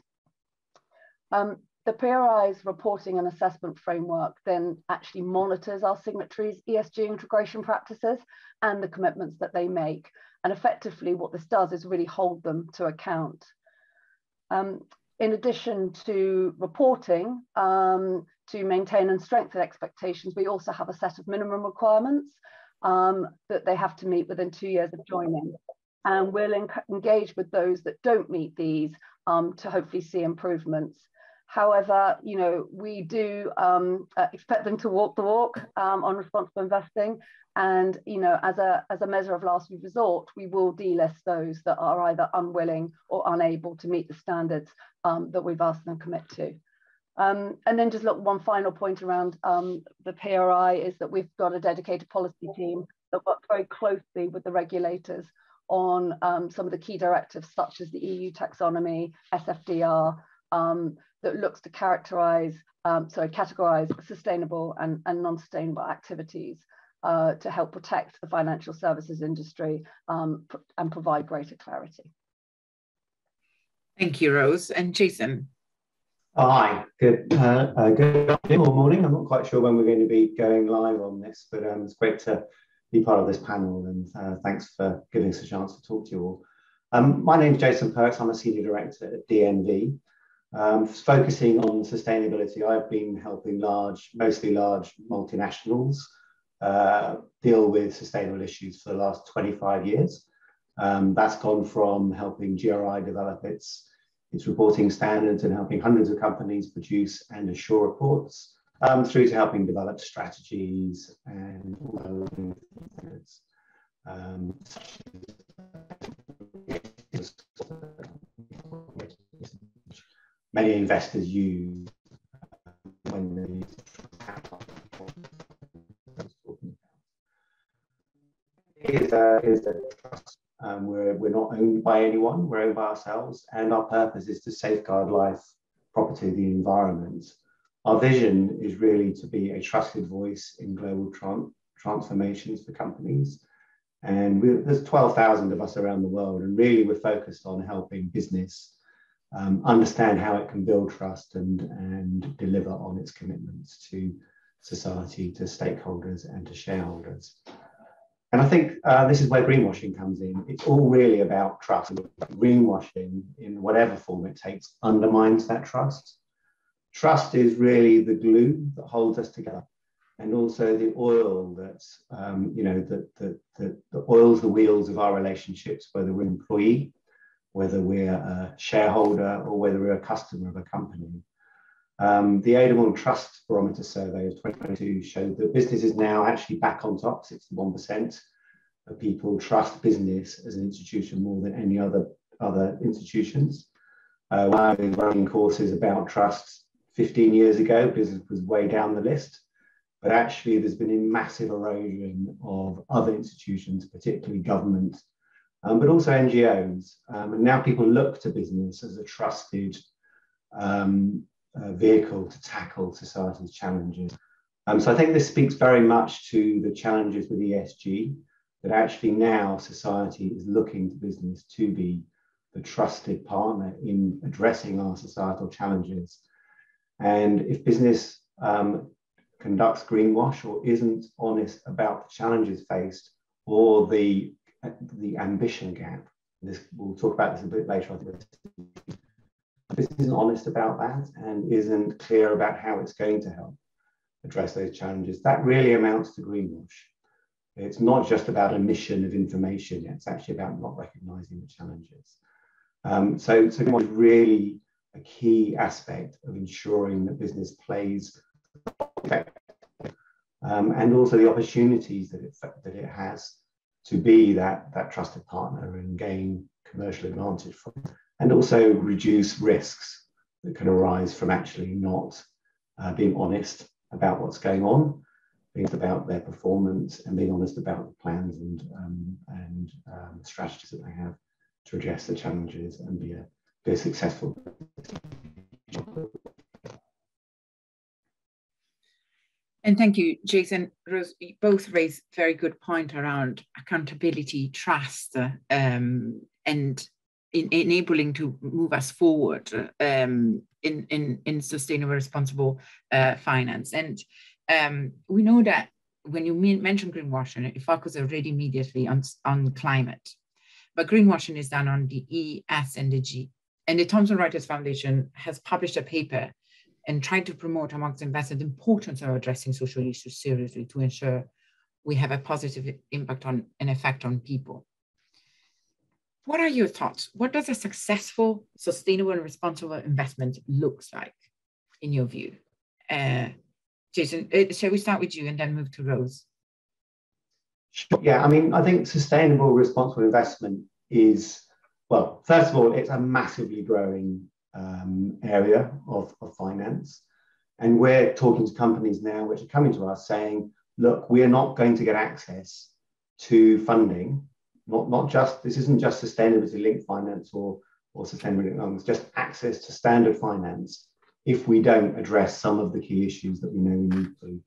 The PRI's reporting and assessment framework then actually monitors our signatories' ESG integration practices and the commitments that they make. And effectively what this does is really hold them to account. In addition to reporting, to maintain and strengthen expectations, we also have a set of minimum requirements that they have to meet within 2 years of joining. And we'll engage with those that don't meet these to hopefully see improvements. However, we do expect them to walk the walk on responsible investing. And, as a measure of last resort, we will delist those that are either unwilling or unable to meet the standards that we've asked them to commit to. And then just look, one final point around the PRI is that we've got a dedicated policy team that works very closely with the regulators on some of the key directives, such as the EU taxonomy, SFDR, that looks to categorize sustainable and non-sustainable activities to help protect the financial services industry and provide greater clarity. Thank you, Rose. And Jason. Oh, hi, good afternoon or morning. I'm not quite sure when we're going to be going live on this, but it's great to be part of this panel, and thanks for giving us a chance to talk to you all. My name is Jason Perks. I'm a Senior Director at DNV. Focusing on sustainability, I've been helping mostly large multinationals deal with sustainable issues for the last 25 years. That's gone from helping GRI develop its reporting standards and helping hundreds of companies produce and assure reports, through to helping develop strategies and many investors use when they use is a trust. We're not owned by anyone, we're owned by ourselves, and our purpose is to safeguard life, property, the environment. Our vision is really to be a trusted voice in global transformations for companies. And there's 12,000 of us around the world, and really we're focused on helping business understand how it can build trust and deliver on its commitments to society, to stakeholders and to shareholders. And I think this is where greenwashing comes in. It's all really about trust. Greenwashing, in whatever form it takes, undermines that trust. Trust is really the glue that holds us together, and also the oil that's, that oils the wheels of our relationships, whether we're an employee, whether we're a shareholder, or whether we're a customer of a company. The Adamon Trust Barometer Survey of 2022 showed that business is now actually back on top. 61% of people trust business as an institution more than any other institutions. When I was running courses about trust 15 years ago, business was way down the list. But actually, there's been a massive erosion of other institutions, particularly government, but also NGOs. And now people look to business as a trusted vehicle to tackle society's challenges. So I think this speaks very much to the challenges with ESG, that actually now society is looking to business to be the trusted partner in addressing our societal challenges. And if business conducts greenwash or isn't honest about the challenges faced, or the ambition gap, we'll talk about this a bit later, this isn't honest about that and isn't clear about how it's going to help address those challenges, that really amounts to greenwash. It's not just about omission of information, it's actually about not recognizing the challenges. So greenwash is really a key aspect of ensuring that business plays effectively, and also the opportunities that it has to be that trusted partner and gain commercial advantage from it. And also reduce risks that can arise from actually not being honest about what's going on, being honest about their performance, and being honest about the plans and strategies that they have to address the challenges and be a successful. And thank you, Jason. Rose, you both raised a very good point around accountability, trust, and in enabling to move us forward in sustainable, responsible finance. And we know that when you mention greenwashing, it focuses already immediately on climate. But greenwashing is done on the E, S, and the G. And the Thomson Reuters Foundation has published a paper and tried to promote amongst investors the importance of addressing social issues seriously to ensure we have a positive impact on and effect on people. What are your thoughts? What does a successful, sustainable, and responsible investment looks like, in your view? Jason, shall we start with you and then move to Rose? Sure. Yeah, I mean, I think sustainable, responsible investment is, well, first of all, it's a massively growing area of finance. And we're talking to companies now which are coming to us saying, look, we're not going to get access to funding. Not just, this isn't just sustainability linked finance or sustainability loans, just access to standard finance if we don't address some of the key issues that we know we need to.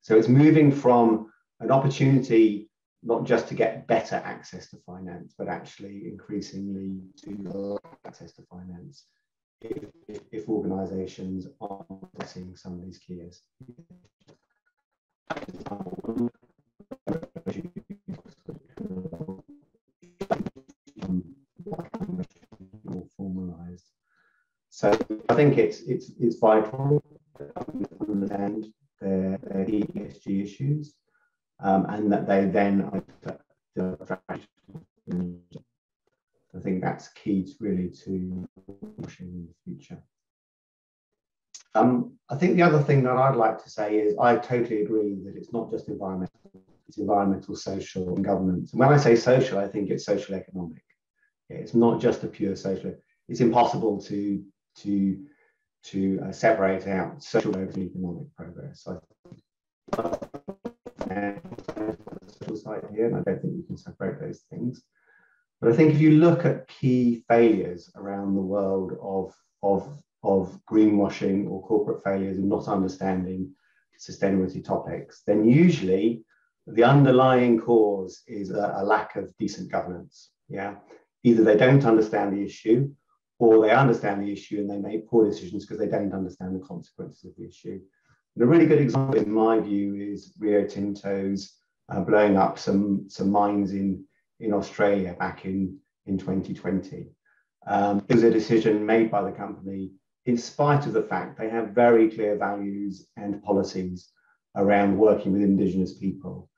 So it's moving from an opportunity not just to get better access to finance, but actually increasingly to access to finance if organizations are addressing some of these key issues. More formalized. So I think it's vital to understand their ESG issues, and that they then I think that's key to pushing in the future. I think the other thing that I'd like to say is I totally agree that it's not just environmental, it's environmental, social, and governance. And when I say social, I think it's social economic. It's not just a pure social. It's impossible to separate out social and economic progress. So social side here, and I don't think you can separate those things. But I think if you look at key failures around the world of greenwashing or corporate failures and not understanding sustainability topics, then usually the underlying cause is a lack of decent governance. Yeah, either they don't understand the issue, or they understand the issue and they make poor decisions because they don't understand the consequences of the issue. And a really good example, in my view, is Rio Tinto's blowing up some mines in Australia back in 2020. It was a decision made by the company in spite of the fact they have very clear values and policies around working with Indigenous people.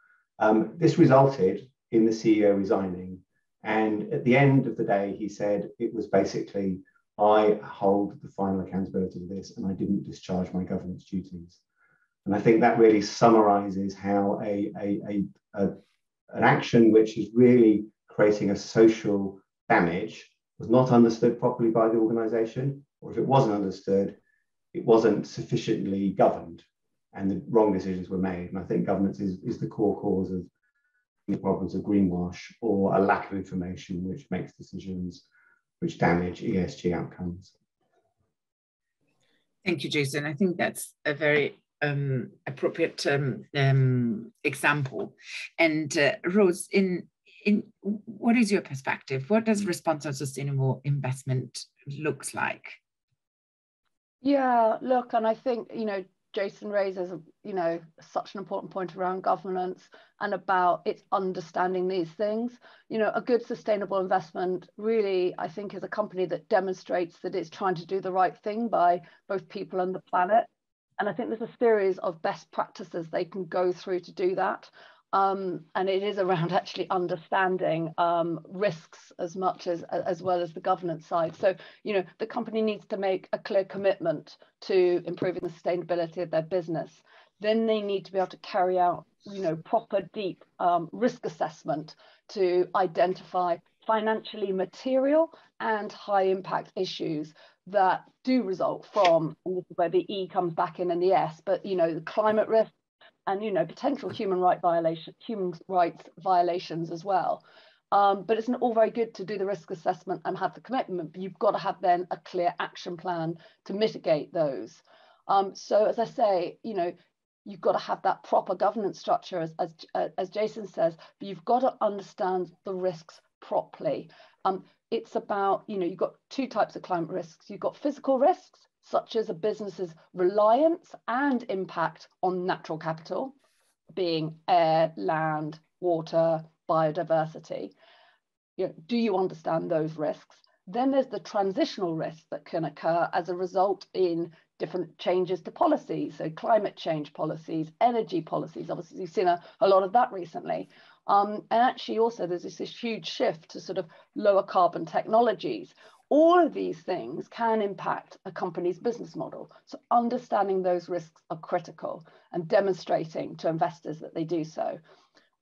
This resulted in the CEO resigning. And at the end of the day, he said it was basically, I hold the final accountability of this and I didn't discharge my governance duties. And I think that really summarizes how an action which is really creating a social damage was not understood properly by the organization, or if it wasn't understood, it wasn't sufficiently governed and the wrong decisions were made. And I think governance is the core cause of the problems of greenwash or a lack of information which makes decisions which damage ESG outcomes. Thank you, Jason. I think that's a very appropriate example. And Rose, in what is your perspective? What does responsible sustainable investment looks like? Yeah, look, and I think, Jason raises, such an important point around governance and about its understanding these things. A good sustainable investment really, I think, is a company that demonstrates that it's trying to do the right thing by both people and the planet. And I think there's a series of best practices they can go through to do that. And it is around actually understanding risks as much as well as the governance side. So, the company needs to make a clear commitment to improving the sustainability of their business. Then they need to be able to carry out, proper deep risk assessment to identify financially material and high impact issues that do result from, and this is where the E comes back in and the S, but, the climate risk, and potential human rights violations as well. But it's not all very good to do the risk assessment and have the commitment, but you've got to have then a clear action plan to mitigate those. So as I say, you've got to have that proper governance structure, as Jason says, but you've got to understand the risks properly. It's about, you've got two types of climate risks. You've got physical risks, such as a business's reliance and impact on natural capital, being air, land, water, biodiversity. Do you understand those risks? Then there's the transitional risks that can occur as a result in different changes to policies, so climate change policies, energy policies. Obviously, you've seen a lot of that recently. And actually also there's this huge shift to sort of lower carbon technologies. All of these things can impact a company's business model. So understanding those risks are critical and demonstrating to investors that they do so.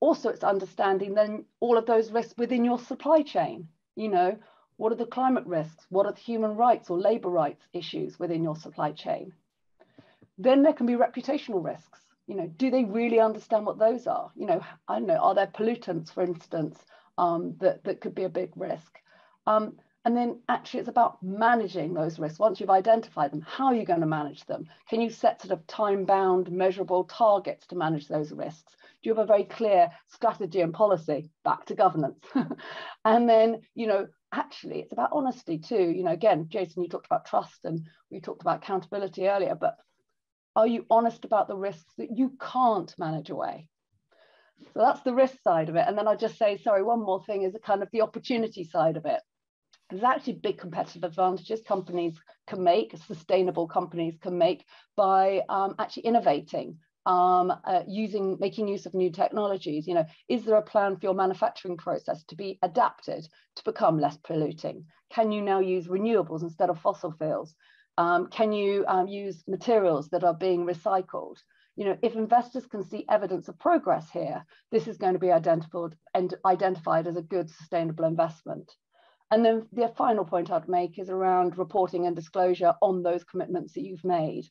Also, it's understanding then all of those risks within your supply chain. What are the climate risks? What are the human rights or labor rights issues within your supply chain? Then there can be reputational risks. Do they really understand what those are? I don't know, are there pollutants, for instance, that could be a big risk? And then actually it's about managing those risks. Once you've identified them, how are you going to manage them? Can you set sort of time-bound, measurable targets to manage those risks? Do you have a very clear strategy and policy? Back to governance. And then, actually it's about honesty too. Again, Jason, you talked about trust and we talked about accountability earlier, but are you honest about the risks that you can't manage away? So that's the risk side of it. And then I'll just say, sorry, one more thing is kind of the opportunity side of it. There's actually big competitive advantages companies can make, sustainable companies can make by actually innovating, making use of new technologies. Is there a plan for your manufacturing process to be adapted to become less polluting? Can you now use renewables instead of fossil fuels? Can you use materials that are being recycled? If investors can see evidence of progress here, this is going to be identified as a good sustainable investment. And then the final point I'd make is around reporting and disclosure on those commitments that you've made.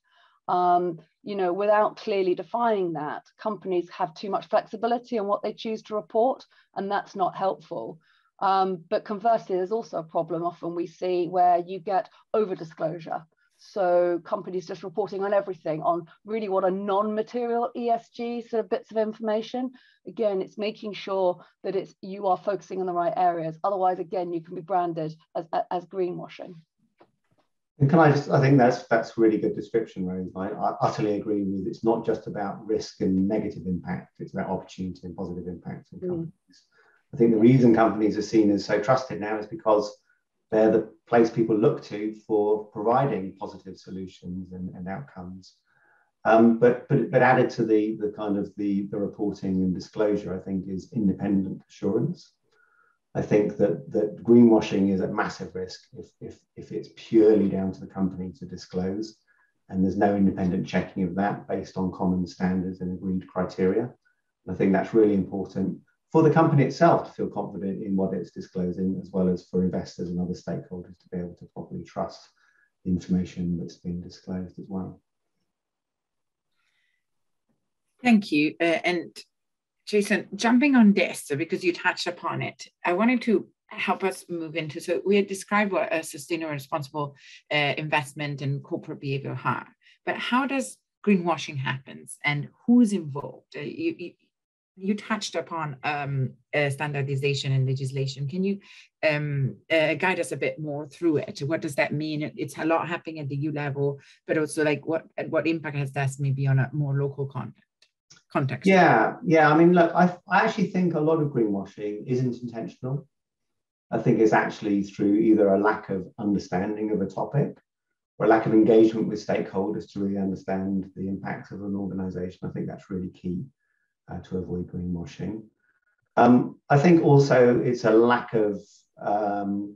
Without clearly defining that, companies have too much flexibility on what they choose to report, and that's not helpful. But conversely, there's also a problem often we see where you get over disclosure. So companies just reporting on everything, on really what are non-material ESG sort of bits of information. Again, it's making sure that you are focusing on the right areas. Otherwise, again, you can be branded as greenwashing. And can I think that's really good description, Rose. I utterly agree with. It's not just about risk and negative impact, it's about opportunity and positive impact in companies. I think the reason companies are seen as so trusted now is because they're the place people look to for providing positive solutions and outcomes. But added to the kind of the reporting and disclosure, I think, is independent assurance. I think that greenwashing is at massive risk if it's purely down to the company to disclose, and there's no independent checking of that based on common standards and agreed criteria. And I think that's really important for the company itself to feel confident in what it's disclosing, as well as for investors and other stakeholders to be able to properly trust the information that's being disclosed as well. Thank you. And Jason, jumping on this, so because you touched upon it, I wanted to help us move into, so we had described what a sustainable, responsible investment and corporate behavior are, but how does greenwashing happens and who's involved? You touched upon standardization and legislation. Can you guide us a bit more through it? What does that mean? It's a lot happening at the EU level, but also like what impact has that maybe on a more local context? Yeah. I mean, look, I actually think a lot of greenwashing isn't intentional. I think it's actually through either a lack of understanding of a topic or a lack of engagement with stakeholders to really understand the impacts of an organization. I think that's really key to avoid greenwashing. I think also it's a lack of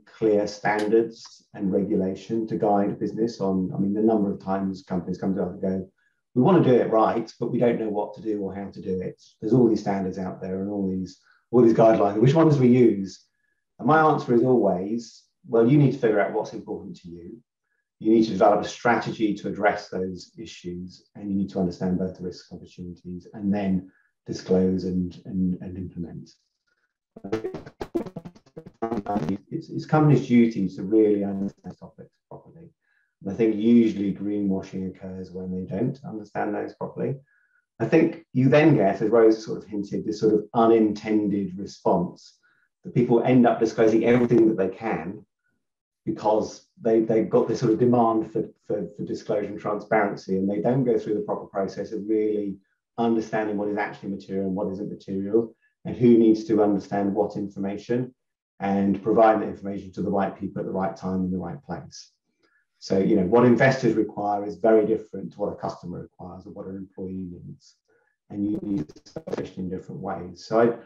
clear standards and regulation to guide business on, I mean, the number of times companies come to us and go, we want to do it right, but we don't know what to do or how to do it. There's all these standards out there and all these guidelines. Which ones we use? And my answer is always, well, you need to figure out what's important to you. You need to develop a strategy to address those issues, and you need to understand both the risks and opportunities, and then disclose and implement. It's companies' duty to really understand topics properly. I think usually greenwashing occurs when they don't understand those properly. I think you then get, as Rose sort of hinted, this sort of unintended response that people end up disclosing everything that they can because they've got this sort of demand for disclosure and transparency, and they don't go through the proper process of really understanding what is actually material and what isn't material, and who needs to understand what information and provide the information to the right people at the right time in the right place. So, you know, what investors require is very different to what a customer requires or what an employee needs. And you need to disclose in different ways. So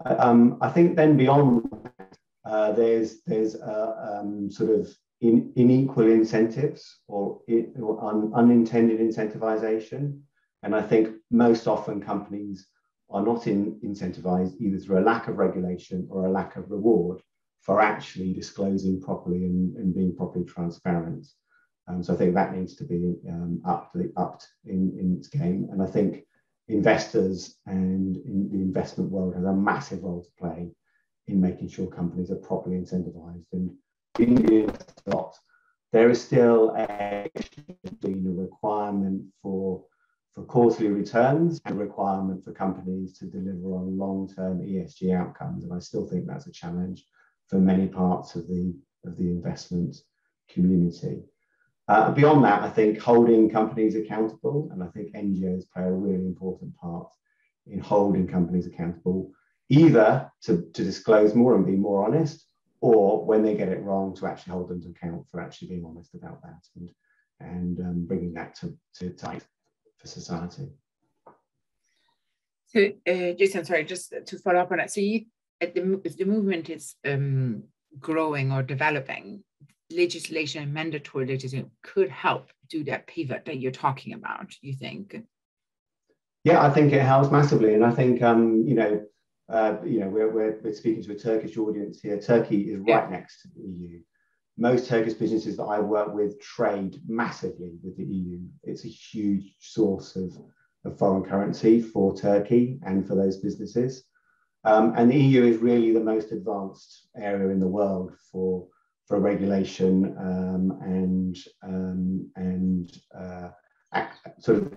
I think then beyond that, there's sort of unequal incentives or unintended incentivization. And I think most often companies are not incentivized either through a lack of regulation or a lack of reward for actually disclosing properly and being properly transparent. So I think that needs to be upped in its game. And I think investors and in the investment world has a massive role to play in making sure companies are properly incentivized. And there is still a requirement for quarterly returns and a requirement for companies to deliver on long-term ESG outcomes. And I still think that's a challenge for many parts of the investment community. Beyond that, I think holding companies accountable, and I think NGOs play a really important part in holding companies accountable, either to disclose more and be more honest, or when they get it wrong, to actually hold them to account for actually being honest about that and bringing that to light for society. So, Jason, sorry, just to follow up on that. So, if the movement is growing or developing, legislation and mandatory legislation could help do that pivot that you're talking about, you think? Yeah, I think it helps massively. And I think, we're speaking to a Turkish audience here. Turkey is right next to the EU. Most Turkish businesses that I work with trade massively with the EU. It's a huge source of foreign currency for Turkey and for those businesses. And the EU is really the most advanced area in the world for regulation and sort of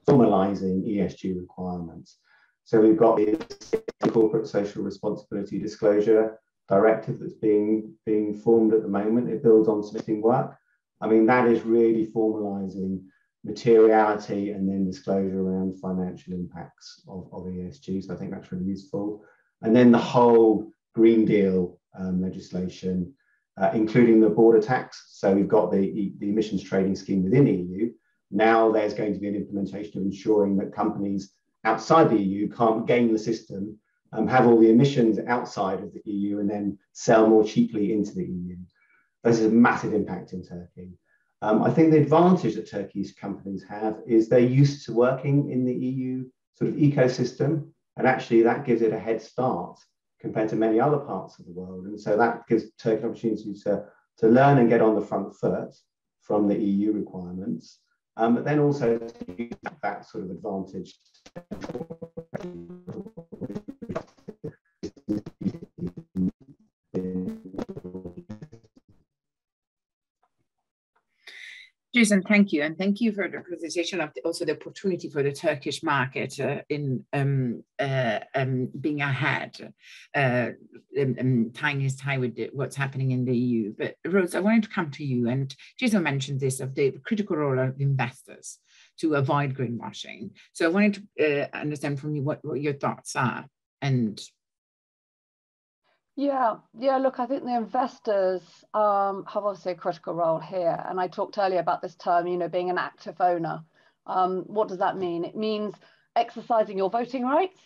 formalizing ESG requirements. So we've got the Corporate Social Responsibility Disclosure Directive that's being formed at the moment. It builds on some existing work. I mean, that is really formalizing materiality and then disclosure around financial impacts of ESG. So I think that's really useful. And then the whole Green Deal legislation, including the border tax. So we've got the emissions trading scheme within the EU. Now there's going to be an implementation of ensuring that companies outside the EU can't game the system, have all the emissions outside of the EU and then sell more cheaply into the EU. This is a massive impact in Turkey. I think the advantage that Turkey's companies have is they're used to working in the EU sort of ecosystem, and actually that gives it a head start compared to many other parts of the world. And so that gives Turkey an opportunity to learn and get on the front foot from the EU requirements, but then also to use that sort of advantage. Jason, thank you. And thank you for the presentation of also the opportunity for the Turkish market in being ahead, tying his tie with what's happening in the EU. But Rose, I wanted to come to you, and Jason mentioned this of the critical role of investors to avoid greenwashing. So I wanted to understand from you what your thoughts are. And Yeah, look, I think the investors have obviously a critical role here. And I talked earlier about this term, being an active owner. What does that mean? It means exercising your voting rights,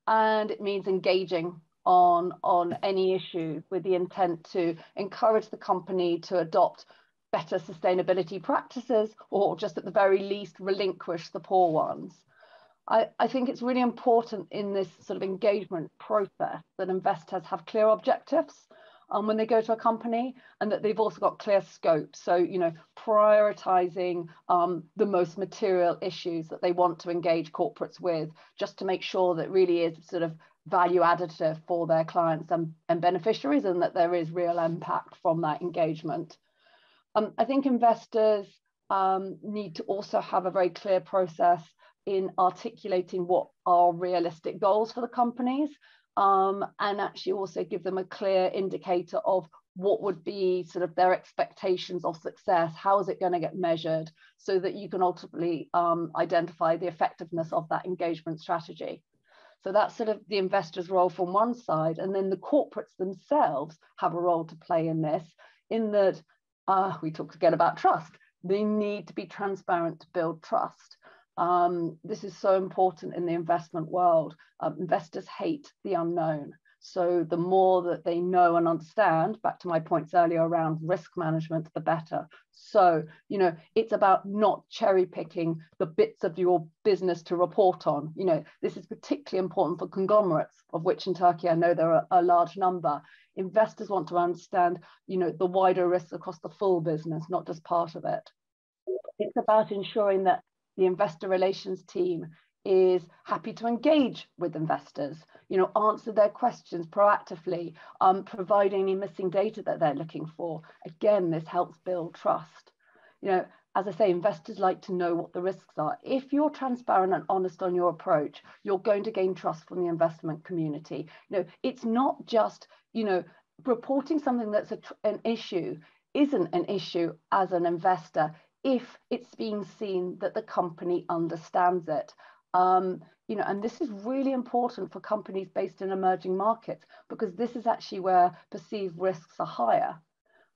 and it means engaging on any issue with the intent to encourage the company to adopt better sustainability practices, or just at the very least relinquish the poor ones. I think it's really important in this sort of engagement process that investors have clear objectives when they go to a company, and that they've also got clear scope. So, prioritizing the most material issues that they want to engage corporates with, just to make sure that really is sort of value additive for their clients and beneficiaries, and that there is real impact from that engagement. I think investors need to also have a very clear process in articulating what are realistic goals for the companies, and actually also give them a clear indicator of what would be sort of their expectations of success. How is it going to get measured, so that you can ultimately identify the effectiveness of that engagement strategy. So that's sort of the investor's role from one side, and then the corporates themselves have a role to play in this, in that we talked again about trust. They need to be transparent to build trust. This is so important in the investment world. Investors hate the unknown. So the more that they know and understand, back to my points earlier around risk management, the better. So, it's about not cherry picking the bits of your business to report on. This is particularly important for conglomerates, of which in Turkey, I know there are a large number. Investors want to understand, the wider risks across the full business, not just part of it. It's about ensuring that the investor relations team is happy to engage with investors, answer their questions proactively, provide any missing data that they're looking for. Again, this helps build trust. As I say, investors like to know what the risks are. If you're transparent and honest on your approach, you're going to gain trust from the investment community. It's not just, reporting something that's an issue isn't an issue as an investor if it's been seen that the company understands it. And this is really important for companies based in emerging markets, because this is actually where perceived risks are higher.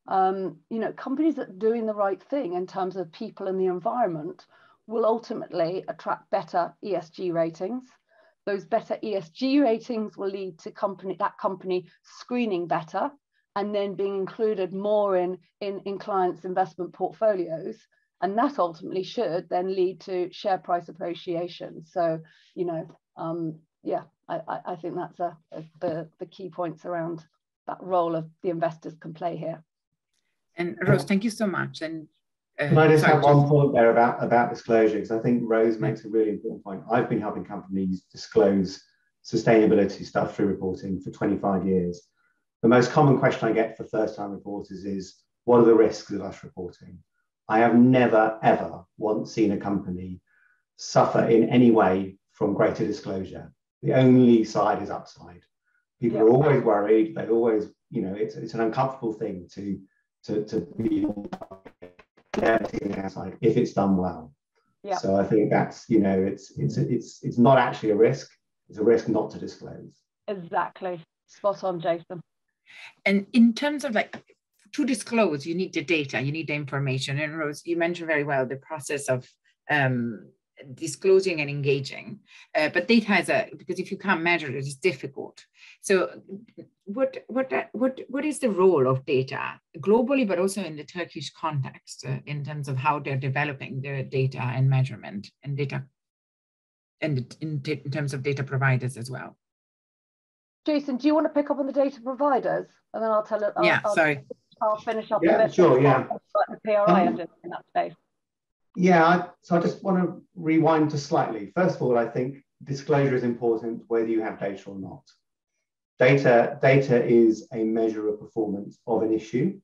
Companies that are doing the right thing in terms of people and the environment will ultimately attract better ESG ratings. Those better ESG ratings will lead to that company screening better, and then being included more in clients' investment portfolios. And that ultimately should then lead to share price appreciation. So, I think that's the key points around that role of the investors can play here. And Rose, thank you so much. And can I just have one point there about disclosure? Because I think Rose makes a really important point. I've been helping companies disclose sustainability stuff through reporting for 25 years. The most common question I get for first-time reporters is, what are the risks of us reporting? I have never, ever once seen a company suffer in any way from greater disclosure. The only side is upside. People are always worried. They always, it's an uncomfortable thing to be everything outside if it's done well. Yeah. So I think that's, you know, it's not actually a risk. It's a risk not to disclose. Exactly. Spot on, Jason. And in terms of like, to disclose, you need the data, you need the information. And Rose, you mentioned very well the process of disclosing and engaging, but data has because if you can't measure it, it's difficult. So what is the role of data globally, but also in the Turkish context in terms of how they're developing their data and measurement and data, and in terms of data providers as well? Jason, do you want to pick up on the data providers, and then I'll tell it. I'll finish up. Yeah, sure. Yeah. The PRI in that space. Yeah, so I just want to rewind just slightly. First of all, I think disclosure is important whether you have data or not. Data is a measure of performance of an issue,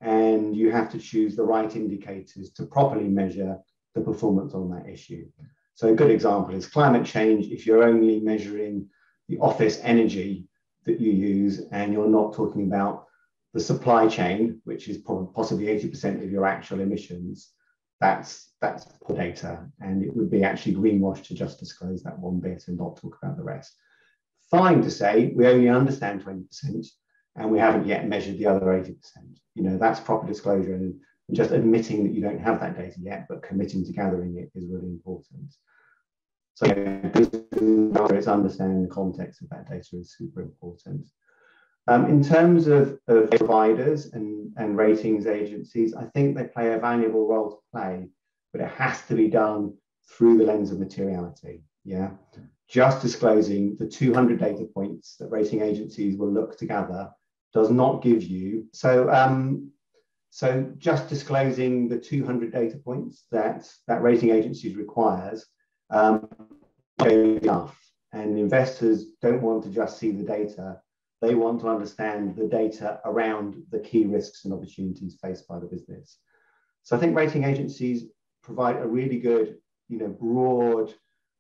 and you have to choose the right indicators to properly measure the performance on that issue. So a good example is climate change. If you're only measuring the office energy that you use and you're not talking about the supply chain, which is possibly 80% of your actual emissions, that's poor data, and it would be actually greenwash to just disclose that one bit and not talk about the rest. Fine to say we only understand 20% and we haven't yet measured the other 80%. You know, that's proper disclosure, and just admitting that you don't have that data yet, but committing to gathering it is really important. So it's understanding the context of that data is super important. In terms of providers and ratings agencies, I think they play a valuable role to play, but it has to be done through the lens of materiality. Yeah, just disclosing the 200 data points that rating agencies will look to gather does not give you. So just disclosing the 200 data points that rating agencies requires enough, and investors don't want to just see the data. They want to understand the data around the key risks and opportunities faced by the business. So I think rating agencies provide a really good, you know, broad,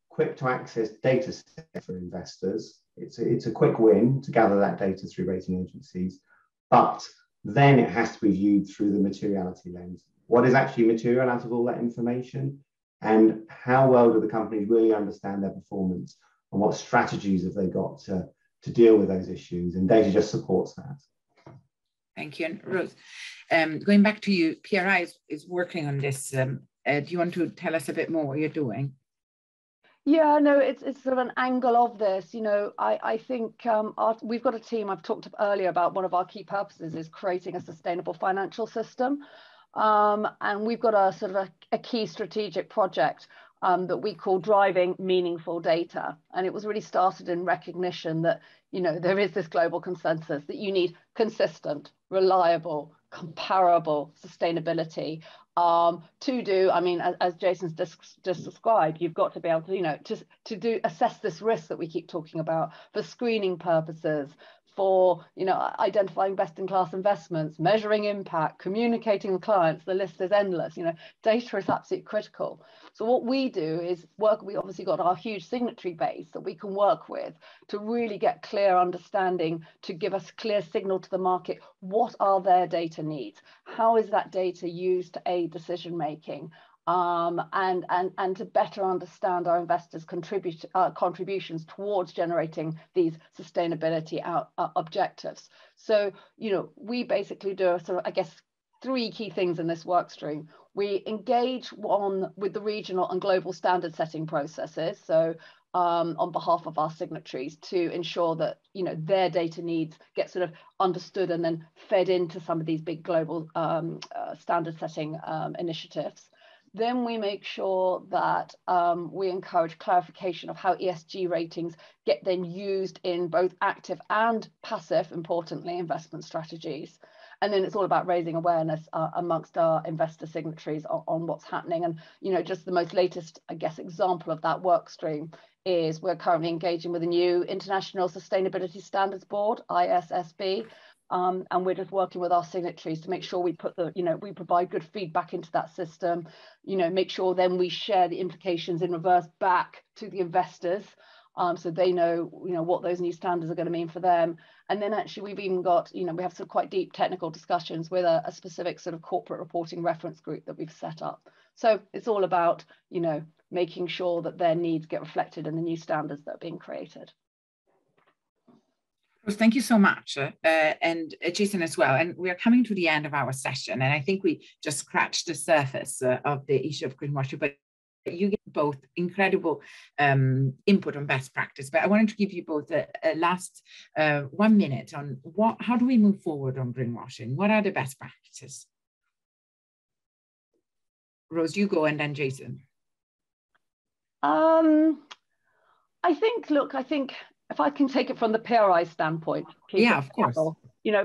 quick to access data set for investors. It's a quick win to gather that data through rating agencies, but then it has to be viewed through the materiality lens. What is actually material out of all that information, and how well do the companies really understand their performance, and what strategies have they got to deal with those issues, and data just supports that. Thank you. And Rose, going back to you, PRI is working on this. Do you want to tell us a bit more what you're doing? Yeah, no, it's sort of an angle of this. You know, I think we've got a team. I've talked earlier about one of our key purposes is creating a sustainable financial system. And we've got a sort of a key strategic project that we call Driving Meaningful Data. And it was really started in recognition that, you know, there is this global consensus that you need consistent, reliable, comparable sustainability to do. I mean, as Jason's just described, you've got to be able to, you know, to assess this risk that we keep talking about for screening purposes, for, you know, identifying best-in-class investments, measuring impact, communicating with clients. The list is endless. You know, data is absolutely critical. So what we do is work. We obviously got our huge signatory base that we can work with to really get clear understanding, to give us clear signal to the market. What are their data needs? How is that data used to aid decision making? And to better understand our investors' contributions towards generating these sustainability objectives. So, you know, we basically do a sort of, I guess, 3 key things in this work stream. We engage with the regional and global standard setting processes. So on behalf of our signatories, to ensure that, you know, their data needs get sort of understood and then fed into some of these big global standard setting initiatives. Then we make sure that we encourage clarification of how ESG ratings get then used in both active and passive, importantly, investment strategies. And then it's all about raising awareness amongst our investor signatories on what's happening. And, you know, just the most latest, I guess, example of that work stream is we're currently engaging with a new International Sustainability Standards Board, ISSB. And we're just working with our signatories to make sure we put the, you know, we provide good feedback into that system, you know, make sure then we share the implications in reverse back to the investors, so they know, what those new standards are going to mean for them. And then actually we've even got, we have some quite deep technical discussions with a specific sort of corporate reporting reference group that we've set up. So it's all about, making sure that their needs get reflected in the new standards that are being created. Thank you so much, and Jason as well. And we are coming to the end of our session, and I think we just scratched the surface of the issue of greenwashing, but you give both incredible input on best practice. But I wanted to give you both a last 1 minute on how do we move forward on greenwashing? What are the best practices? Rose, you go, and then Jason. I think if I can take it from the PRI standpoint, yeah, of course.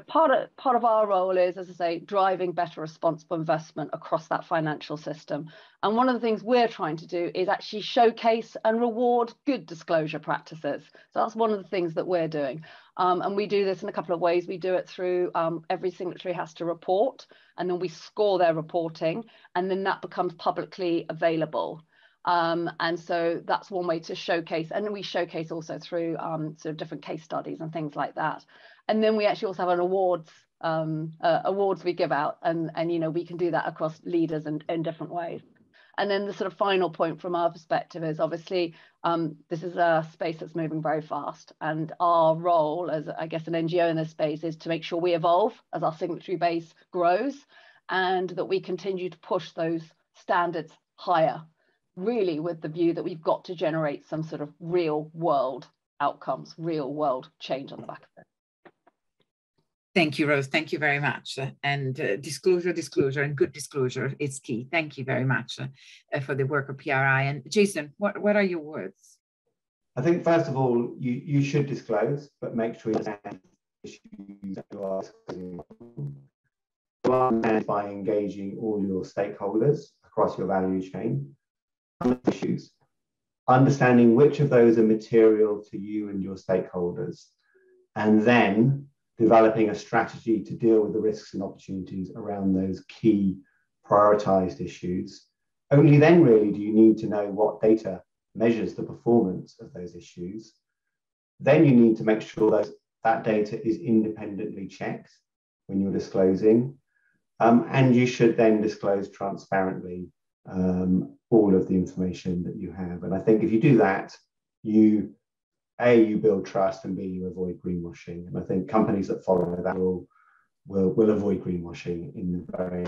Part of our role is, as I say, driving better responsible investment across that financial system. And one of the things we're trying to do is actually showcase and reward good disclosure practices. So that's one of the things that we're doing. And we do this in a couple of ways. We do it through every signatory has to report, and then we score their reporting, and then that becomes publicly available. And so that's one way to showcase, and we showcase also through sort of different case studies and things like that. And then we actually also have an awards we give out, and we can do that across leaders in different ways. And then the sort of final point from our perspective is obviously this is a space that's moving very fast, and our role as, I guess, an NGO in this space is to make sure we evolve as our signatory base grows, and that we continue to push those standards higher, really with the view that we've got to generate some sort of real world outcomes, real world change on the back of it. Thank you, Rose. Thank you very much. And disclosure and good disclosure is key. Thank you very much for the work of PRI. And Jason, what are your words? I think, first of all, you should disclose, but make sure you understand the issues that you are disclosing. By engaging all your stakeholders across your value chain, issues, understanding which of those are material to you and your stakeholders, and then developing a strategy to deal with the risks and opportunities around those key prioritized issues. Only then really do you need to know what data measures the performance of those issues. Then you need to make sure that data is independently checked when you're disclosing, and you should then disclose transparently all of the information that you have. And I think if you do that, you build trust, and B, you avoid greenwashing. And I think companies that follow that will avoid greenwashing in the very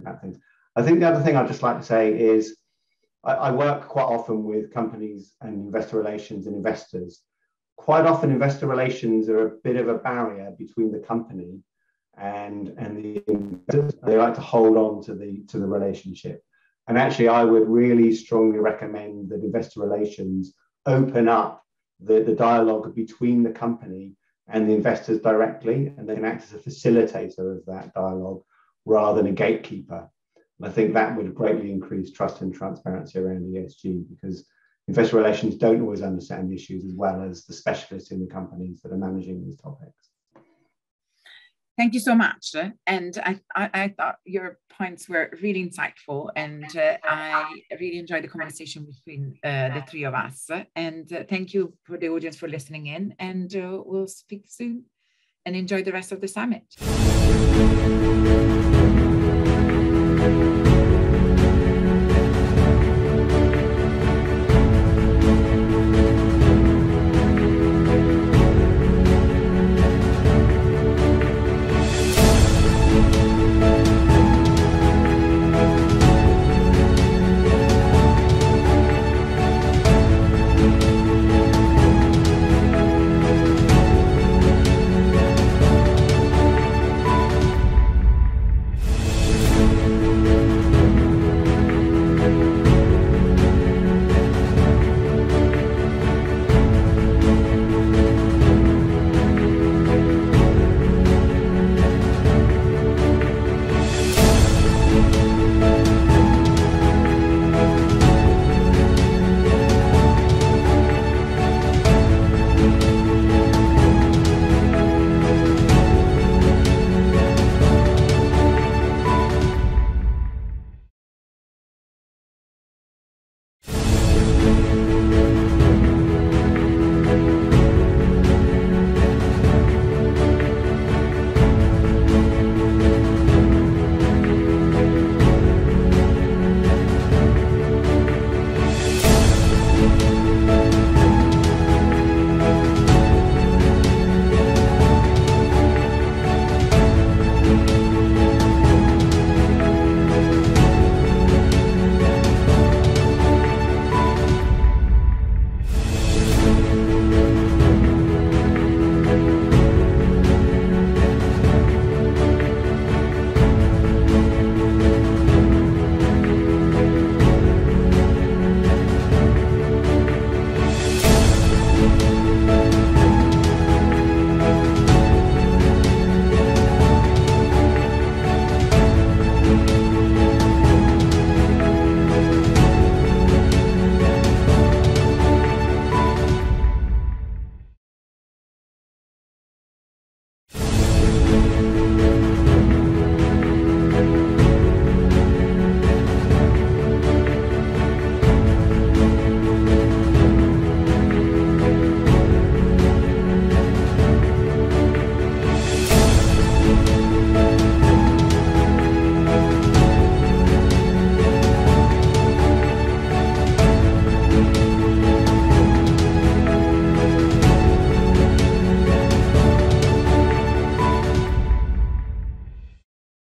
bad things. I think the other thing I'd just like to say is I work quite often with companies and investor relations and investors. Quite often investor relations are a bit of a barrier between the company and the investors. They like to hold on to the relationship. And actually, I would really strongly recommend that investor relations open up the dialogue between the company and the investors directly, and they can act as a facilitator of that dialogue rather than a gatekeeper. And I think that would greatly increase trust and transparency around ESG, because investor relations don't always understand the issues as well as the specialists in the companies that are managing these topics. Thank you so much. And I thought your points were really insightful, and I really enjoyed the conversation between the three of us. And thank you for the audience for listening in, and we'll speak soon, and enjoy the rest of the summit.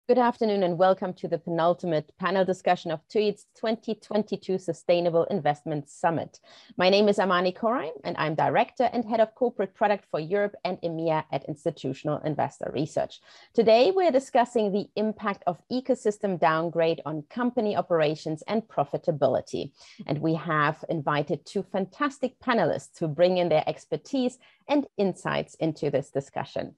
Good afternoon and welcome to the penultimate panel discussion of TÜYID's 2022 Sustainable Investment Summit. My name is Amani Koraim and I'm Director and Head of Corporate Product for Europe and EMEA at Institutional Investor Research. Today we're discussing the impact of ecosystem downgrade on company operations and profitability. And we have invited two fantastic panelists who bring in their expertise and insights into this discussion.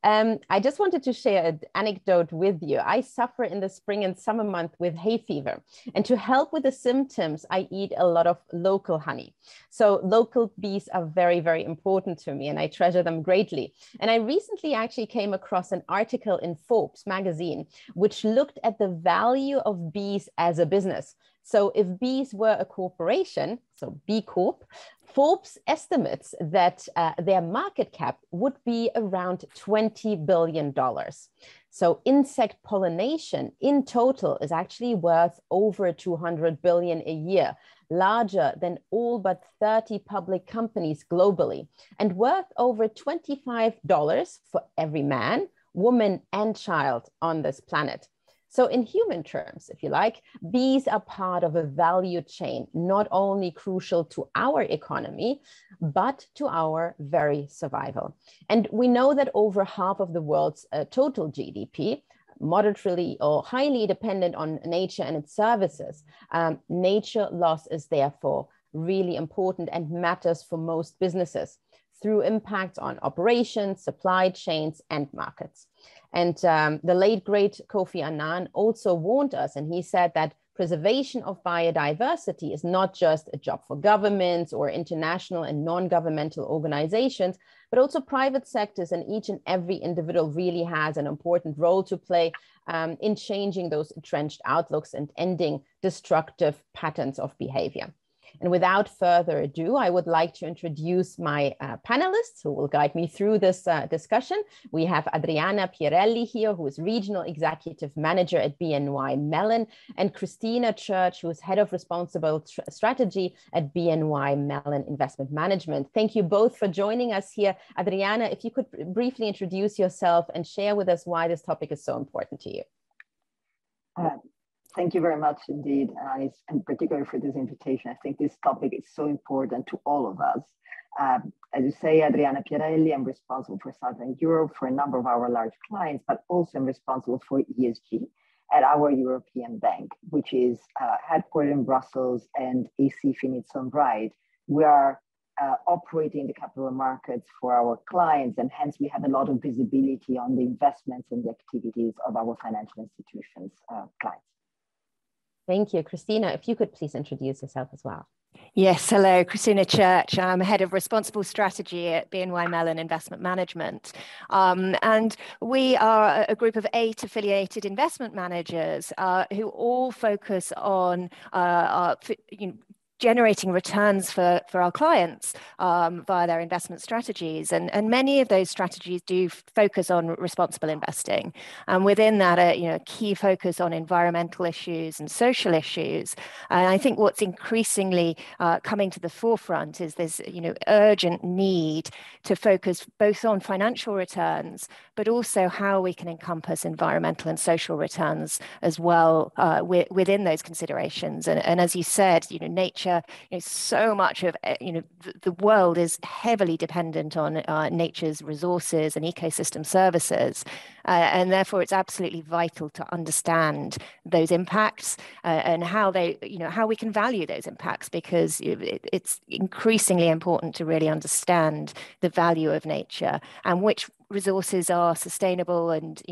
I just wanted to share an anecdote with you. I suffer in the spring and summer month with hay fever. And to help with the symptoms, I eat a lot of local honey. So local bees are very, very important to me and I treasure them greatly. And I recently actually came across an article in Forbes magazine, which looked at the value of bees as a business. So if bees were a corporation, so B Corp, Forbes estimates that their market cap would be around $20 billion. So insect pollination in total is actually worth over 200 billion a year, larger than all but 30 public companies globally, and worth over $25 for every man, woman, and child on this planet. So in human terms, if you like, bees are part of a value chain, not only crucial to our economy, but to our very survival. And we know that over half of the world's total GDP, moderately or highly dependent on nature and its services, nature loss is therefore really important and matters for most businesses through impacts on operations, supply chains, and markets. And the late great Kofi Annan also warned us, and he said that preservation of biodiversity is not just a job for governments or international and non-governmental organizations, but also private sectors, and each and every individual really has an important role to play in changing those entrenched outlooks and ending destructive patterns of behavior. And without further ado, I would like to introduce my panelists who will guide me through this discussion. We have Adriana Pierelli here, who is Regional Executive Manager at BNY Mellon, and Christina Church, who is Head of Responsible Strategy at BNY Mellon Investment Management. Thank you both for joining us here. Adriana, if you could briefly introduce yourself and share with us why this topic is so important to you. Thank you very much indeed, and particularly for this invitation. I think this topic is so important to all of us. As you say, Adriana Pierelli, I'm responsible for Southern Europe for a number of our large clients, but also I'm responsible for ESG at our European bank, which is headquartered in Brussels and a SIF in its own right. We are operating the capital markets for our clients, and hence we have a lot of visibility on the investments and the activities of our financial institutions clients. Thank you. Christina, if you could please introduce yourself as well. Yes, hello, Christina Church. I'm Head of Responsible Strategy at BNY Mellon Investment Management. And we are a group of 8 affiliated investment managers who all focus on generating returns for our clients via their investment strategies. And many of those strategies do focus on responsible investing. And within that, a key focus on environmental issues and social issues. And I think what's increasingly coming to the forefront is this urgent need to focus both on financial returns, but also how we can encompass environmental and social returns as well within those considerations. And as you said, nature, so much of the world is heavily dependent on nature's resources and ecosystem services, and therefore it's absolutely vital to understand those impacts and how we can value those impacts, because it's increasingly important to really understand the value of nature and which resources are sustainable and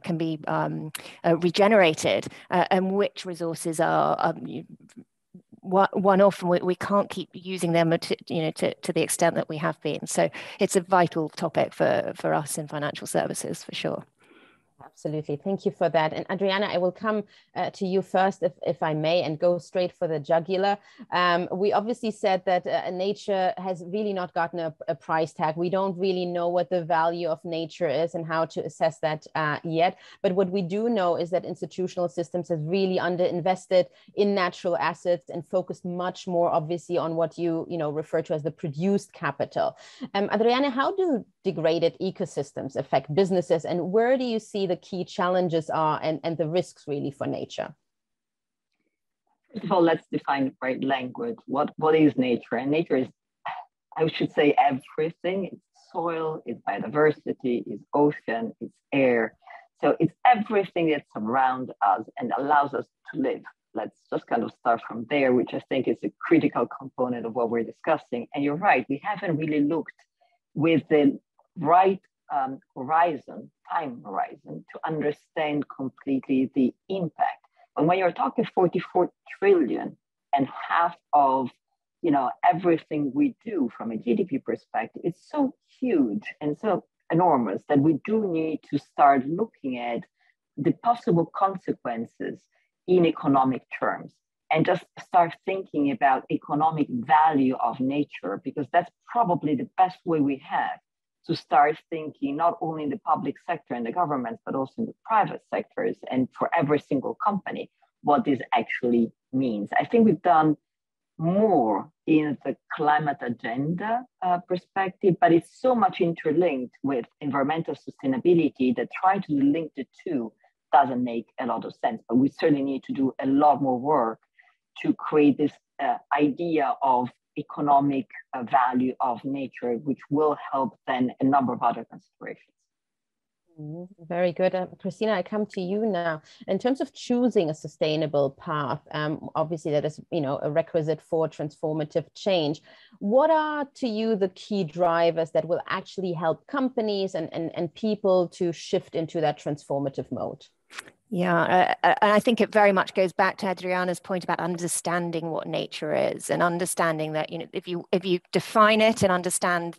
can be regenerated, and which resources are one-off, and we can't keep using them to the extent that we have been. So it's a vital topic for us in financial services, for sure. Absolutely. Thank you for that. And Adriana, I will come to you first, if I may, and go straight for the jugular. We obviously said that nature has really not gotten a price tag. We don't really know what the value of nature is and how to assess that yet. But what we do know is that institutional systems have really underinvested in natural assets and focused much more, obviously, on what you refer to as the produced capital. Adriana, how do degraded ecosystems affect businesses, and where do you see the key challenges are and the risks really for nature? First of all, let's define the right language. What is nature? And nature is, I should say, everything. It's soil, it's biodiversity, it's ocean, it's air. So it's everything that surrounds us and allows us to live. Let's just kind of start from there, which I think is a critical component of what we're discussing. And you're right, we haven't really looked with the right time horizon to understand completely the impact. And when you're talking 44 trillion and half of everything we do from a GDP perspective, it's so huge and so enormous that we do need to start looking at the possible consequences in economic terms and just start thinking about economic value of nature, because that's probably the best way we have to start thinking not only in the public sector and the governments, but also in the private sectors and for every single company, what this actually means. I think we've done more in the climate agenda perspective, but it's so much interlinked with environmental sustainability that trying to link the two doesn't make a lot of sense. But we certainly need to do a lot more work to create this idea of economic value of nature, which will help then a number of other considerations. Very good. Christina, I come to you now. In terms of choosing a sustainable path, obviously that is, a requisite for transformative change. What are to you the key drivers that will actually help companies and people to shift into that transformative mode? Yeah, and I think it very much goes back to Adriana's point about understanding what nature is and understanding that, if you define it and understand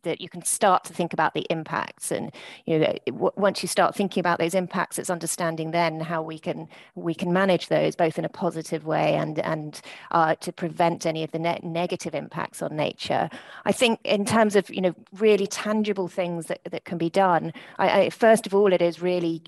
that, you can start to think about the impacts. And once you start thinking about those impacts, it's understanding then how we can manage those both in a positive way and to prevent any of the negative impacts on nature. I think in terms of really tangible things that can be done, first of all, it is really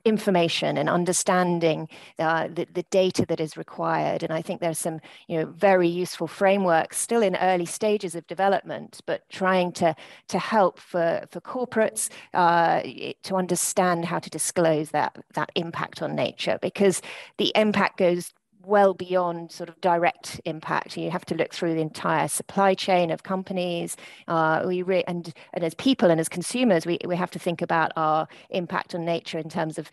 information and understanding the data that is required. And I think there's some very useful frameworks still in early stages of development, but trying to help for corporates to understand how to disclose that impact on nature, because the impact goes well beyond sort of direct impact. You have to look through the entire supply chain of companies. And as people and as consumers, we have to think about our impact on nature in terms of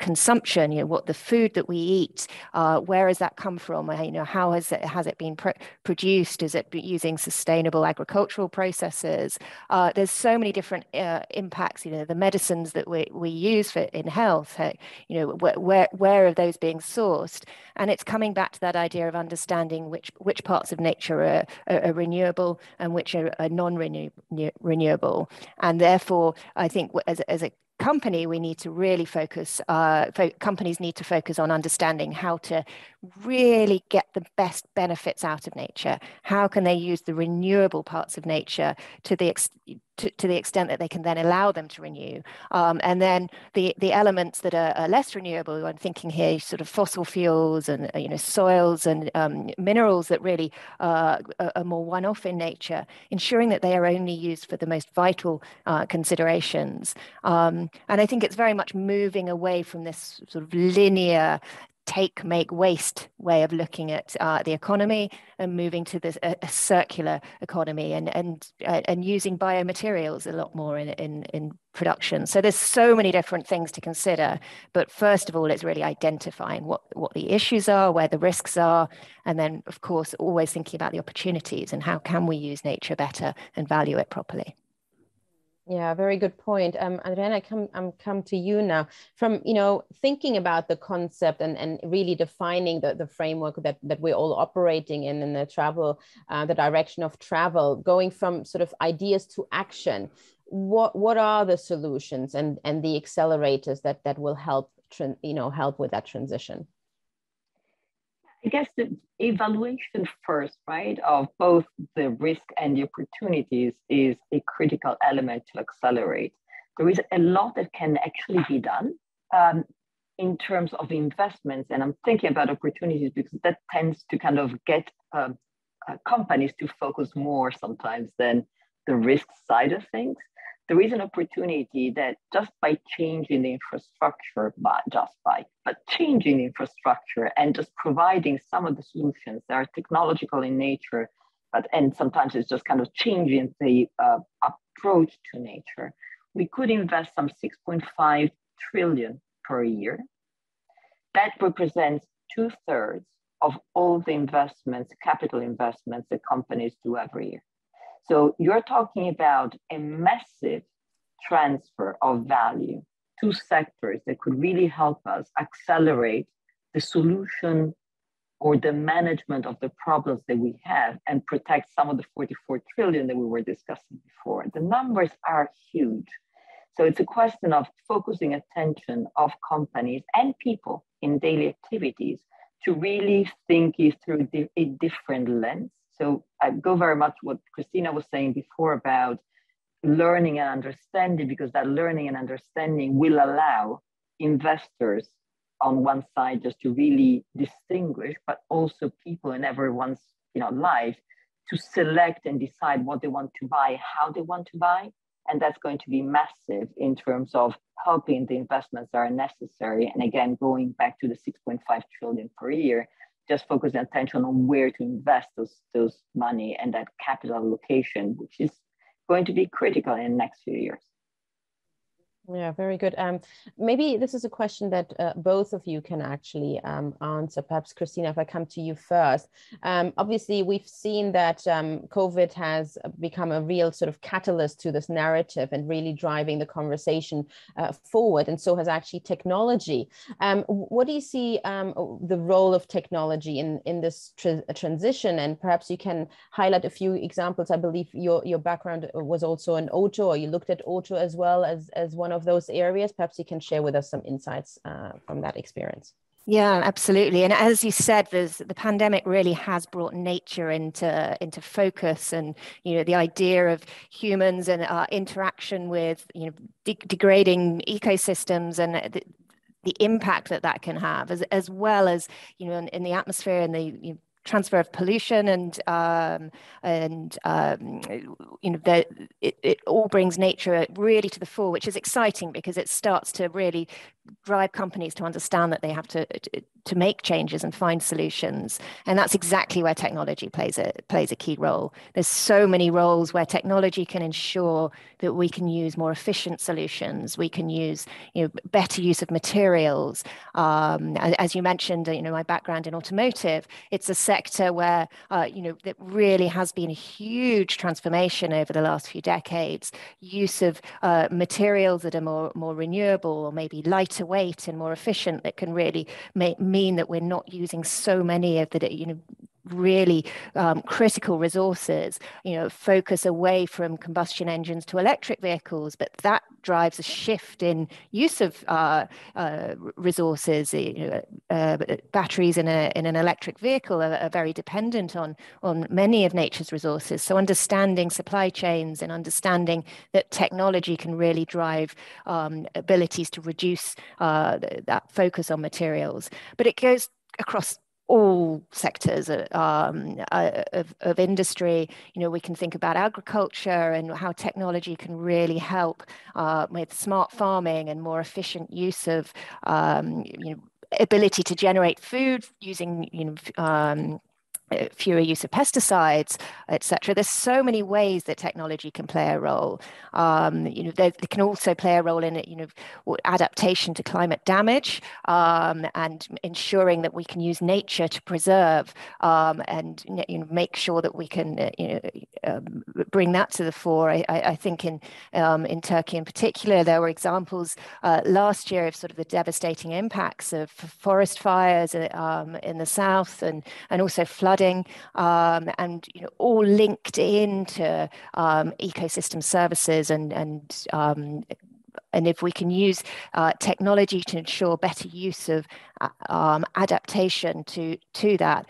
consumption. What the food that we eat, where has that come from? How has it been produced? Is it using sustainable agricultural processes? There's so many different impacts. The medicines that we use in health. Where are those being sourced? And it's coming back to that idea of understanding which parts of nature are renewable and which are non-renewable. And therefore, I think as a company, we need to really focus, companies need to focus on understanding how to really get the best benefits out of nature. How can they use the renewable parts of nature to the extent that they can then allow them to renew? And then the elements that are less renewable, I'm thinking here sort of fossil fuels and soils and minerals that really are more one-off in nature, ensuring that they are only used for the most vital considerations. And I think it's very much moving away from this sort of linear take, make, waste way of looking at the economy and moving to this a circular economy and using biomaterials a lot more in production. So there's so many different things to consider, but first of all, it's really identifying what the issues are, where the risks are, and then of course always thinking about the opportunities and how can we use nature better and value it properly. Yeah, very good point. Adriana, I come to you now. From thinking about the concept and really defining the framework that we're all operating in the travel, the direction of travel, going from sort of ideas to action. What are the solutions and the accelerators that will help help with that transition? I guess the evaluation first, right, of both the risk and the opportunities is a critical element to accelerate. There is a lot that can actually be done in terms of investments, and I'm thinking about opportunities because that tends to kind of get companies to focus more sometimes than the risk side of things. there is an opportunity that just by changing the infrastructure, but changing the infrastructure and just providing some of the solutions that are technological in nature, and sometimes it's just kind of changing the approach to nature, we could invest some 6.5 trillion per year. That represents 2/3 of all the investments, capital investments that companies do every year. So you're talking about a massive transfer of value to sectors that could really help us accelerate the solution or the management of the problems that we have and protect some of the 44 trillion that we were discussing before. The numbers are huge. So it's a question of focusing attention of companies and people in daily activities to really think it through a different lens. So I go very much what Christina was saying before about learning and understanding, because that learning and understanding will allow investors on one side just to really distinguish, but also people in everyone's life to select and decide what they want to buy, how they want to buy. And that's going to be massive in terms of helping the investments that are necessary. And again, going back to the 6.5 trillion per year, just focusing attention on where to invest those money and that capital allocation, which is going to be critical in the next few years. Yeah, very good. Maybe this is a question that both of you can actually answer. Perhaps, Christina, if I come to you first. Obviously, we've seen that COVID has become a real sort of catalyst to this narrative and really driving the conversation forward, and so has actually technology. What do you see the role of technology in this transition? And perhaps you can highlight a few examples. I believe your background was also in auto, or you looked at auto as well as one of those areas. Perhaps you can share with us some insights from that experience. Yeah, absolutely. And as you said, the pandemic really has brought nature into focus, and the idea of humans and our interaction with degrading ecosystems and the impact that can have, as well as in the atmosphere and the transfer of pollution and it all brings nature really to the fore, which is exciting because it starts to really drive companies to understand that they have to make changes and find solutions. And that's exactly where technology plays a key role. There's so many roles where technology can ensure that we can use more efficient solutions. We can use better use of materials. As you mentioned, my background in automotive, it's a sector where that really has been a huge transformation over the last few decades. Use of materials that are more renewable, or maybe lighter weight and more efficient, that can really mean that we're not using so many of the really critical resources, focus away from combustion engines to electric vehicles, but that drives a shift in use of resources. Batteries in an electric vehicle are very dependent on many of nature's resources. So understanding supply chains and understanding that technology can really drive abilities to reduce that focus on materials. But it goes across all sectors of industry. We can think about agriculture and how technology can really help with smart farming and more efficient use of ability to generate food using fewer use of pesticides, etc. There's so many ways that technology can play a role. They can also play a role in adaptation to climate damage, and ensuring that we can use nature to preserve and make sure that we can bring that to the fore. I think in Turkey in particular, there were examples last year of sort of the devastating impacts of forest fires in the south, and also flooding, and all linked into ecosystem services, and if we can use technology to ensure better use of adaptation to that,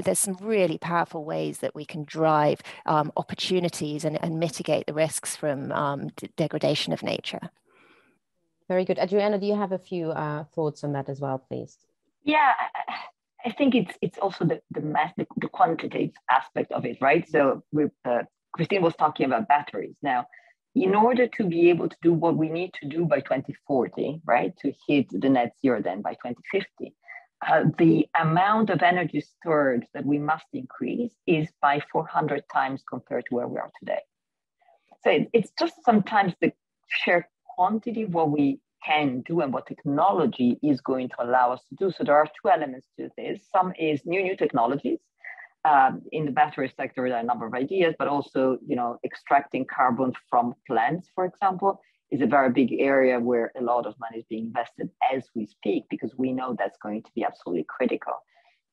there's some really powerful ways that we can drive opportunities and mitigate the risks from degradation of nature. Very good. Adriana, do you have a few thoughts on that as well, please? Yeah, I think it's also the quantitative aspect of it, right? So Christine was talking about batteries. Now, in order to be able to do what we need to do by 2040, right, to hit the net zero then by 2050, the amount of energy stored that we must increase is by 400 times compared to where we are today. So it's just sometimes the sheer quantity of what we can do and what technology is going to allow us to do. So there are two elements to this. Some is new technologies. In the battery sector, there are a number of ideas, but also, extracting carbon from plants, for example, is a very big area where a lot of money is being invested as we speak, because we know that's going to be absolutely critical.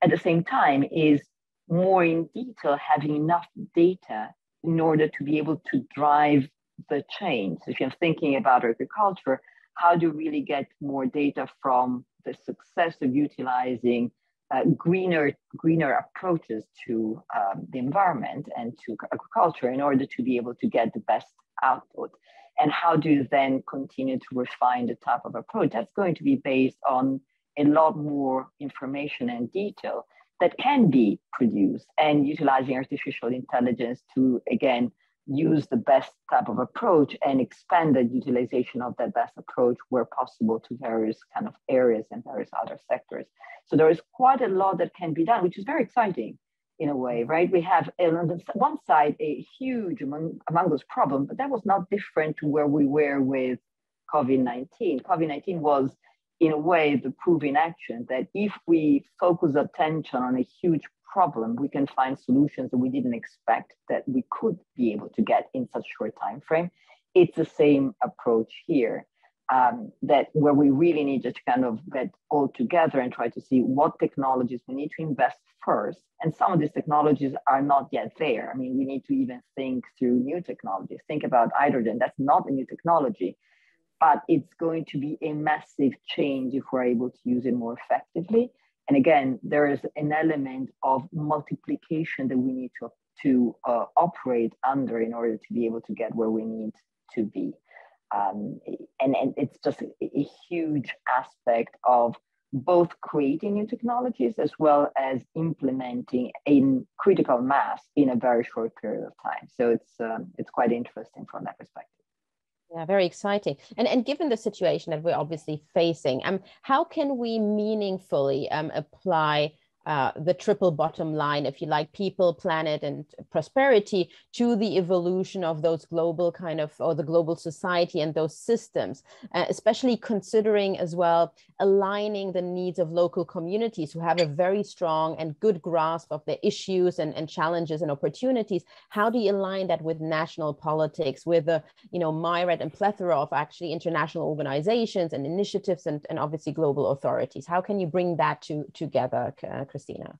At the same time is more in detail having enough data in order to be able to drive the change. So if you're thinking about agriculture, how do you really get more data from the success of utilizing greener approaches to the environment and to agriculture in order to be able to get the best output? And how do you then continue to refine the type of approach? That's going to be based on a lot more information and detail that can be produced, and utilizing artificial intelligence to, again, use the best type of approach and expand the utilization of that best approach where possible to various kind of areas and various other sectors. So there is quite a lot that can be done, which is very exciting in a way, right? We have on the one side a huge among those problems, but that was not different to where we were with COVID-19. COVID-19 was, in a way, the proof in action that if we focus attention on a huge problem, we can find solutions that we didn't expect that we could be able to get in such short time frame. It's the same approach here, that where we really need to kind of get all together and try to see what technologies we need to invest first. And some of these technologies are not yet there. I mean, we need to even think through new technologies. Think about hydrogen. That's not a new technology, but it's going to be a massive change if we're able to use it more effectively. And again, there is an element of multiplication that we need to operate under in order to be able to get where we need to be. And it's just a huge aspect of both creating new technologies as well as implementing in critical mass in a very short period of time. So it's quite interesting from that perspective. Yeah, very exciting. And given the situation that we're obviously facing, how can we meaningfully apply the triple bottom line, if you like, people, planet, and prosperity to the evolution of those global kind of, or the global society and those systems, especially considering as well aligning the needs of local communities who have a very strong and good grasp of their issues and challenges and opportunities. How do you align that with national politics, with a myriad and plethora of actually international organizations and initiatives and obviously global authorities? How can you bring that together, Christina?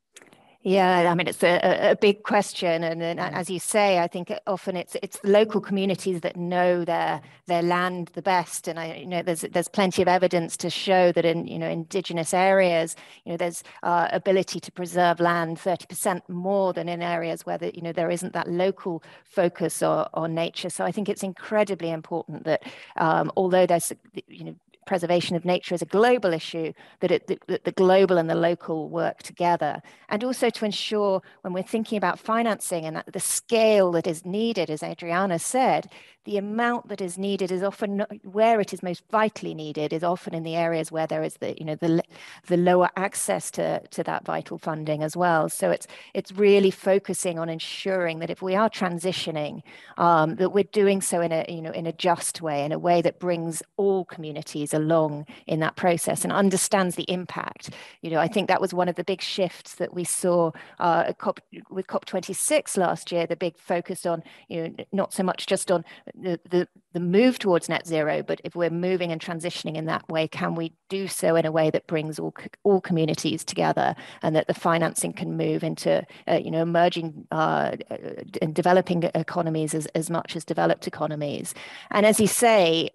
Yeah, I mean, it's a big question, and as you say, I think often it's the local communities that know their land the best, and there's plenty of evidence to show that in indigenous areas, there's ability to preserve land 30% more than in areas where there isn't that local focus on nature. So I think it's incredibly important that although there's preservation of nature is a global issue, that the global and the local work together. And also to ensure when we're thinking about financing and the scale that is needed, as Adriana said, the amount that is needed is often not, where it is most vitally needed is often in the areas where there is the lower access to that vital funding as well. So it's really focusing on ensuring that if we are transitioning, that we're doing so in a just way, in a way that brings all communities along in that process and understands the impact. I think that was one of the big shifts that we saw with COP26 last year, the big focus on not so much just on the move towards net zero, but if we're moving and transitioning in that way, can we do so in a way that brings all communities together, and that the financing can move into emerging and developing economies as much as developed economies. And as you say,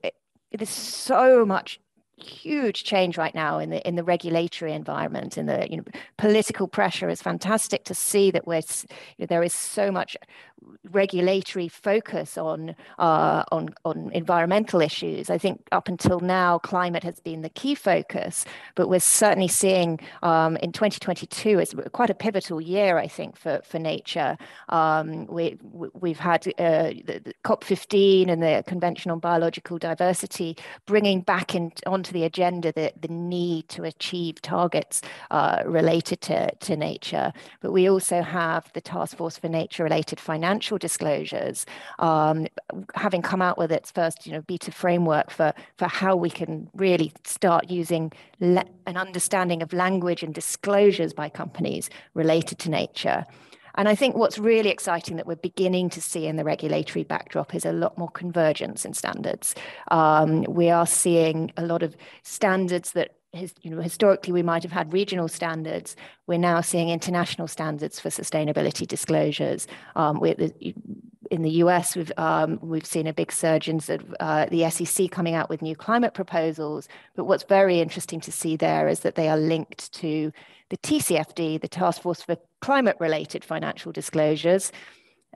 there's so much huge change right now in the regulatory environment, and the political pressure is fantastic to see that there is so much regulatory focus on environmental issues. I think up until now, climate has been the key focus, but we're certainly seeing in 2022 is quite a pivotal year, I think, for nature. We've had the COP15 and the Convention on Biological Diversity bringing back onto the agenda the need to achieve targets related to nature. But we also have the Task Force for Nature-related Financial Disclosures, having come out with its first beta framework for how we can really start using an understanding of language and disclosures by companies related to nature. And I think what's really exciting that we're beginning to see in the regulatory backdrop is a lot more convergence in standards. We are seeing a lot of standards that historically we might have had regional standards. We're now seeing international standards for sustainability disclosures. In the US, we've seen a big surge in the SEC coming out with new climate proposals. But what's very interesting to see there is that they are linked to the TCFD, the Task Force for Climate-related Financial Disclosures.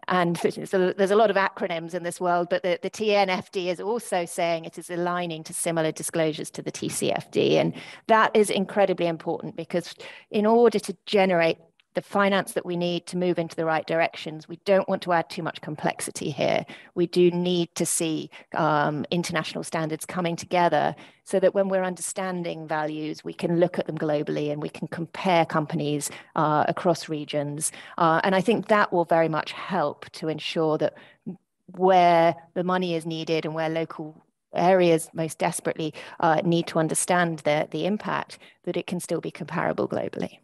And so there's a lot of acronyms in this world, but the TNFD is also saying it is aligning to similar disclosures to the TCFD. And that is incredibly important because in order to generate the finance that we need to move into the right directions, we don't want to add too much complexity here. We do need to see international standards coming together so that when we're understanding values, we can look at them globally and we can compare companies across regions. And I think that will very much help to ensure that where the money is needed and where local areas most desperately need to understand the impact, that it can still be comparable globally.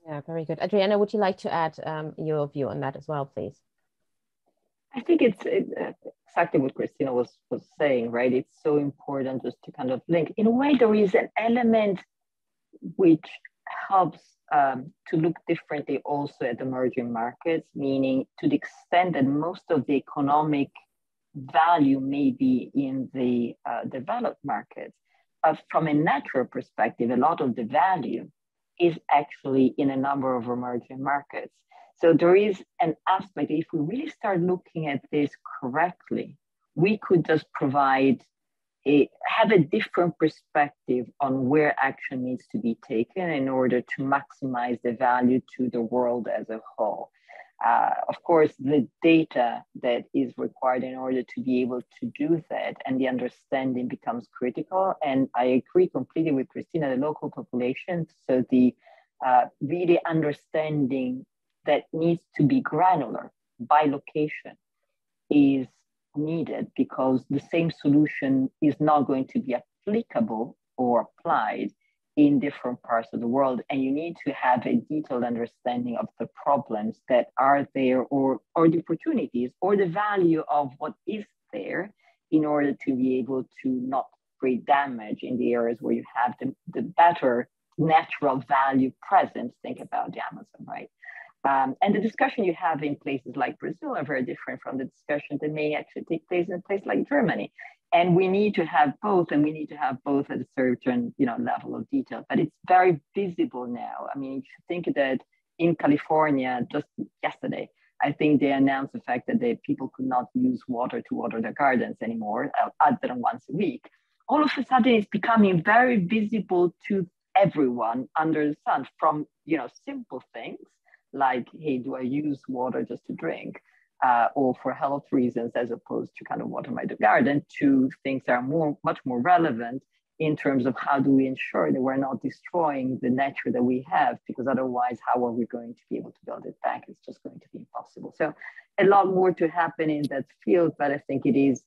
Yeah, very good. Adriana, would you like to add your view on that as well, please? I think it's exactly what Christina was saying, right? It's so important just to kind of link. In a way, there is an element which helps to look differently also at emerging markets, meaning to the extent that most of the economic value may be in the developed markets. From a natural perspective, a lot of the value is actually in a number of emerging markets. So there is an aspect, if we really start looking at this correctly, we could just have a different perspective on where action needs to be taken in order to maximize the value to the world as a whole. Of course, the data that is required in order to be able to do that and the understanding becomes critical. And I agree completely with Christina, the local population. So the really understanding that needs to be granular by location is needed because the same solution is not going to be applicable or applied in different parts of the world. And you need to have a detailed understanding of the problems that are there or the opportunities or the value of what is there in order to be able to not create damage in the areas where you have the better natural value present. Think about the Amazon, right? And the discussion you have in places like Brazil are very different from the discussion that may actually take place in a place like Germany. And we need to have both, and we need to have both at a certain level of detail. But it's very visible now. I mean, if you think that in California, just yesterday, I think they announced the fact that people could not use water to water their gardens anymore, other than once a week. All of a sudden, it's becoming very visible to everyone under the sun, from simple things like, hey, do I use water just to drink? Or for health reasons, as opposed to kind of water my garden, to things that are much more relevant in terms of how do we ensure that we're not destroying the nature that we have, because otherwise, how are we going to be able to build it back? It's just going to be impossible. So a lot more to happen in that field, but I think it is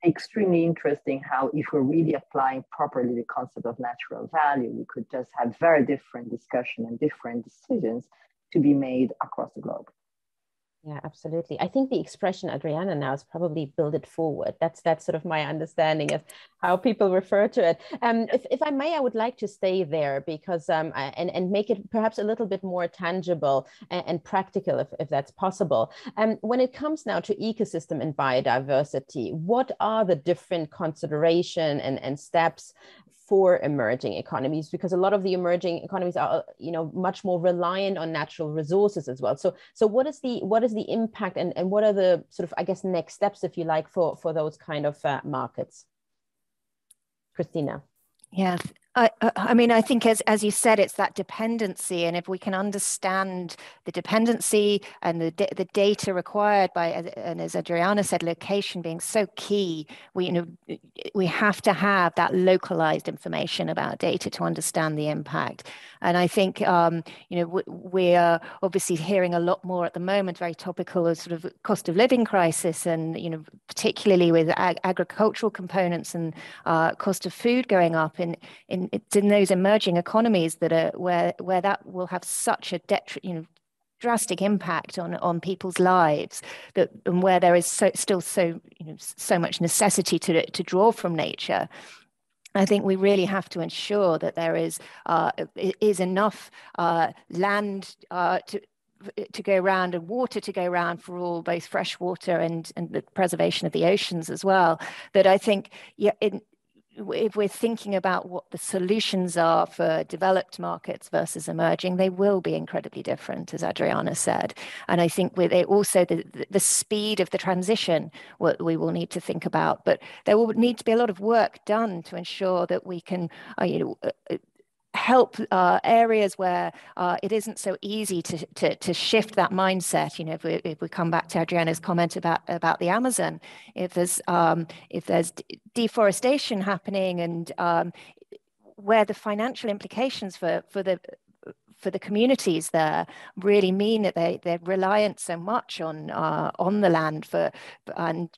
extremely interesting how if we're really applying properly the concept of natural value, we could just have very different discussion and different decisions to be made across the globe. Yeah, absolutely. I think the expression, Adriana, now is probably build it forward. That's sort of my understanding of how people refer to it. If I may, I would like to stay there because and make it perhaps a little bit more tangible and practical if that's possible. When it comes now to ecosystem and biodiversity, what are the different consideration and steps for emerging economies, because a lot of the emerging economies are, you know, much more reliant on natural resources as well. So what is the impact, and what are the sort of, I guess, next steps, if you like, for those kind of markets? Christina. Yeah, I mean, I think as you said, it's that dependency, and if we can understand the dependency and the data required by, and as Adriana said, location being so key, we have to have that localized information about data to understand the impact. And I think we are obviously hearing a lot more at the moment, very topical, of sort of cost of living crisis, and particularly with agricultural components and cost of food going up it's in those emerging economies that are where that will have such a drastic impact on people's lives, and where there is still so much necessity to draw from nature. I think we really have to ensure that there is enough land to go around and water to go around for all, both fresh water and the preservation of the oceans as well. That I think, if we're thinking about what the solutions are for developed markets versus emerging, they will be incredibly different, as Adriana said. And I think with it also the speed of the transition, what we will need to think about. But there will need to be a lot of work done to ensure that we can help areas where it isn't so easy to shift that mindset. If we come back to Adriana's comment about the Amazon, if there's deforestation happening, and where the financial implications for the communities there really mean that they're reliant so much on the land and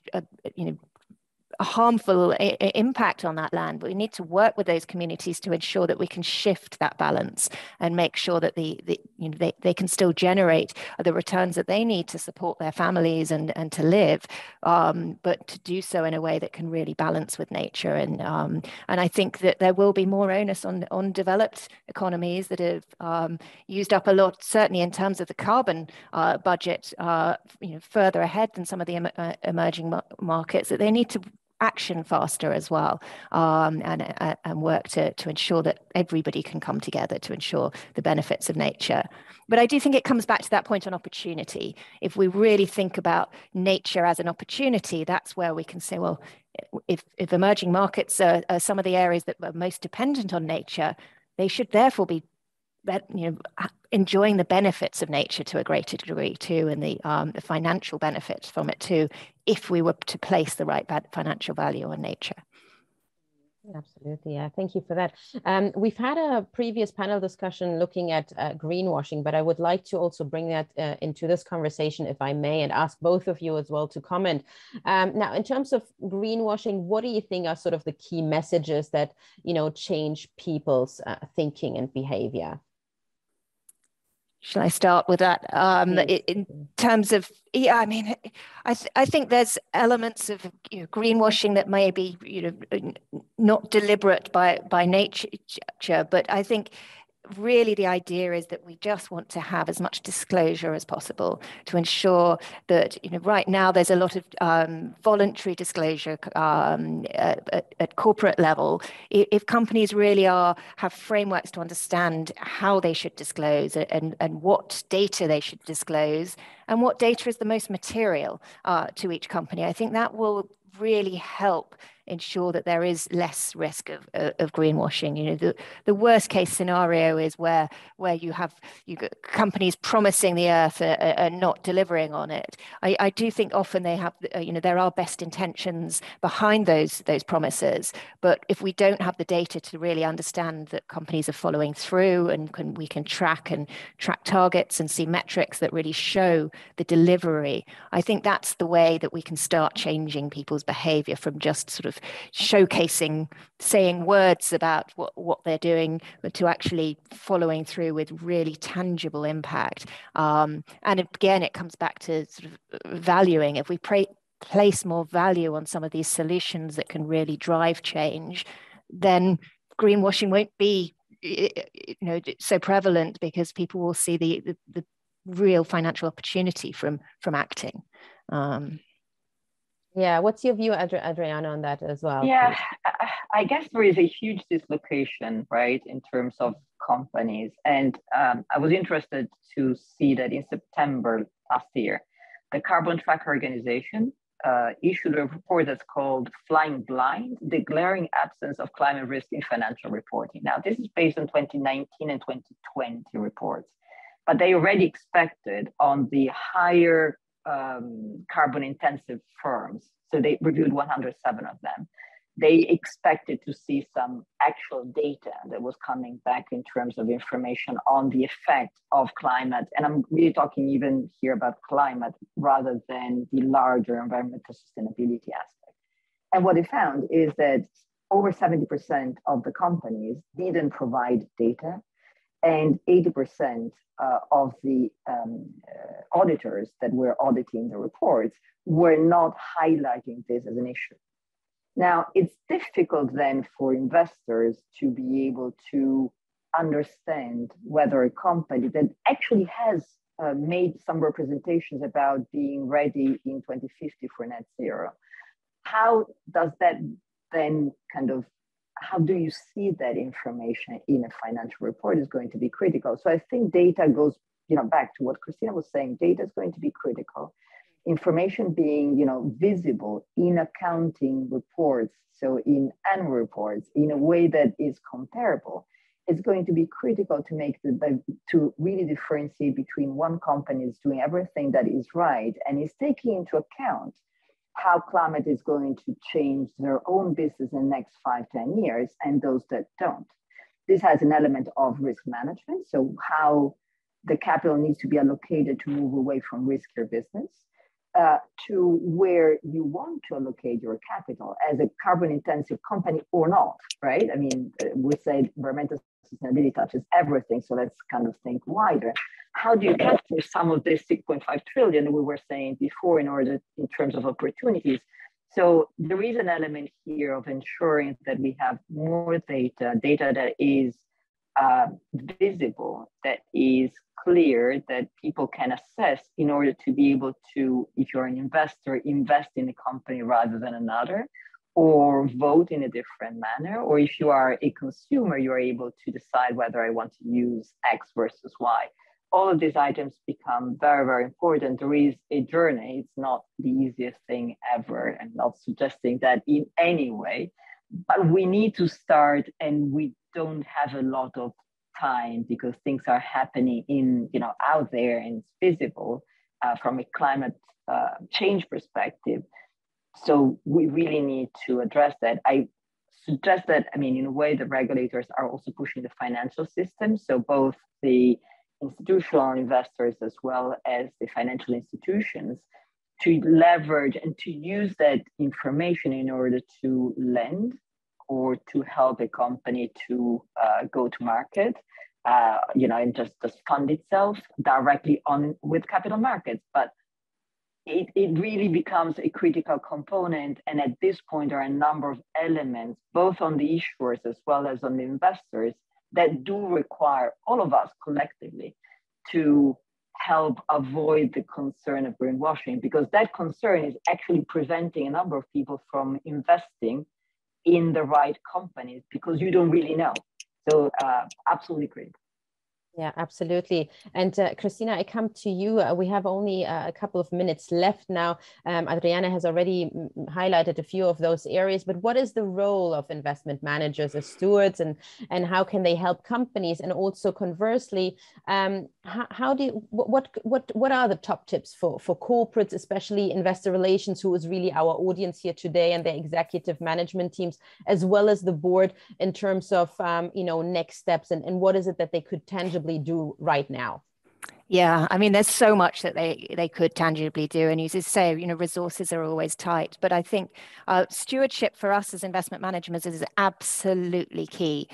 a harmful impact on that land. We need to work with those communities to ensure that we can shift that balance and make sure that they can still generate the returns that they need to support their families and to live, but to do so in a way that can really balance with nature. And I think that there will be more onus on developed economies that have used up a lot, certainly in terms of the carbon budget, further ahead than some of the emerging markets, that they need to action faster as well, and work to ensure that everybody can come together to ensure the benefits of nature. But I do think it comes back to that point on opportunity. If we really think about nature as an opportunity, that's where we can say, well, if emerging markets are some of the areas that are most dependent on nature, they should therefore be enjoying the benefits of nature to a greater degree too, and the financial benefits from it too, if we were to place the right financial value on nature. Absolutely, yeah. Thank you for that. We've had a previous panel discussion looking at greenwashing, but I would like to also bring that into this conversation, if I may, and ask both of you as well to comment. Now, in terms of greenwashing, what do you think are sort of the key messages that change people's thinking and behavior? Shall I start with that? In terms of, I mean, I think there's elements of greenwashing that may be not deliberate by nature, but I think really the idea is that we just want to have as much disclosure as possible to ensure that right now there's a lot of voluntary disclosure at corporate level. If companies really have frameworks to understand how they should disclose and what data they should disclose and what data is the most material to each company, I think that will really help ensure that there is less risk of greenwashing. The worst case scenario is where you got companies promising the earth and not delivering on it. I do think often they have, there are best intentions behind those promises, but if we don't have the data to really understand that companies are following through and we can track targets and see metrics that really show the delivery, I think that's the way that we can start changing people's behavior from just sort of showcasing, saying words about what they're doing, but to actually following through with really tangible impact. And again, it comes back to sort of valuing. If we place more value on some of these solutions that can really drive change, then greenwashing won't be so prevalent, because people will see the real financial opportunity from acting. Yeah, what's your view, Adriana, on that as well? Yeah, I guess there is a huge dislocation, right, in terms of companies. And I was interested to see that in September last year, the Carbon Tracker Organization issued a report that's called Flying Blind, the glaring absence of climate risk in financial reporting. Now, this is based on 2019 and 2020 reports, but they already expected on the higher carbon intensive firms, so they reviewed 107 of them, they expected to see some actual data that was coming back in terms of information on the effect of climate. And I'm really talking even here about climate rather than the larger environmental sustainability aspect. And what they found is that over 70% of the companies didn't provide data, and 80% of the auditors that were auditing the reports were not highlighting this as an issue. Now, it's difficult then for investors to be able to understand whether a company that actually has made some representations about being ready in 2050 for net zero, how does that then kind of, how do you see that information in a financial report is going to be critical. So I think data goes, back to what Christina was saying, data is going to be critical. Information being, visible in accounting reports, so in annual reports, in a way that is comparable, is going to be critical to make to really differentiate between one company is doing everything that is right and is taking into account how climate is going to change their own business in the next 5-10 years, and those that don't. This has an element of risk management, so how the capital needs to be allocated to move away from riskier business. To where you want to allocate your capital as a carbon intensive company or not, right? I mean, we say environmental sustainability touches everything, so let's kind of think wider. How do you capture some of this 6.5 trillion that we were saying before in terms of opportunities? So there is an element here of ensuring that we have more data that is visible, that is clear, that people can assess in order to be able to, if you're an investor, invest in a company rather than another, or vote in a different manner, or if you are a consumer, you're able to decide whether I want to use X versus Y. All of these items become very, very important. There is a journey. It's not the easiest thing ever. I'm not suggesting that in any way, but we need to start, and we don't have a lot of time because things are happening out there and it's visible from a climate change perspective. So we really need to address that. I suggest that, in a way, the regulators are also pushing the financial system. So both the institutional investors as well as the financial institutions to leverage and to use that information in order to lend or to help a company to go to market, and just fund itself directly with capital markets. But it really becomes a critical component. And at this point, there are a number of elements, both on the issuers as well as on the investors, that do require all of us collectively to help avoid the concern of greenwashing, because that concern is actually preventing a number of people from investing in the right companies because you don't really know. So absolutely critical. Yeah, absolutely. And Christina, I come to you. We have only a couple of minutes left now. Adriana has already highlighted a few of those areas, but what is the role of investment managers as stewards, and how can they help companies? And also conversely, what are the top tips for corporates, especially investor relations, who is really our audience here today, and their executive management teams, as well as the board, in terms of next steps, and what is it that they could tangibly do right now? Yeah, there's so much that they could tangibly do. And you just say, resources are always tight. But I think stewardship for us as investment managers is absolutely key.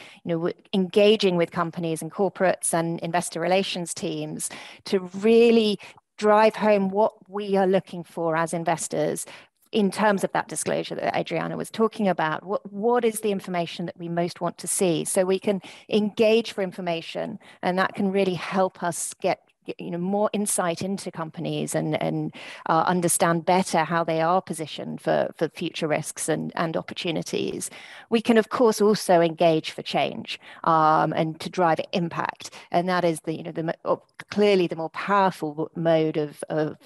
Engaging with companies and corporates and investor relations teams to really drive home what we are looking for as investors in terms of that disclosure that Adriana was talking about. What is the information that we most want to see, so we can engage for information, and that can really help us get more insight into companies and understand better how they are positioned for future risks and opportunities, we can of course also engage for change and to drive impact. And that is clearly the more powerful mode of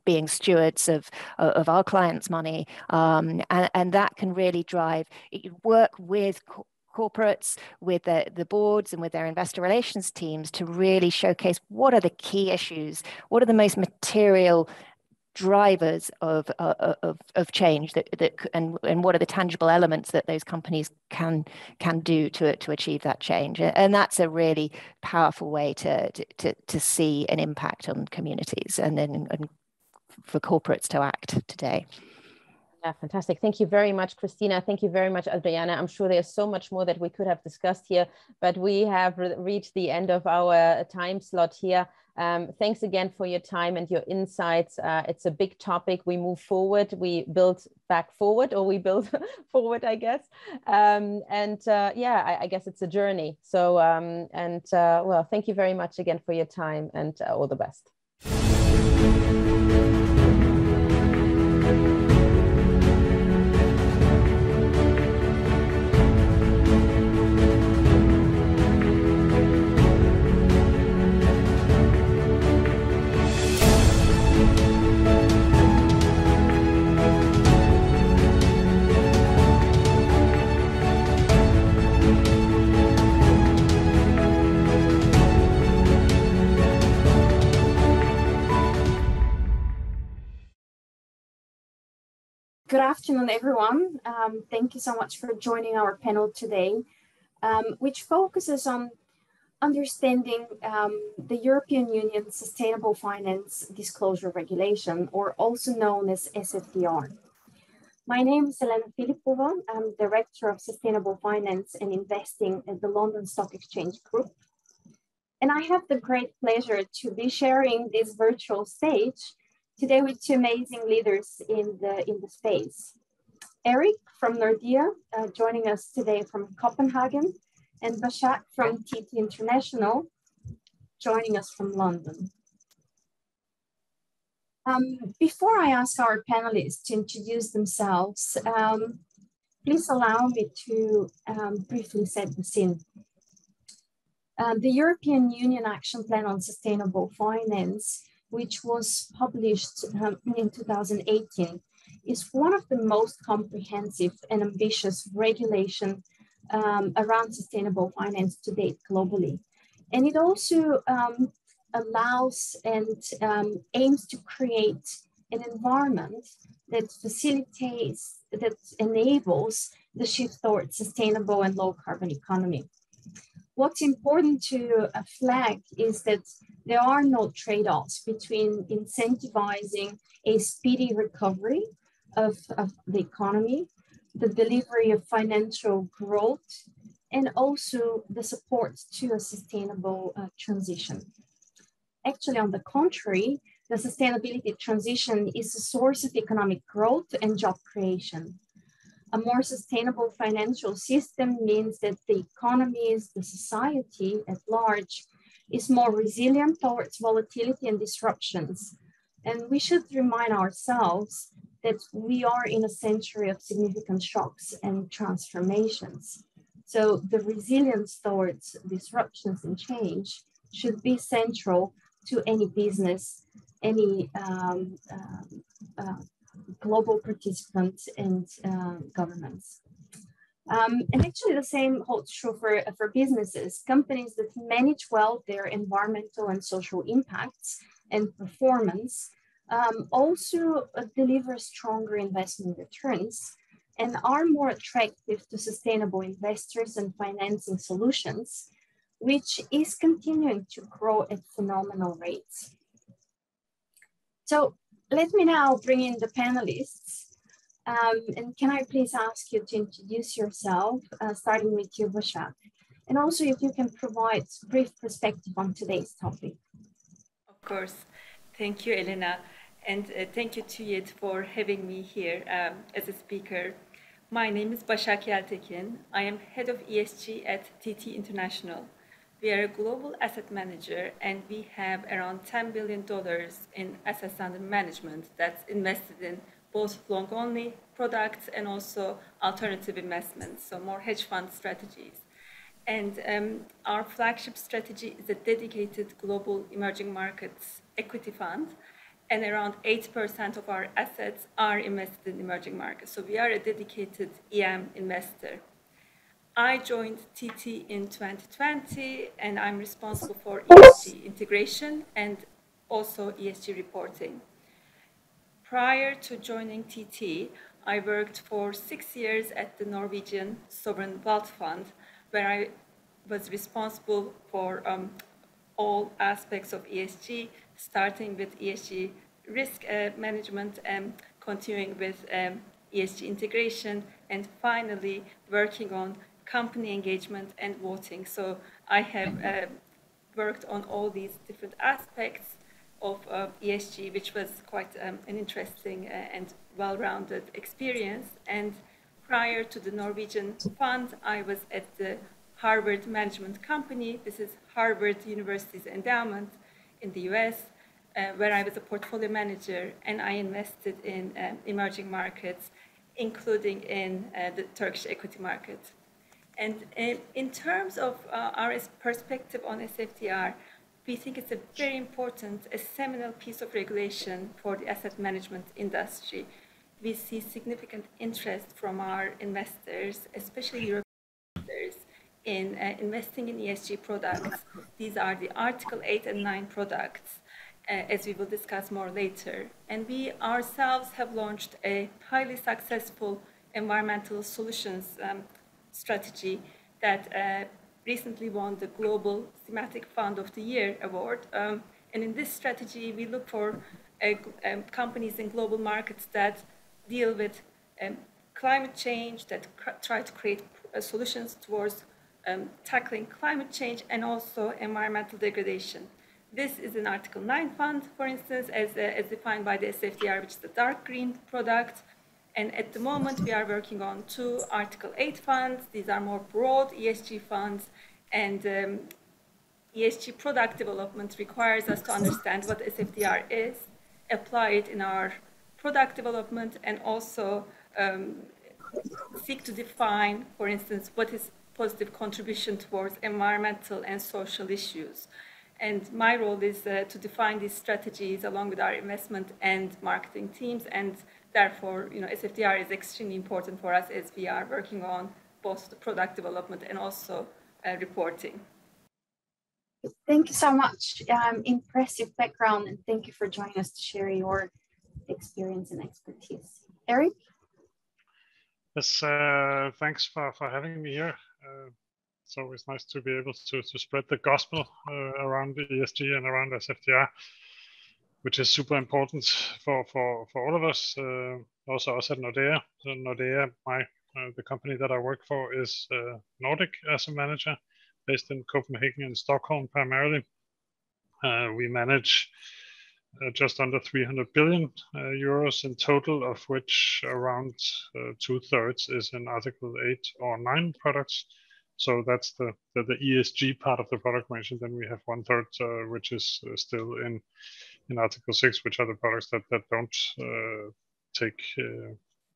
being stewards of our clients' money, and that can really drive work with corporates, with the boards and with their investor relations teams to really showcase what are the key issues, what are the most material drivers of change and what are the tangible elements that those companies can do to achieve that change. And that's a really powerful way to see an impact on communities and for corporates to act today. Yeah, fantastic. Thank you very much, Christina. Thank you very much, Adriana. I'm sure there's so much more that we could have discussed here, but we have reached the end of our time slot here. Thanks again for your time and your insights. It's a big topic. We move forward, we build back forward, or we build forward, I guess. Yeah, I guess it's a journey. So, well, thank you very much again for your time, and all the best. Good afternoon, everyone. Thank you so much for joining our panel today, which focuses on understanding the European Union Sustainable Finance Disclosure Regulation, or also known as SFDR. My name is Elena Filipova. I'm Director of Sustainable Finance and Investing at the London Stock Exchange Group. And I have the great pleasure to be sharing this virtual stage today with two amazing leaders in the space. Eric from Nordea, joining us today from Copenhagen, and Bashak from TT International, joining us from London. Before I ask our panelists to introduce themselves, please allow me to briefly set the scene. The European Union Action Plan on Sustainable Finance, which was published in 2018, is one of the most comprehensive and ambitious regulation around sustainable finance to date globally. And it also allows and aims to create an environment that facilitates, that enables the shift towards sustainable and low carbon economy. What's important to flag is that there are no trade-offs between incentivizing a speedy recovery of the economy, the delivery of financial growth, and also the support to a sustainable transition. Actually, on the contrary, the sustainability transition is a source of economic growth and job creation. A more sustainable financial system means that the economies, the society at large, is more resilient towards volatility and disruptions. And we should remind ourselves that we are in a century of significant shocks and transformations. So the resilience towards disruptions and change should be central to any business, any global participants and governments. And actually the same holds true for businesses. Companies that manage well their environmental and social impacts and performance also deliver stronger investment returns and are more attractive to sustainable investors and financing solutions, which is continuing to grow at phenomenal rates. So let me now bring in the panelists. And can I please ask you to introduce yourself, starting with you, Bashak, and also if you can provide brief perspective on today's topic. Of course. Thank you, Elena. And thank you, TÜYİD, for having me here as a speaker. My name is Bashak Yeltekin. I am Head of ESG at TT International. We are a global asset manager, and we have around $10 billion in assets under management that's invested in both long-only products and also alternative investments, so more hedge fund strategies. And our flagship strategy is a dedicated global emerging markets equity fund, and around 8% of our assets are invested in emerging markets. So we are a dedicated EM investor. I joined TT in 2020, and I'm responsible for ESG integration and also ESG reporting. Prior to joining TT, I worked for 6 years at the Norwegian Sovereign Wealth Fund, where I was responsible for all aspects of ESG, starting with ESG risk management and continuing with ESG integration, and finally working on company engagement and voting. So I have worked on all these different aspects of ESG, which was quite an interesting and well-rounded experience. And prior to the Norwegian fund, I was at the Harvard Management Company. This is Harvard University's endowment in the US, where I was a portfolio manager, and I invested in emerging markets, including in the Turkish equity market. And in terms of our perspective on SFDR, we think it's a very important, a seminal piece of regulation for the asset management industry. We see significant interest from our investors, especially European investors, in investing in ESG products. These are the Article 8 and 9 products, as we will discuss more later. And we ourselves have launched a highly successful environmental solutions strategy that recently won the Global Thematic Fund of the Year award. And in this strategy, we look for companies in global markets that deal with climate change, that try to create solutions towards tackling climate change and also environmental degradation. This is an Article 9 fund, for instance, as defined by the SFDR, which is the dark green product. And at the moment, we are working on 2 Article 8 funds. These are more broad ESG funds. And ESG product development requires us to understand what SFDR is, apply it in our product development, and also seek to define, for instance, what is positive contribution towards environmental and social issues. And my role is to define these strategies along with our investment and marketing teams. And therefore, SFDR is extremely important for us as we are working on both the product development and also reporting. Thank you so much. Impressive background, and thank you for joining us to share your experience and expertise. Eric? Yes, thanks for having me here. It's always nice to be able to spread the gospel around the ESG and around SFDR, which is super important for all of us, also us at Nordea. So Nordea, the company that I work for, is Nordic asset manager based in Copenhagen and Stockholm primarily. We manage just under 300 billion euros in total, of which around 2/3 is in Article 8 or 9 products. So that's the ESG part of the product range. And then we have 1/3, which is still in Article 6, which are the products that don't take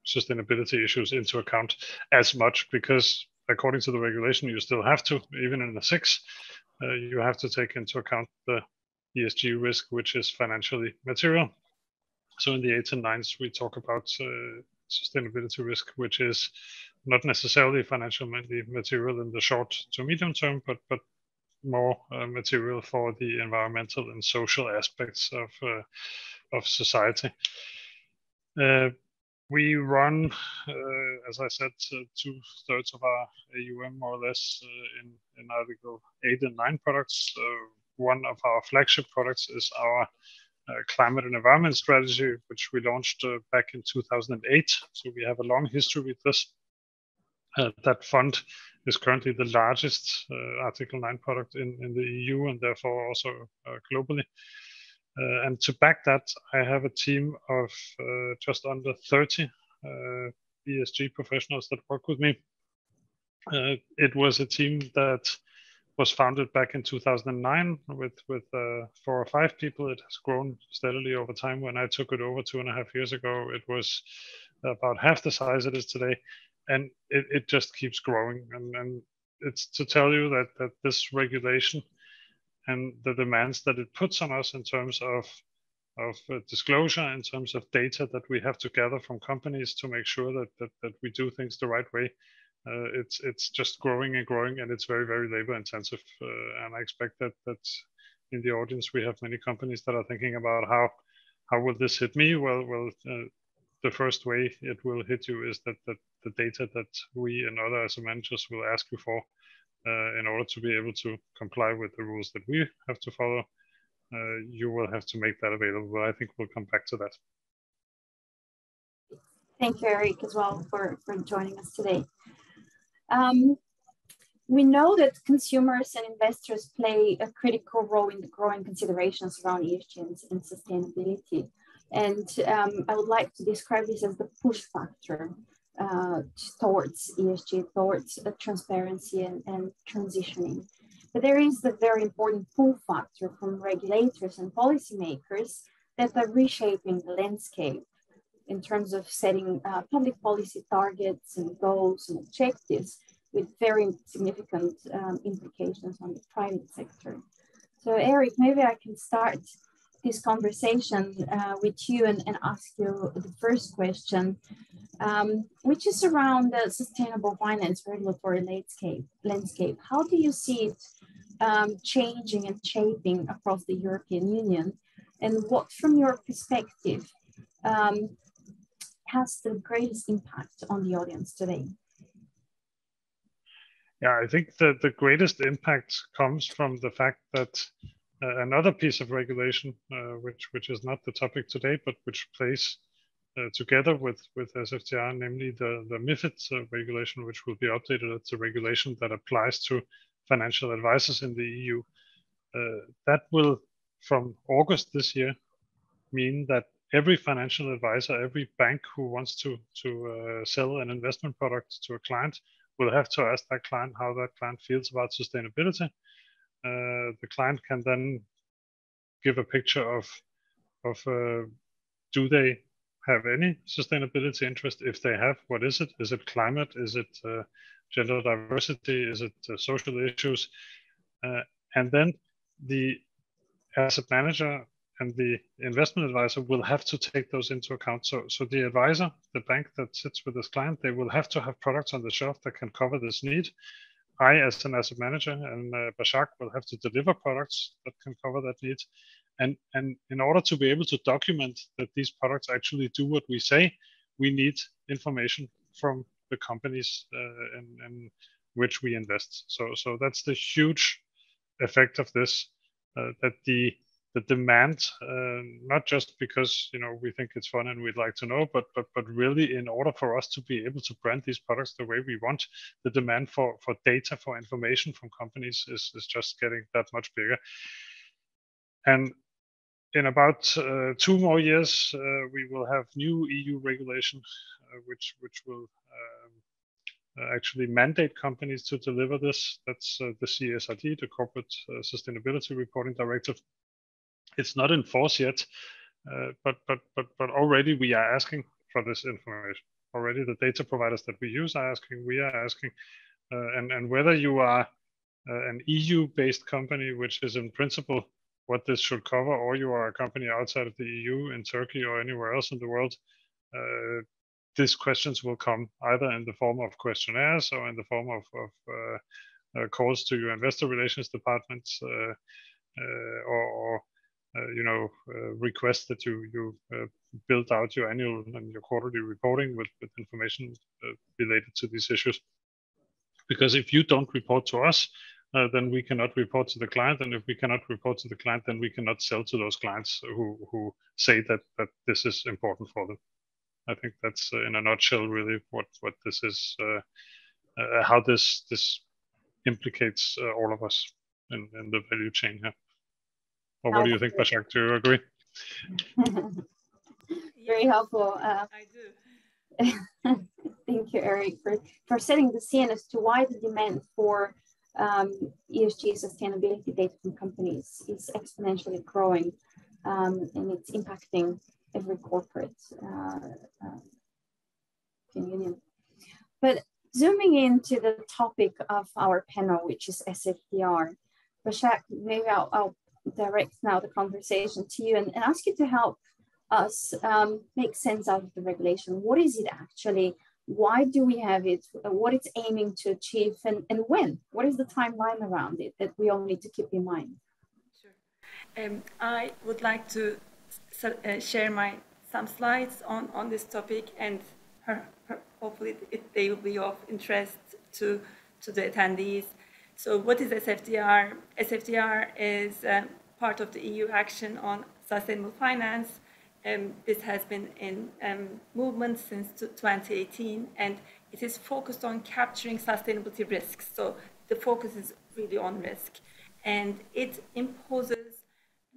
sustainability issues into account as much, because according to the regulation, you still have to, even in the 6, you have to take into account the ESG risk, which is financially material. So in the 8s and 9s, we talk about sustainability risk, which is not necessarily financially material in the short to medium term, but more material for the environmental and social aspects of society. We run, as I said, 2/3 of our AUM more or less in Article 8 and 9 products. One of our flagship products is our climate and environment strategy, which we launched back in 2008. So we have a long history with this. That fund is currently the largest Article 9 product in the EU and therefore also globally. And to back that, I have a team of just under 30 ESG professionals that work with me. It was a team that was founded back in 2009 with 4 or 5 people. It has grown steadily over time. When I took it over 2.5 years ago, it was about half the size it is today, and it just keeps growing. And it's to tell you that this regulation and the demands that it puts on us in terms of disclosure, in terms of data that we have to gather from companies to make sure that we do things the right way. It's just growing and growing, and it's very, very labor intensive. And I expect that in the audience we have many companies that are thinking about how will this hit me? Well, the first way it will hit you is that the data that we and other asset managers will ask you for in order to be able to comply with the rules that we have to follow. You will have to make that available. I think we'll come back to that. Thank you, Eric, as well for joining us today. We know that consumers and investors play a critical role in the growing considerations around ESG and sustainability. And I would like to describe this as the push factor towards ESG, towards transparency and transitioning. But there is the very important pull factor from regulators and policymakers that are reshaping the landscape in terms of setting public policy targets and goals and objectives with very significant implications on the private sector. So Eric, maybe I can start this conversation with you and ask you the first question, which is around the sustainable finance regulatory landscape. How do you see it changing and shaping across the European Union? And what, from your perspective, has the greatest impact on the audience today? Yeah, I think that the greatest impact comes from the fact that another piece of regulation, which is not the topic today, but which plays together with SFTR, namely the MiFID regulation, which will be updated. It's a regulation that applies to financial advisors in the EU. That will, from August this year, mean that every financial advisor, every bank who wants to sell an investment product to a client will have to ask that client how that client feels about sustainability. The client can then give a picture of do they have any sustainability interest? If they have, what is it? Is it climate? Is it gender diversity? Is it social issues? And then the asset manager and the investment advisor will have to take those into account. So the advisor, the bank that sits with this client, they will have to have products on the shelf that can cover this need. I, as an asset manager, and Bashak will have to deliver products that can cover that need. And in order to be able to document that these products actually do what we say, we need information from the companies in which we invest. So that's the huge effect of this, that the demand, not just because we think it's fun and we'd like to know, but really in order for us to be able to brand these products the way we want, the demand for data, for information from companies is just getting that much bigger. And in about 2 more years, we will have new EU regulation, which will actually mandate companies to deliver this. That's the CSRD, the Corporate Sustainability Reporting Directive. It's not in force yet, but already we are asking for this information. Already the data providers that we use are asking, we are asking, and whether you are an EU-based company, which is in principle what this should cover, or you are a company outside of the EU, in Turkey or anywhere else in the world, these questions will come either in the form of questionnaires or in the form of calls to your investor relations departments, or request that you build out your annual and your quarterly reporting with information related to these issues. Because if you don't report to us, then we cannot report to the client, and if we cannot report to the client, then we cannot sell to those clients who say that this is important for them. I think that's in a nutshell really what this is, how this implicates all of us in the value chain here. Or what do you think, Bashak? Do you agree? Very helpful. I do. Thank you, Eric, for setting the scene as to why the demand for ESG sustainability data from companies is exponentially growing, and it's impacting every corporate union. But zooming into the topic of our panel, which is SFDR, Başak, maybe I'll direct now the conversation to you and ask you to help us make sense out of the regulation. What is it actually? Why do we have it? What it's aiming to achieve, and when? What is the timeline around it that we all need to keep in mind? Sure. I would like to share some slides on this topic, and hopefully they will be of interest to the attendees. So what is SFDR? SFDR is part of the EU action on sustainable finance. This has been in movement since 2018, and it is focused on capturing sustainability risks. So the focus is really on risk, and it imposes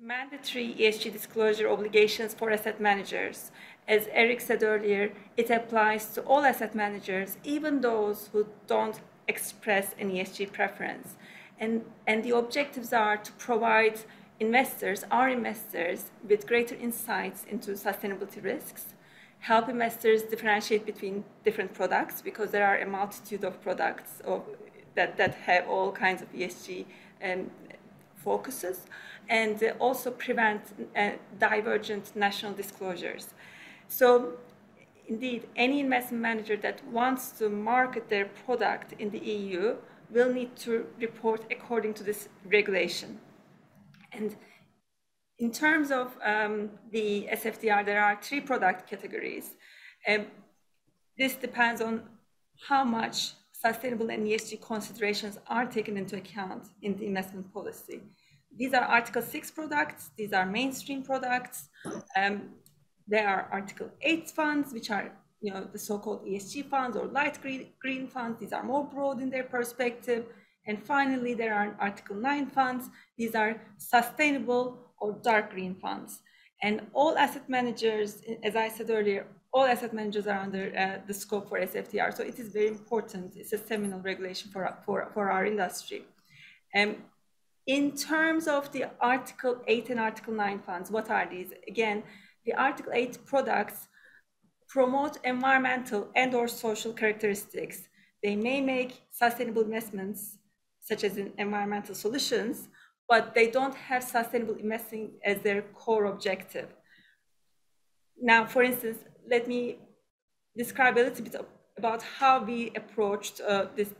mandatory ESG disclosure obligations for asset managers. As Eric said earlier, it applies to all asset managers, even those who don't express an ESG preference. And the objectives are to provide our investors, with greater insights into sustainability risks, help investors differentiate between different products, because there are a multitude of products that have all kinds of ESG focuses, and also prevent divergent national disclosures. So indeed, any investment manager that wants to market their product in the EU will need to report according to this regulation. And in terms of the SFDR, there are 3 product categories. This depends on how much sustainable and ESG considerations are taken into account in the investment policy. These are Article 6 products. These are mainstream products. There are Article 8 funds, which are the so-called ESG funds or light green funds. These are more broad in their perspective. And finally, there are Article 9 funds. These are sustainable or dark green funds. And all asset managers, as I said earlier, all asset managers are under the scope for SFDR. So it is very important. It's a seminal regulation for our industry. In terms of the Article 8 and Article 9 funds, what are these? Again, the Article 8 products promote environmental and or social characteristics. They may make sustainable investments, such as in environmental solutions, but they don't have sustainable investing as their core objective. Now, for instance, let me describe a little bit about how we approached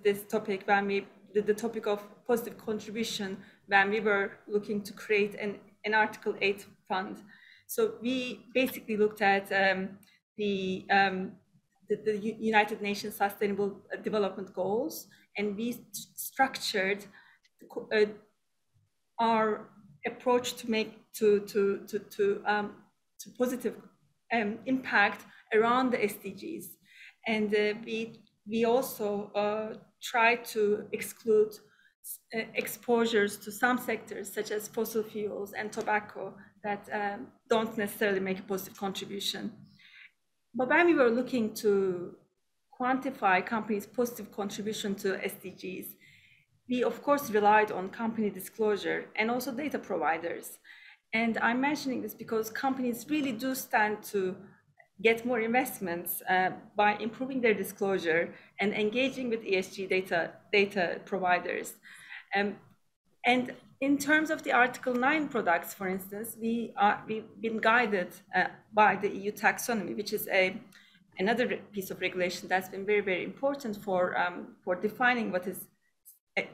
this topic the topic of positive contribution when we were looking to create an Article 8 fund. So we basically looked at the United Nations Sustainable Development Goals, and we structured our approach to positive impact around the SDGs. And we also try to exclude exposures to some sectors, such as fossil fuels and tobacco, that don't necessarily make a positive contribution. But when we were looking to quantify companies' positive contribution to SDGs, we of course relied on company disclosure and also data providers. And I'm mentioning this because companies really do stand to get more investments by improving their disclosure and engaging with ESG data providers. And in terms of the Article 9 products, for instance, we've been guided by the EU taxonomy, which is another piece of regulation that's been very, very important for defining what is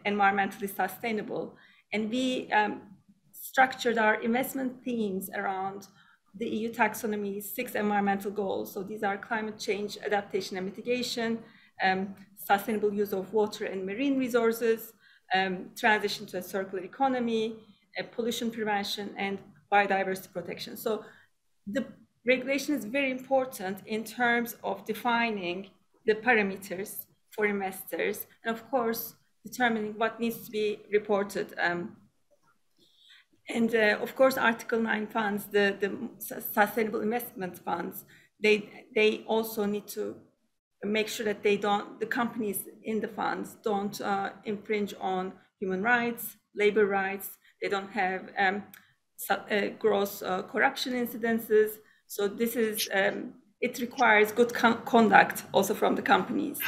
environmentally sustainable. And we structured our investment themes around the EU taxonomy's 6 environmental goals. So these are climate change, adaptation and mitigation, sustainable use of water and marine resources, transition to a circular economy, pollution prevention, and biodiversity protection. So the regulation is very important in terms of defining the parameters for investors, and of course, determining what needs to be reported. Of course, Article 9 funds, the sustainable investment funds, they also need to make sure that they don't, the companies in the funds don't infringe on human rights, labor rights. They don't have gross corruption incidences. So this is, it requires good conduct also from the companies.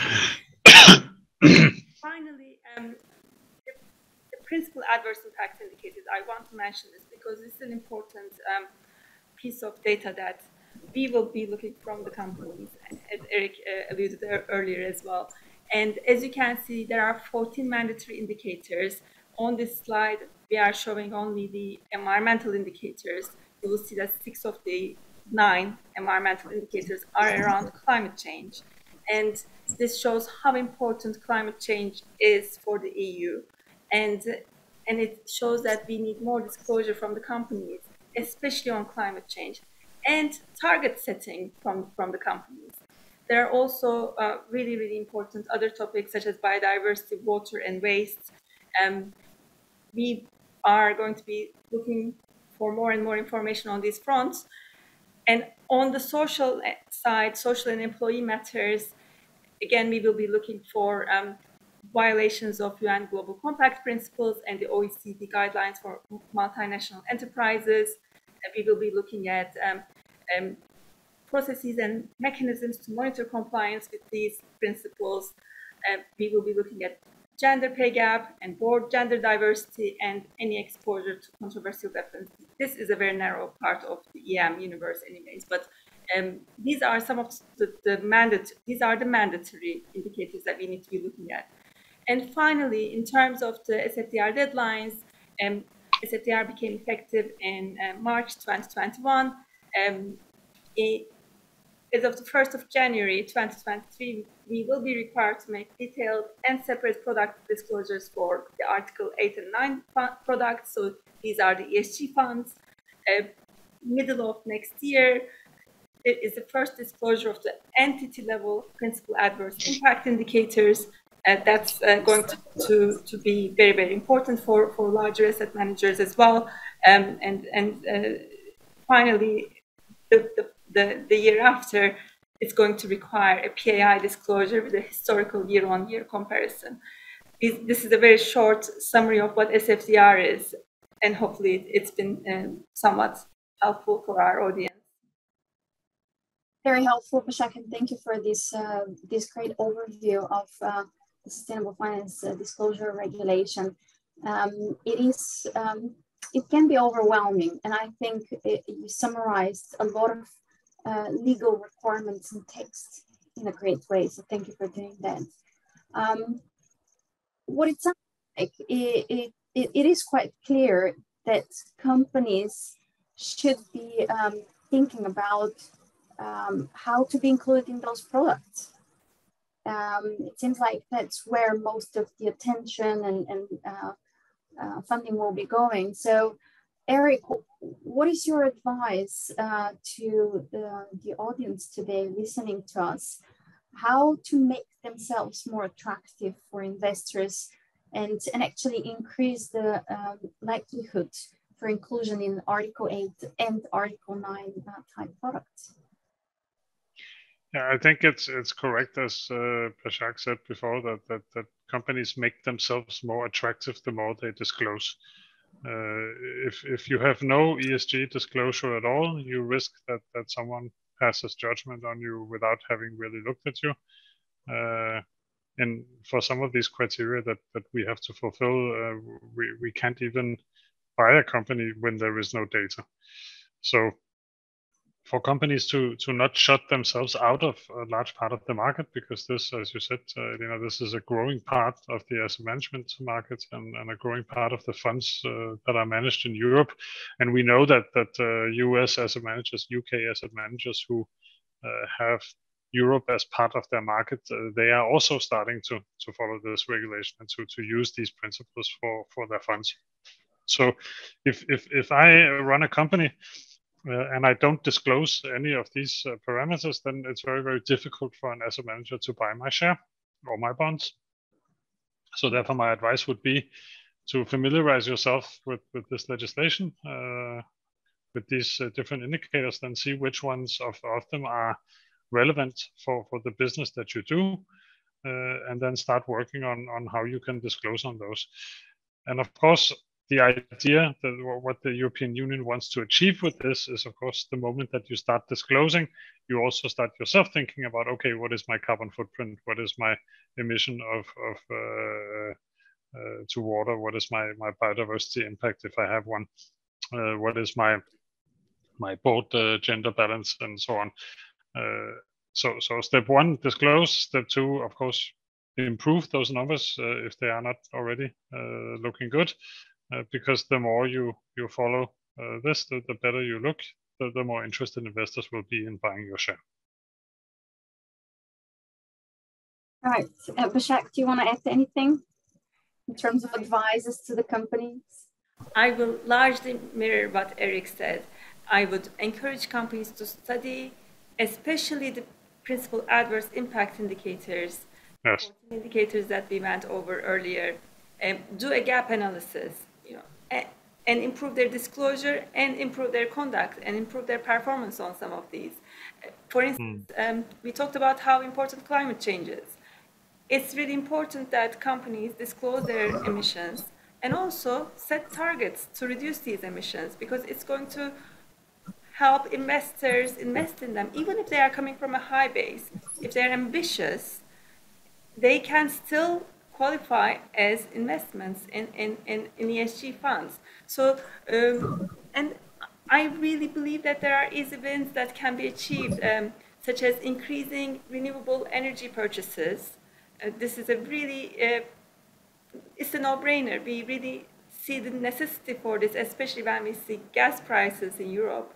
Finally, the principal adverse impact indicators, I want to mention this because it's an important piece of data that we will be looking from the companies, as Eric alluded earlier as well. And as you can see, there are 14 mandatory indicators. On this slide, we are showing only the environmental indicators. You will see that 6 of the 9 environmental indicators are around climate change. And this shows how important climate change is for the EU. And it shows that we need more disclosure from the companies, especially on climate change, and target setting from the companies. There are also really, really important other topics such as biodiversity, water, and waste. We are going to be looking for more and more information on these fronts. And on the social side, social and employee matters, again, we will be looking for violations of UN Global Compact principles and the OECD guidelines for multinational enterprises. We will be looking at processes and mechanisms to monitor compliance with these principles. We will be looking at gender pay gap and board gender diversity and any exposure to controversial weapons. This is a very narrow part of the EM universe anyways, but these are some of the mandatory indicators that we need to be looking at. And finally, in terms of the SFDR deadlines, SFDR became effective in March 2021. As of the 1st of January 2023, we will be required to make detailed and separate product disclosures for the Article 8 and 9 products. So these are the ESG funds. Middle of next year, it is the first disclosure of the entity level principal adverse impact indicators. That's going to be very, very important for larger asset managers as well. Finally, the year after, it's going to require a PAI disclosure with a historical year-on-year comparison. This is a very short summary of what SFDR is, and hopefully it's been somewhat helpful for our audience. Very helpful, Başak, and thank you for this great overview of the Sustainable Finance Disclosure Regulation. It can be overwhelming, and I think you summarized a lot of legal requirements and text in a great way, so thank you for doing that. What it sounds like, it is quite clear that companies should be thinking about how to be included in those products. It seems like that's where most of the attention and funding will be going. So, Eric, what is your advice to the audience today listening to us? How to make themselves more attractive for investors and actually increase the likelihood for inclusion in Article 8 and Article 9 type products? Yeah, I think it's correct, as Başak said before, that companies make themselves more attractive the more they disclose. If you have no ESG disclosure at all, you risk that someone passes judgment on you without having really looked at you. And for some of these criteria that we have to fulfill, we can't even buy a company when there is no data. So for companies to not shut themselves out of a large part of the market, because this, as you said, this is a growing part of the asset management market and a growing part of the funds that are managed in Europe. And we know that US asset managers, UK asset managers who have Europe as part of their market, they are also starting to follow this regulation and to use these principles for their funds. So if I run a company, and I don't disclose any of these parameters, then it's very, very difficult for an asset manager to buy my share or my bonds. So therefore, my advice would be to familiarize yourself with this legislation, with these different indicators, then see which ones of them are relevant for the business that you do, and then start working on how you can disclose on those. And of course, the idea that what the European Union wants to achieve with this is, of course, the moment that you start disclosing, you also start yourself thinking about, okay, what is my carbon footprint? What is my emission to water? What is my biodiversity impact if I have one? What is my board gender balance and so on? So step one, disclose. Step two, of course, improve those numbers if they are not already looking good. Because the more you follow this, the better you look, the more interested investors will be in buying your share. All right, Bashak, do you want to add anything in terms of advices to the companies? I will largely mirror what Eric said. I would encourage companies to study, especially the principal adverse impact indicators, yes, indicators that we went over earlier. Do a gap analysis, and improve their disclosure and improve their conduct and improve their performance on some of these. For instance, we talked about how important climate change is. It's really important that companies disclose their emissions and also set targets to reduce these emissions, because it's going to help investors invest in them, even if they are coming from a high base. If they're ambitious, they can still qualify as investments in ESG funds. So, and I really believe that there are easy wins that can be achieved, such as increasing renewable energy purchases. This is a really, it's a no-brainer. We really see the necessity for this, especially when we see gas prices in Europe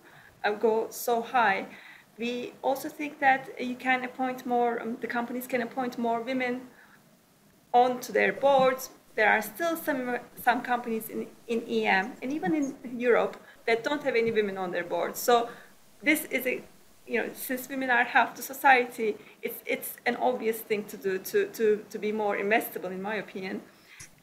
go so high. We also think that you can appoint more, the companies can appoint more women onto their boards. There are still some companies in EM and even in Europe that don't have any women on their boards. So this is a, since women are half the society, it's an obvious thing to do to be more investable, in my opinion.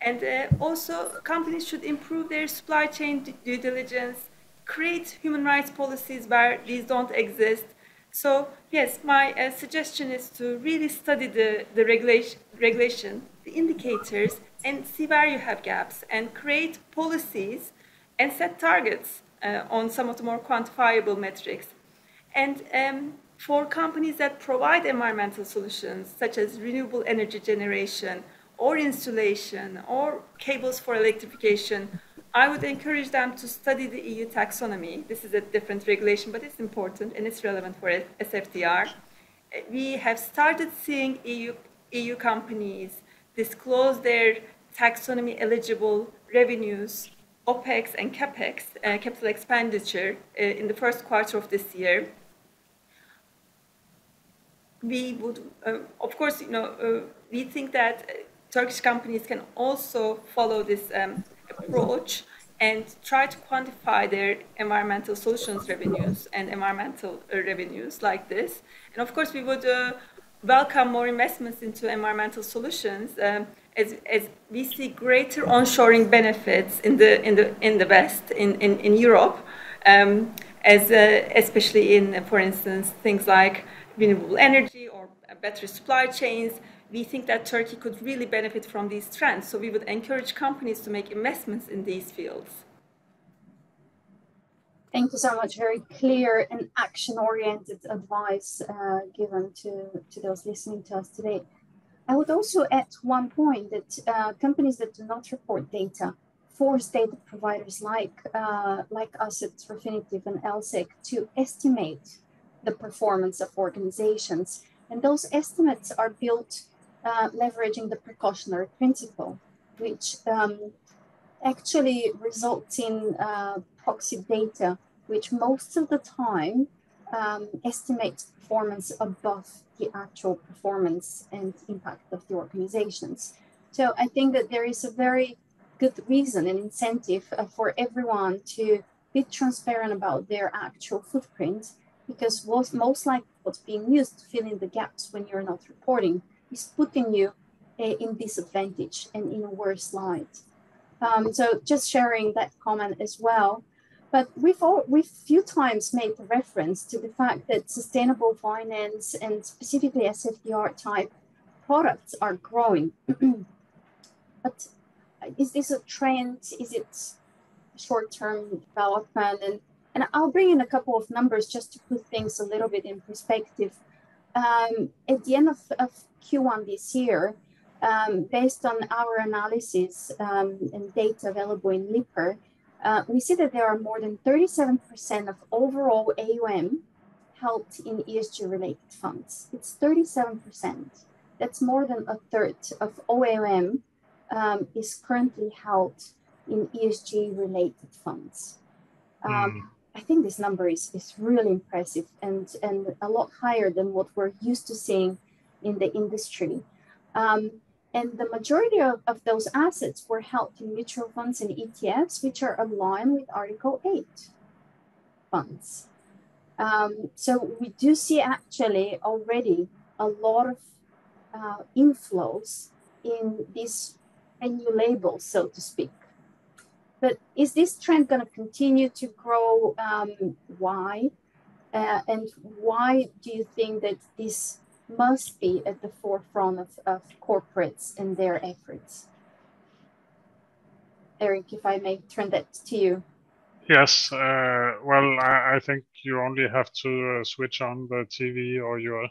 And also companies should improve their supply chain due diligence, create human rights policies where these don't exist. So yes, my suggestion is to really study the regulation, the indicators, and see where you have gaps, and create policies and set targets on some of the more quantifiable metrics. And for companies that provide environmental solutions, such as renewable energy generation, or insulation, or cables for electrification, I would encourage them to study the EU taxonomy. This is a different regulation, but it's important and it's relevant for SFDR. We have started seeing EU companies disclose their taxonomy eligible revenues, OPEX and CAPEX, capital expenditure, in the first quarter of this year. We would, of course, we think that Turkish companies can also follow this approach and try to quantify their environmental solutions revenues and environmental revenues like this. And of course, we would welcome more investments into environmental solutions as we see greater onshoring benefits in the West, in Europe, especially in, for instance, things like renewable energy or better supply chains. We think that Turkey could really benefit from these trends. So we would encourage companies to make investments in these fields. Thank you so much. Very clear and action-oriented advice given to those listening to us today. I would also add one point that companies that do not report data force data providers like us at Refinitiv and LSEG to estimate the performance of organizations. And those estimates are built leveraging the precautionary principle, which actually results in proxy data, which most of the time estimates performance above the actual performance and impact of the organizations. So I think that there is a very good reason and incentive for everyone to be transparent about their actual footprint, because most likely what's being used to fill in the gaps when you're not reporting is putting you in disadvantage and in a worse light. So just sharing that comment as well. But we've few times made reference to the fact that sustainable finance and specifically SFDR type products are growing. But is this a trend? Is it short-term development? And I'll bring in a couple of numbers just to put things a little bit in perspective. At the end of Q1 this year, based on our analysis and data available in Lipper, we see that there are more than 37% of overall AUM held in ESG-related funds. It's 37%. That's more than a third of AUM is currently held in ESG-related funds. I think this number is really impressive and a lot higher than what we're used to seeing in the industry. And the majority of those assets were held in mutual funds and ETFs, which are aligned with Article 8 funds. So we do see actually already a lot of inflows in these new labels, so to speak. But is this trend going to continue to grow? Why? And why do you think that this must be at the forefront of corporates and their efforts? Eric, if I may turn that to you. Yes, well, I think you only have to switch on the TV or your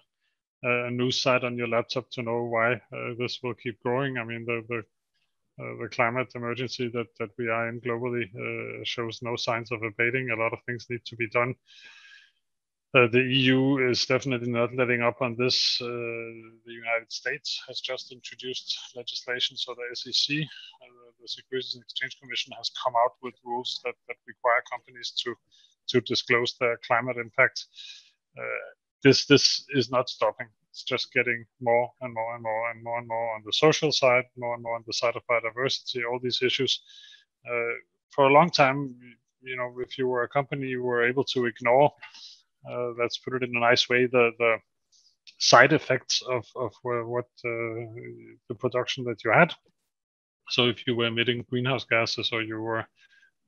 news site on your laptop to know why this will keep growing. I mean, the climate emergency that we are in globally shows no signs of abating. A lot of things need to be done. The EU is definitely not letting up on this. The United States has just introduced legislation, so the SEC, the Securities and Exchange Commission, has come out with rules that require companies to disclose their climate impact. This is not stopping. It's just getting more and more and more and more and more on the social side, more and more on the side of biodiversity, all these issues. For a long time, you know, if you were a company, you were able to ignore, let's put it in a nice way, the side effects of what the production that you had. So if you were emitting greenhouse gases, or you were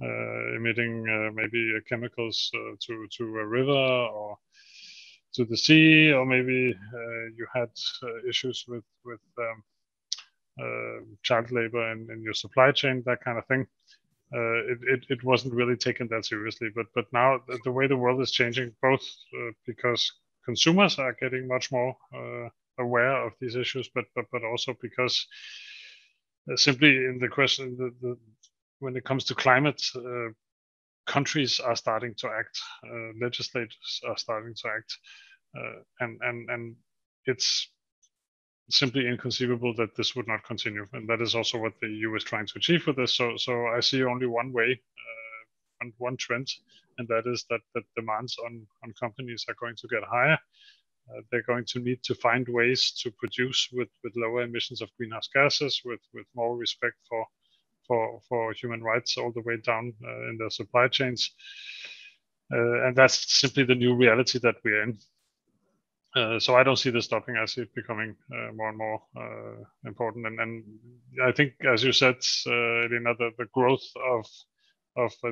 emitting maybe chemicals to a river or to the sea, or maybe you had issues with child labor in your supply chain, that kind of thing. It wasn't really taken that seriously, but now the way the world is changing, both because consumers are getting much more aware of these issues, but also because simply in the question, when it comes to climate, countries are starting to act, legislators are starting to act, and it's simply inconceivable that this would not continue. And that is also what the EU is trying to achieve with this. So I see only one way and one trend, and that is that the demands on companies are going to get higher. They're going to need to find ways to produce with lower emissions of greenhouse gases, with more respect for human rights all the way down in their supply chains. And that's simply the new reality that we're in. So I don't see this stopping. I see it becoming more and more important. And I think, as you said, Elena, the growth of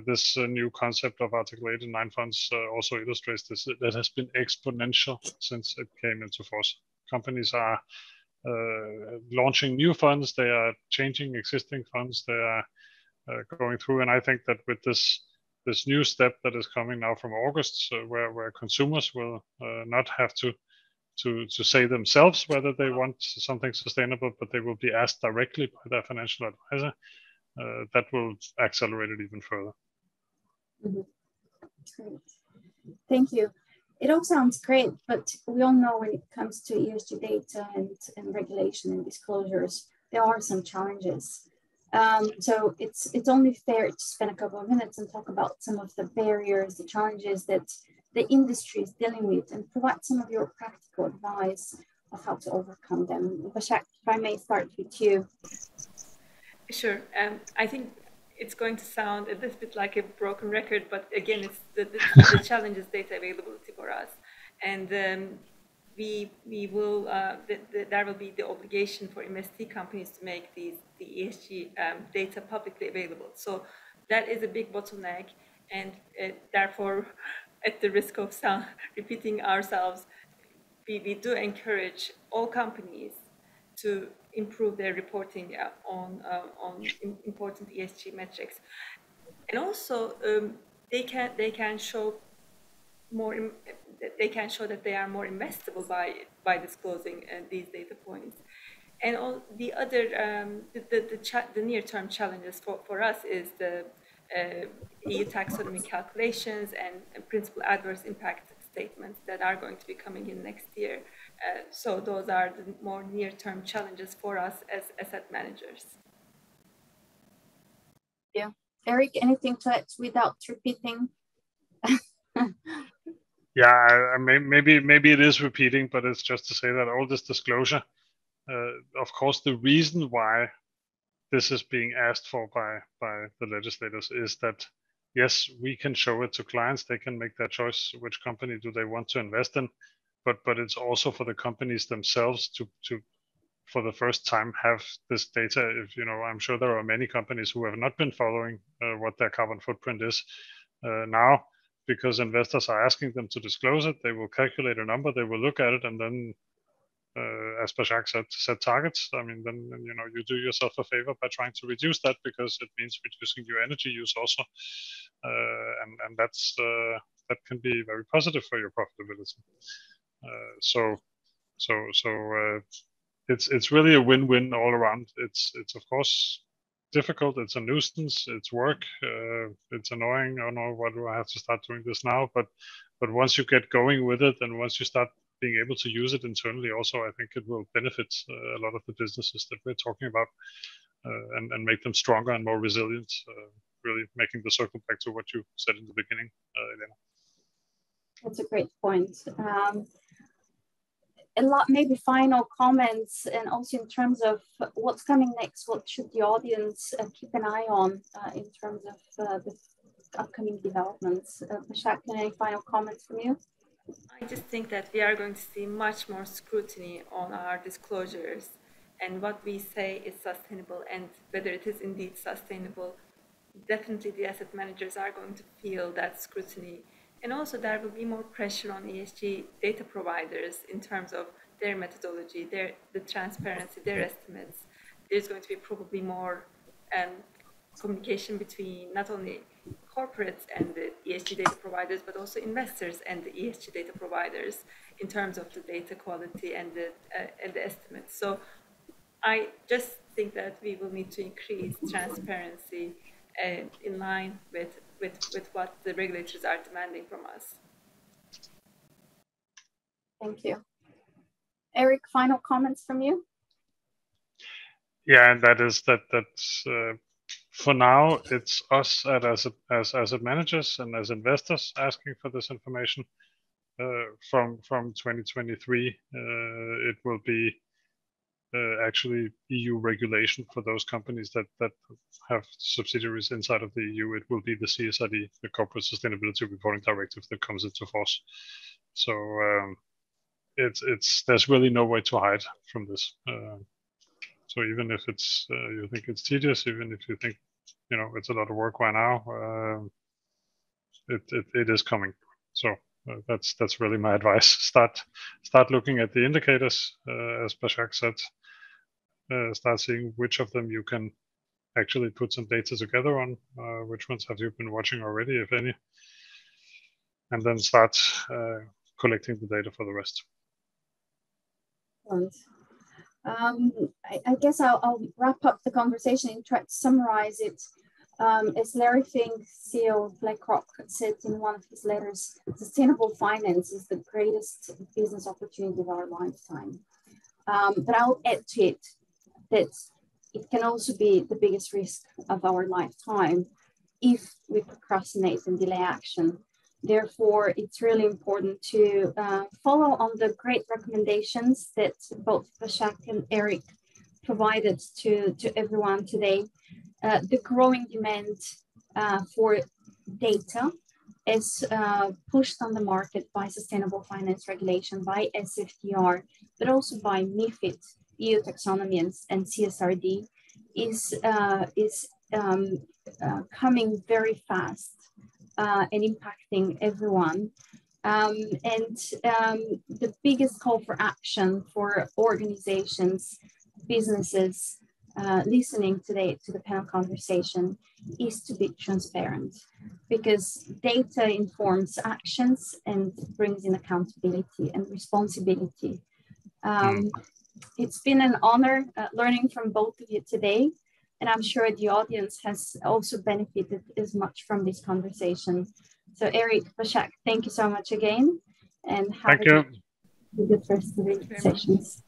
this new concept of Article 8 and 9 funds also illustrates this. That has been exponential since it came into force. Companies are launching new funds. They are changing existing funds. They are going through. And I think that with this new step that is coming now from August, where consumers will not have to say themselves whether they want something sustainable, but they will be asked directly by their financial advisor, that will accelerate it even further. Mm-hmm. Great. Thank you. It all sounds great, but we all know when it comes to ESG data and regulation and disclosures, there are some challenges. So it's only fair to spend a couple of minutes and talk about some of the barriers, the challenges that the industry is dealing with, and provide some of your practical advice of how to overcome them. Başak, if I may start with you. Sure. I think it's going to sound a little bit like a broken record, but again, it's the challenge is data availability for us. And we will, there will be the obligation for investee companies to make the ESG data publicly available. So that is a big bottleneck. And therefore, at the risk of repeating ourselves, we do encourage all companies to improve their reporting on important ESG metrics, and also they can show more. They can show that they are more investable by disclosing these data points. And all the other the near-term challenges for us is the EU taxonomy calculations and principal adverse impact statements that are going to be coming in next year. So those are the more near-term challenges for us as asset managers. Yeah, Eric, anything to add without repeating? Yeah, maybe it is repeating, but it's just to say that all this disclosure, of course, the reason why this is being asked for by the legislators is that, yes, we can show it to clients. They can make their choice which company do they want to invest in, but it's also for the companies themselves to for the first time have this data. If I'm sure there are many companies who have not been following what their carbon footprint is now, because investors are asking them to disclose it. They will calculate a number, they will look at it, and then as Bashak said, set targets. I mean, then you do yourself a favor by trying to reduce that, because it means reducing your energy use also, and that's that can be very positive for your profitability. So it's really a win-win all around. It's of course difficult. It's a nuisance. It's work. It's annoying. Oh no, why do I have to start doing this now? But once you get going with it, and once you start being able to use it internally, also I think it will benefit a lot of the businesses that we're talking about, and make them stronger and more resilient. Really making the circle back to what you said in the beginning, Elena. That's a great point. A lot, maybe final comments, and also in terms of what's coming next, what should the audience keep an eye on in terms of the upcoming developments? Bashak, any final comments from you? I just think that we are going to see much more scrutiny on our disclosures and what we say is sustainable and whether it is indeed sustainable. Definitely the asset managers are going to feel that scrutiny. And also there will be more pressure on ESG data providers in terms of their methodology, the transparency, their estimates. There's going to be probably more communication between not only corporates and the ESG data providers, but also investors and the ESG data providers in terms of the data quality and the estimates. So I just think that we will need to increase transparency in line with what the regulators are demanding from us. Thank you. Eric, final comments from you? Yeah, and that's for now, it's us as asset managers and as investors asking for this information. From 2023, it will be actually EU regulation for those companies that have subsidiaries inside of the EU. It will be the CSRD, the Corporate Sustainability Reporting Directive, that comes into force. So there's really no way to hide from this. So even if it's you think it's tedious, even if you think it's a lot of work right now, it is coming. So that's really my advice. Start looking at the indicators, as Bashak said. Start seeing which of them you can actually put some data together on. Which ones have you been watching already, if any? And then start collecting the data for the rest. I guess I'll wrap up the conversation and try to summarize it. As Larry Fink, CEO of BlackRock, said in one of his letters, sustainable finance is the greatest business opportunity of our lifetime. But I'll add to it that it can also be the biggest risk of our lifetime if we procrastinate and delay action. Therefore, it's really important to follow on the great recommendations that both Bashak and Eric provided to everyone today. The growing demand for data is pushed on the market by sustainable finance regulation, by SFDR, but also by MiFID, EU taxonomy and CSRD is coming very fast. and impacting everyone. The biggest call for action for organizations, businesses listening today to the panel conversation is to be transparent, because data informs actions and brings in accountability and responsibility. It's been an honor learning from both of you today, and I'm sure the audience has also benefited as much from this conversation. So Eric, Bashak, thank you so much again, and have a good rest of the sessions.